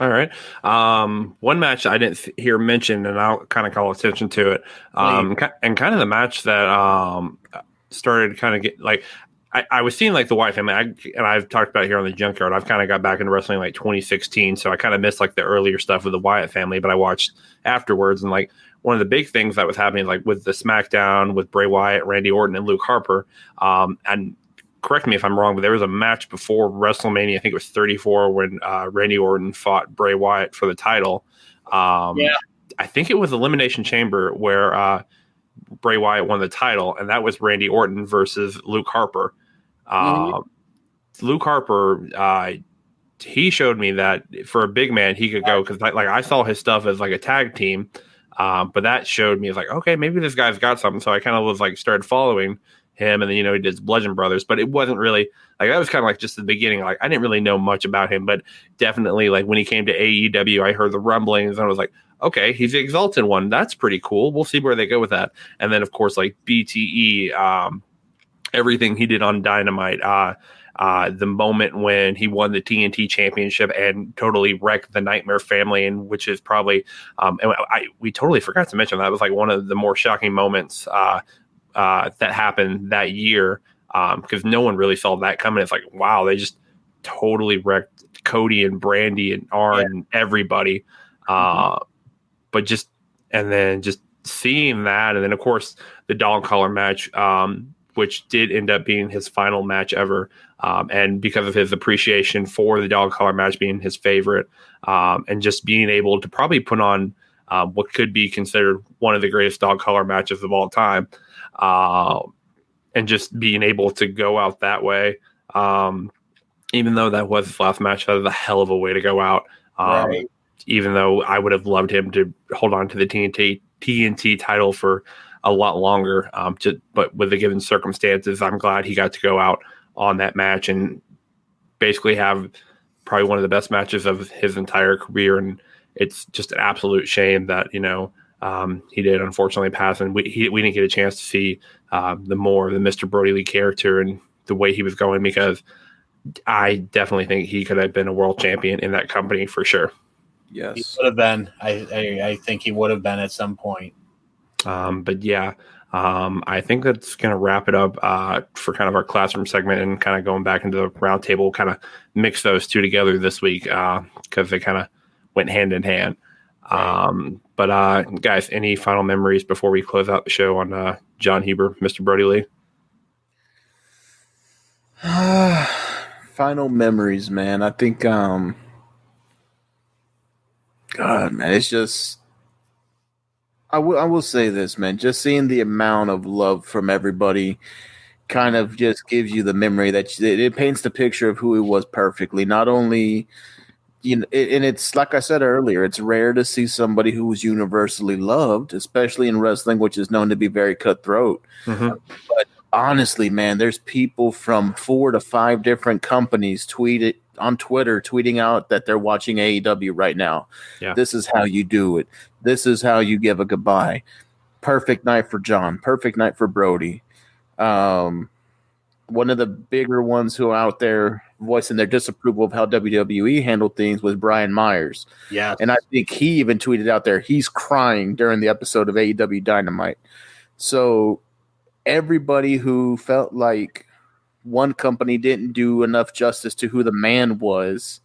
Speaker 3: All right. One match I didn't hear mentioned, and I'll kind of call attention to it. And kind of the match that started kind of get like I was seeing like the Wyatt family, and I've talked about it here on the Junkyard. I've kind of got back into wrestling like 2016, so I kind of missed like the earlier stuff with the Wyatt family, but I watched afterwards. And like one of the big things that was happening, like with the SmackDown with Bray Wyatt, Randy Orton, and Luke Harper, and correct me if I'm wrong, but there was a match before WrestleMania. I think it was 34 when Randy Orton fought Bray Wyatt for the title. I think it was Elimination Chamber where Bray Wyatt won the title, and that was Randy Orton versus Luke Harper. Luke Harper, he showed me that for a big man, he could go, because I saw his stuff as like a tag team, but that showed me like, okay, maybe this guy's got something. So I kind of was like started following him, and then he did Bludgeon Brothers, but it wasn't really like that was kind of like just the beginning. Like I didn't really know much about him, but definitely like when he came to AEW, I heard the rumblings and I was like, okay, he's the Exalted one. That's pretty cool. We'll see where they go with that. And then of course like BTE, everything he did on Dynamite, the moment when he won the TNT championship and totally wrecked the Nightmare Family, and which is probably, we totally forgot to mention that was like one of the more shocking moments that happened that year, because no one really saw that coming. It's like, wow, they just totally wrecked Cody and Brandy and Arn and everybody. But just seeing that, and then of course the dog collar match, which did end up being his final match ever, and because of his appreciation for the dog collar match being his favorite, and just being able to probably put on what could be considered one of the greatest dog collar matches of all time. And just being able to go out that way, even though that was his last match, that was a hell of a way to go out.
Speaker 4: Right.
Speaker 3: Even though I would have loved him to hold on to the TNT title for a lot longer, but with the given circumstances, I'm glad he got to go out on that match and basically have probably one of the best matches of his entire career. And it's just an absolute shame that, he did unfortunately pass, and we didn't get a chance to see the more of the Mr. Brodie Lee character and the way he was going, because I definitely think he could have been a world champion in that company for sure.
Speaker 5: Yes,
Speaker 4: he would have been. I think he would have been at some point.
Speaker 3: But yeah, I think that's going to wrap it up for kind of our classroom segment, and kind of going back into the roundtable, kind of mix those two together this week because they kind of went hand in hand. Right. But guys, any final memories before we close out the show on Jon Huber, Mr. Brodie Lee?
Speaker 5: Final memories, man. I think, God, man, it's just, I will say this, man, just seeing the amount of love from everybody kind of just gives you the memory that it paints the picture of who he was perfectly. Not only, and it's like I said earlier, it's rare to see somebody who was universally loved, especially in wrestling, which is known to be very cutthroat. Mm-hmm. But honestly, man, there's people from 4 to 5 different companies tweeting out that they're watching AEW right now. Yeah. This is how you do it. This is how you give a goodbye. Perfect night for John. Perfect night for Brodie. One of the bigger ones who are out there voicing their disapproval of how WWE handled things was Brian Myers.
Speaker 4: Yeah.
Speaker 5: And I think he even tweeted out there he's crying during the episode of AEW Dynamite. So everybody who felt like one company didn't do enough justice to who the man was,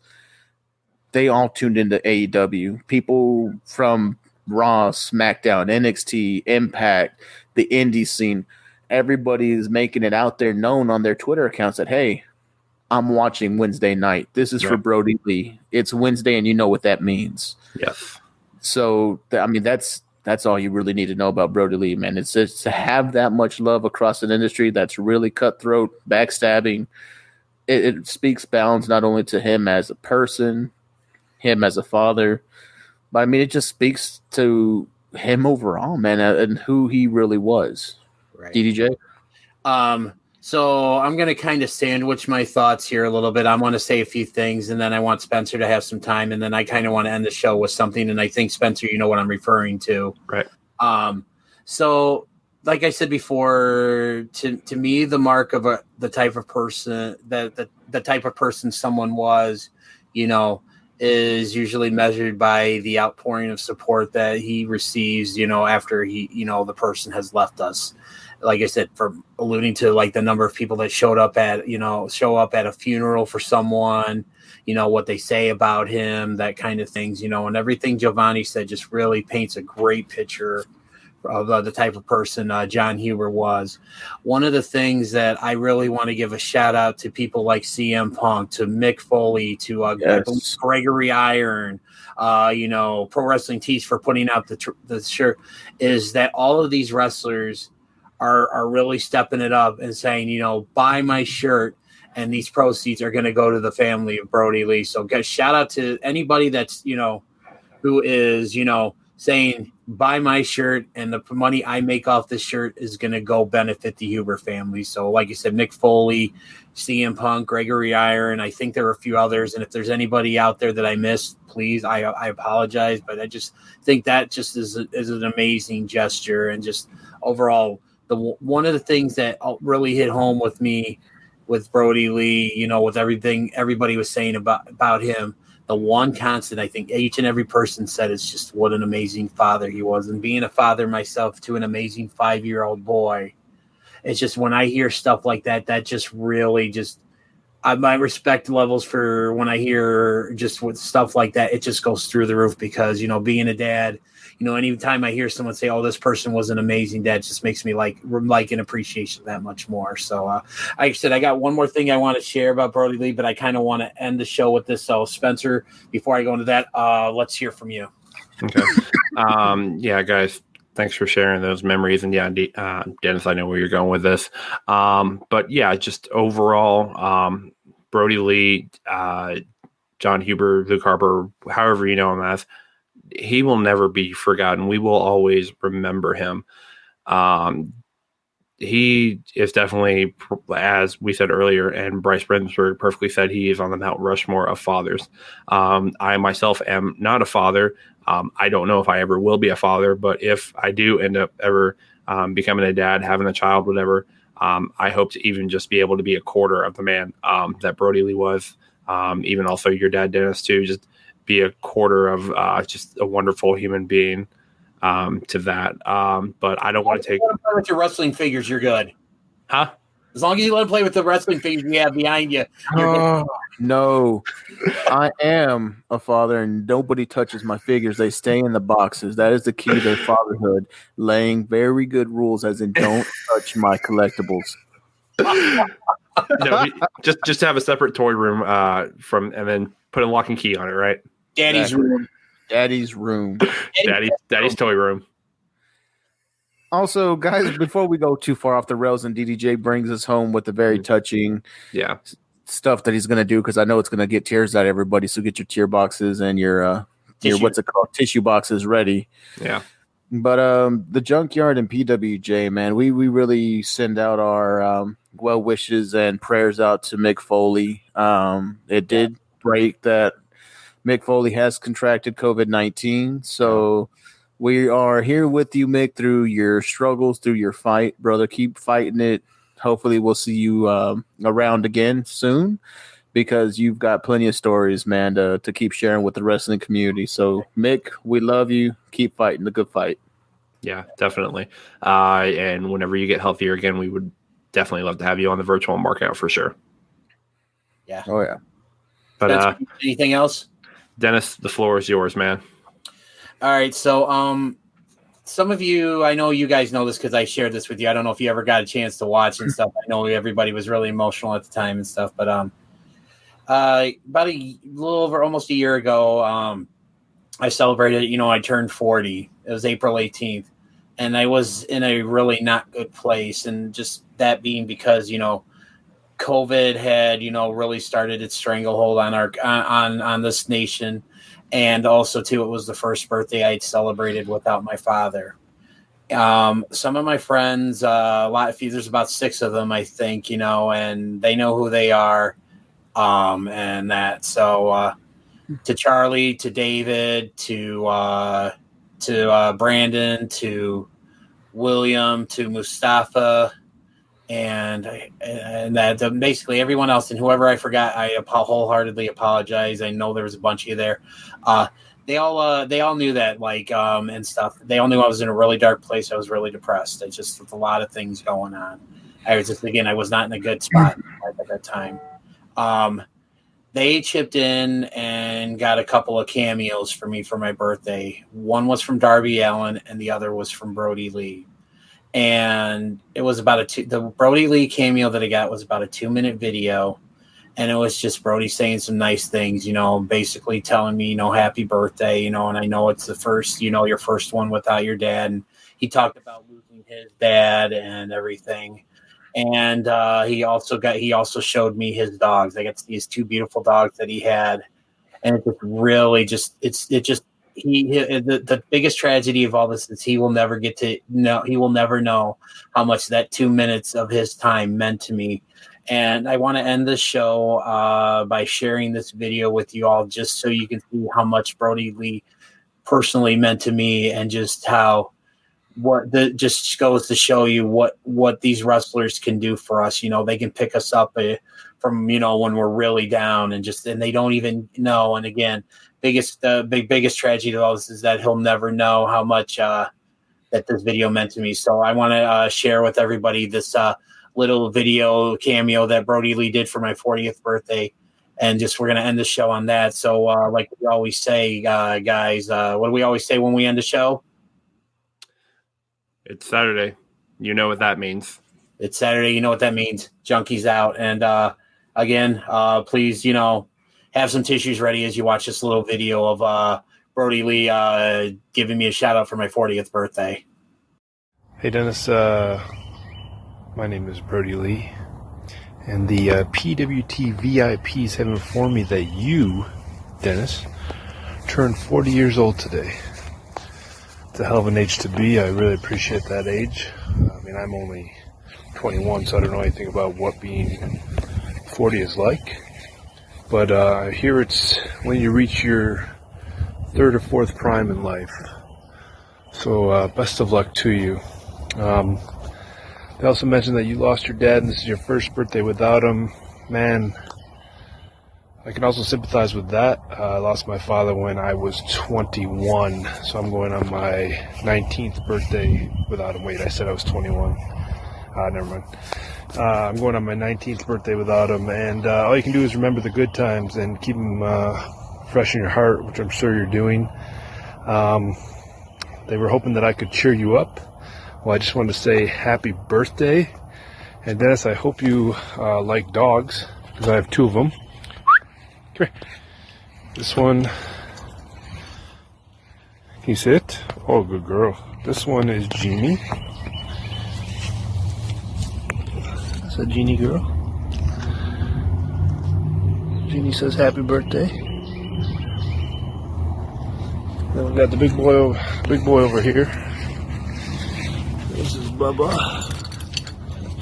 Speaker 5: they all tuned into AEW. People from Raw, SmackDown, NXT, Impact, the indie scene, everybody is making it out there known on their Twitter accounts that, hey, I'm watching Wednesday night. This is for Brodie Lee. It's Wednesday, and you know what that means.
Speaker 3: Yes.
Speaker 5: So, that's all you really need to know about Brodie Lee, man. It's just to have that much love across an industry that's really cutthroat, backstabbing. It speaks bounds not only to him as a person, him as a father, but I mean, it just speaks to him overall, man, and who he really was.
Speaker 4: Right.
Speaker 5: DDJ?
Speaker 4: So I'm going to kind of sandwich my thoughts here a little bit. I want to say a few things, and then I want Spencer to have some time, and then I kind of want to end the show with something, and I think, Spencer, you know what I'm referring to.
Speaker 3: Right.
Speaker 4: So like I said before, to me, the mark of the type of person that the type of person someone was, is usually measured by the outpouring of support that he receives, after the person has left us. Like I said, for alluding to like the number of people that show up at a funeral for someone, what they say about him, that kind of things, and everything Jovanni said just really paints a great picture of the type of person Jon Huber was. One of the things that I really want to give a shout out to people like CM Punk, to Mick Foley, to I believe Gregory Iron, Pro Wrestling Tees for putting out the shirt, is that all of these wrestlers are really stepping it up and saying, buy my shirt, and these proceeds are going to go to the family of Brodie Lee. So guys, shout out to anybody that's, who is, saying buy my shirt, and the money I make off this shirt is going to go benefit the Huber family. So like you said, Mick Foley, CM Punk, Gregory Iron, I think there are a few others. And if there's anybody out there that I missed, please, I apologize. But I just think that just is an amazing gesture. And just overall, one of the things that really hit home with me with Brodie Lee, with everything everybody was saying about him, the one constant I think each and every person said is just what an amazing father he was. And being a father myself to an amazing 5-year-old boy, it's just when I hear stuff like that, that just really just my respect levels for when I hear just with stuff like that, it just goes through the roof because, being a dad, anytime I hear someone say, oh, this person was an amazing dad, just makes me like an appreciation that much more. So like I said, I got one more thing I want to share about Brodie Lee, but I kind of want to end the show with this. So Spencer, before I go into that, let's hear from you.
Speaker 3: Okay. Yeah, guys, thanks for sharing those memories. And yeah, Dennis, I know where you're going with this. But yeah, just overall, Brodie Lee, Jon Huber, Luke Harper, however you know him as, he will never be forgotten. We will always remember him. He is definitely, as we said earlier, and Bryce Brendsburg perfectly said, he is on the Mount Rushmore of fathers. I myself am not a father. I don't know if I ever will be a father, but if I do end up ever becoming a dad, having a child, whatever, I hope to even just be able to be a quarter of the man that Brodie Lee was. Even also your dad, Dennis, too, just be a quarter of just a wonderful human being to that. But I don't want to take...
Speaker 4: With your wrestling figures, you're good.
Speaker 3: Huh?
Speaker 4: As long as you let him play with the wrestling figures you have behind you.
Speaker 5: No, I am a father, and nobody touches my figures. They stay in the boxes. That is the key to fatherhood. Laying very good rules, as in don't touch my collectibles.
Speaker 3: No, just have a separate toy room and then put a lock and key on it, right?
Speaker 4: Daddy's room.
Speaker 5: Daddy's room.
Speaker 3: Daddy's toy room.
Speaker 5: Also, guys, before we go too far off the rails and DDJ brings us home with the very touching stuff that he's going to do, because I know it's going to get tears out of everybody, so get your tear boxes and your what's it called, tissue boxes ready. Yeah. But the Junkyard and PWJ, man, we really send out our well wishes and prayers out to Mick Foley. It did break that Mick Foley has contracted COVID-19, so we are here with you, Mick, through your struggles, through your fight, brother. Keep fighting it. Hopefully we'll see you around again soon, because you've got plenty of stories, man, to keep sharing with the wrestling community. So, Mick, we love you. Keep fighting the good fight.
Speaker 3: Yeah, definitely. And whenever you get healthier again, we would definitely love to have you on the virtual markout for sure.
Speaker 4: Yeah.
Speaker 5: Oh, yeah.
Speaker 3: But
Speaker 4: anything else?
Speaker 3: Dennis, the floor is yours, man.
Speaker 4: All right. So, some of you, I know you guys know this because I shared this with you. I don't know if you ever got a chance to watch and stuff. I know everybody was really emotional at the time and stuff, but about a little over almost a year ago, I celebrated, I turned 40. It was April 18th, and I was in a really not good place. And just that being because, COVID had, really started its stranglehold on on this nation. And also, too, it was the first birthday I had celebrated without my father. Some of my friends, there's about 6 of them, I think, and they know who they are. And that, so to Charlie, to David, to Brandon, to William, to Mustafa, and that basically everyone else, and whoever I forgot, I wholeheartedly apologize. I know there was a bunch of you there. They all knew that, and stuff. They all knew I was in a really dark place. I was really depressed. I just with a lot of things going on. I was not in a good spot at that time. they chipped in and got a couple of cameos for me for my birthday. One was from Darby Allin, and the other was from Brodie Lee. And it was about the Brodie Lee cameo that I got was about a 2-minute video. And it was just Brodie saying some nice things, basically telling me, happy birthday, and I know it's the first, your first one without your dad. And he talked about losing his dad and everything. And he also showed me his dogs. I got these 2 beautiful dogs that he had. And it just really the biggest tragedy of all this is he will never know how much that 2 minutes of his time meant to me. And I want to end the show by sharing this video with you all, just so you can see how much Brodie Lee personally meant to me, and just how just goes to show you what these wrestlers can do for us. They can pick us up from when we're really down, and they don't even know. And again, biggest tragedy of all this is that he'll never know how much that this video meant to me. So I want to share with everybody this little video cameo that Brodie Lee did for my 40th birthday, and we're going to end the show on that. So like we always say, guys, what do we always say when we end the show?
Speaker 3: It's Saturday. You know what that means.
Speaker 4: It's Saturday. You know what that means. Junkies out. And again, please, have some tissues ready as you watch this little video of Brodie Lee giving me a shout out for my 40th birthday.
Speaker 6: Hey, Dennis. My name is Brodie Lee, and the PWT VIPs have informed me that you, Dennis, turned 40 years old today. It's a hell of an age to be. I really appreciate that age. I mean, I'm only 21, so I don't know anything about what being 40 is like. But I hear it's when you reach your 3rd or 4th prime in life. So best of luck to you. They also mentioned that you lost your dad and this is your first birthday without him. Man, I can also sympathize with that. I lost my father when I was 21, so I'm going on my 19th birthday without him. Wait, I said I was 21. Never mind. I'm going on my 19th birthday without him, and all you can do is remember the good times and keep them fresh in your heart, which I'm sure you're doing. They were hoping that I could cheer you up. Well, I just wanted to say happy birthday. And Dennis, I hope you like dogs, because I have 2 of them. Come here. This one, can you see it? Oh, good girl. This one is Jeannie. That's a Jeannie girl. Jeannie says happy birthday. Then we got the big boy over here. This is Bubba.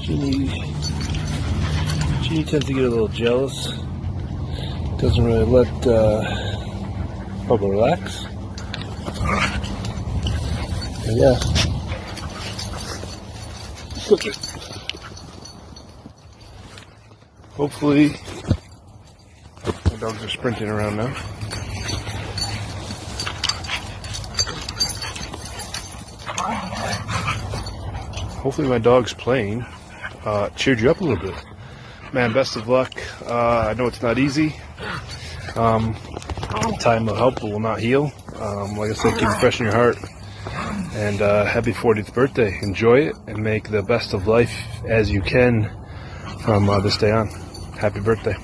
Speaker 6: Jeannie tends to get a little jealous. Doesn't really let Bubba relax. And yeah. Look it. Hopefully, my dogs are sprinting around now. Hopefully my dog's playing cheered you up a little bit. Man, best of luck. I know it's not easy. Time will help, but will not heal. Like I said, keep it fresh in your heart. And happy 40th birthday. Enjoy it and make the best of life as you can from this day on. Happy birthday.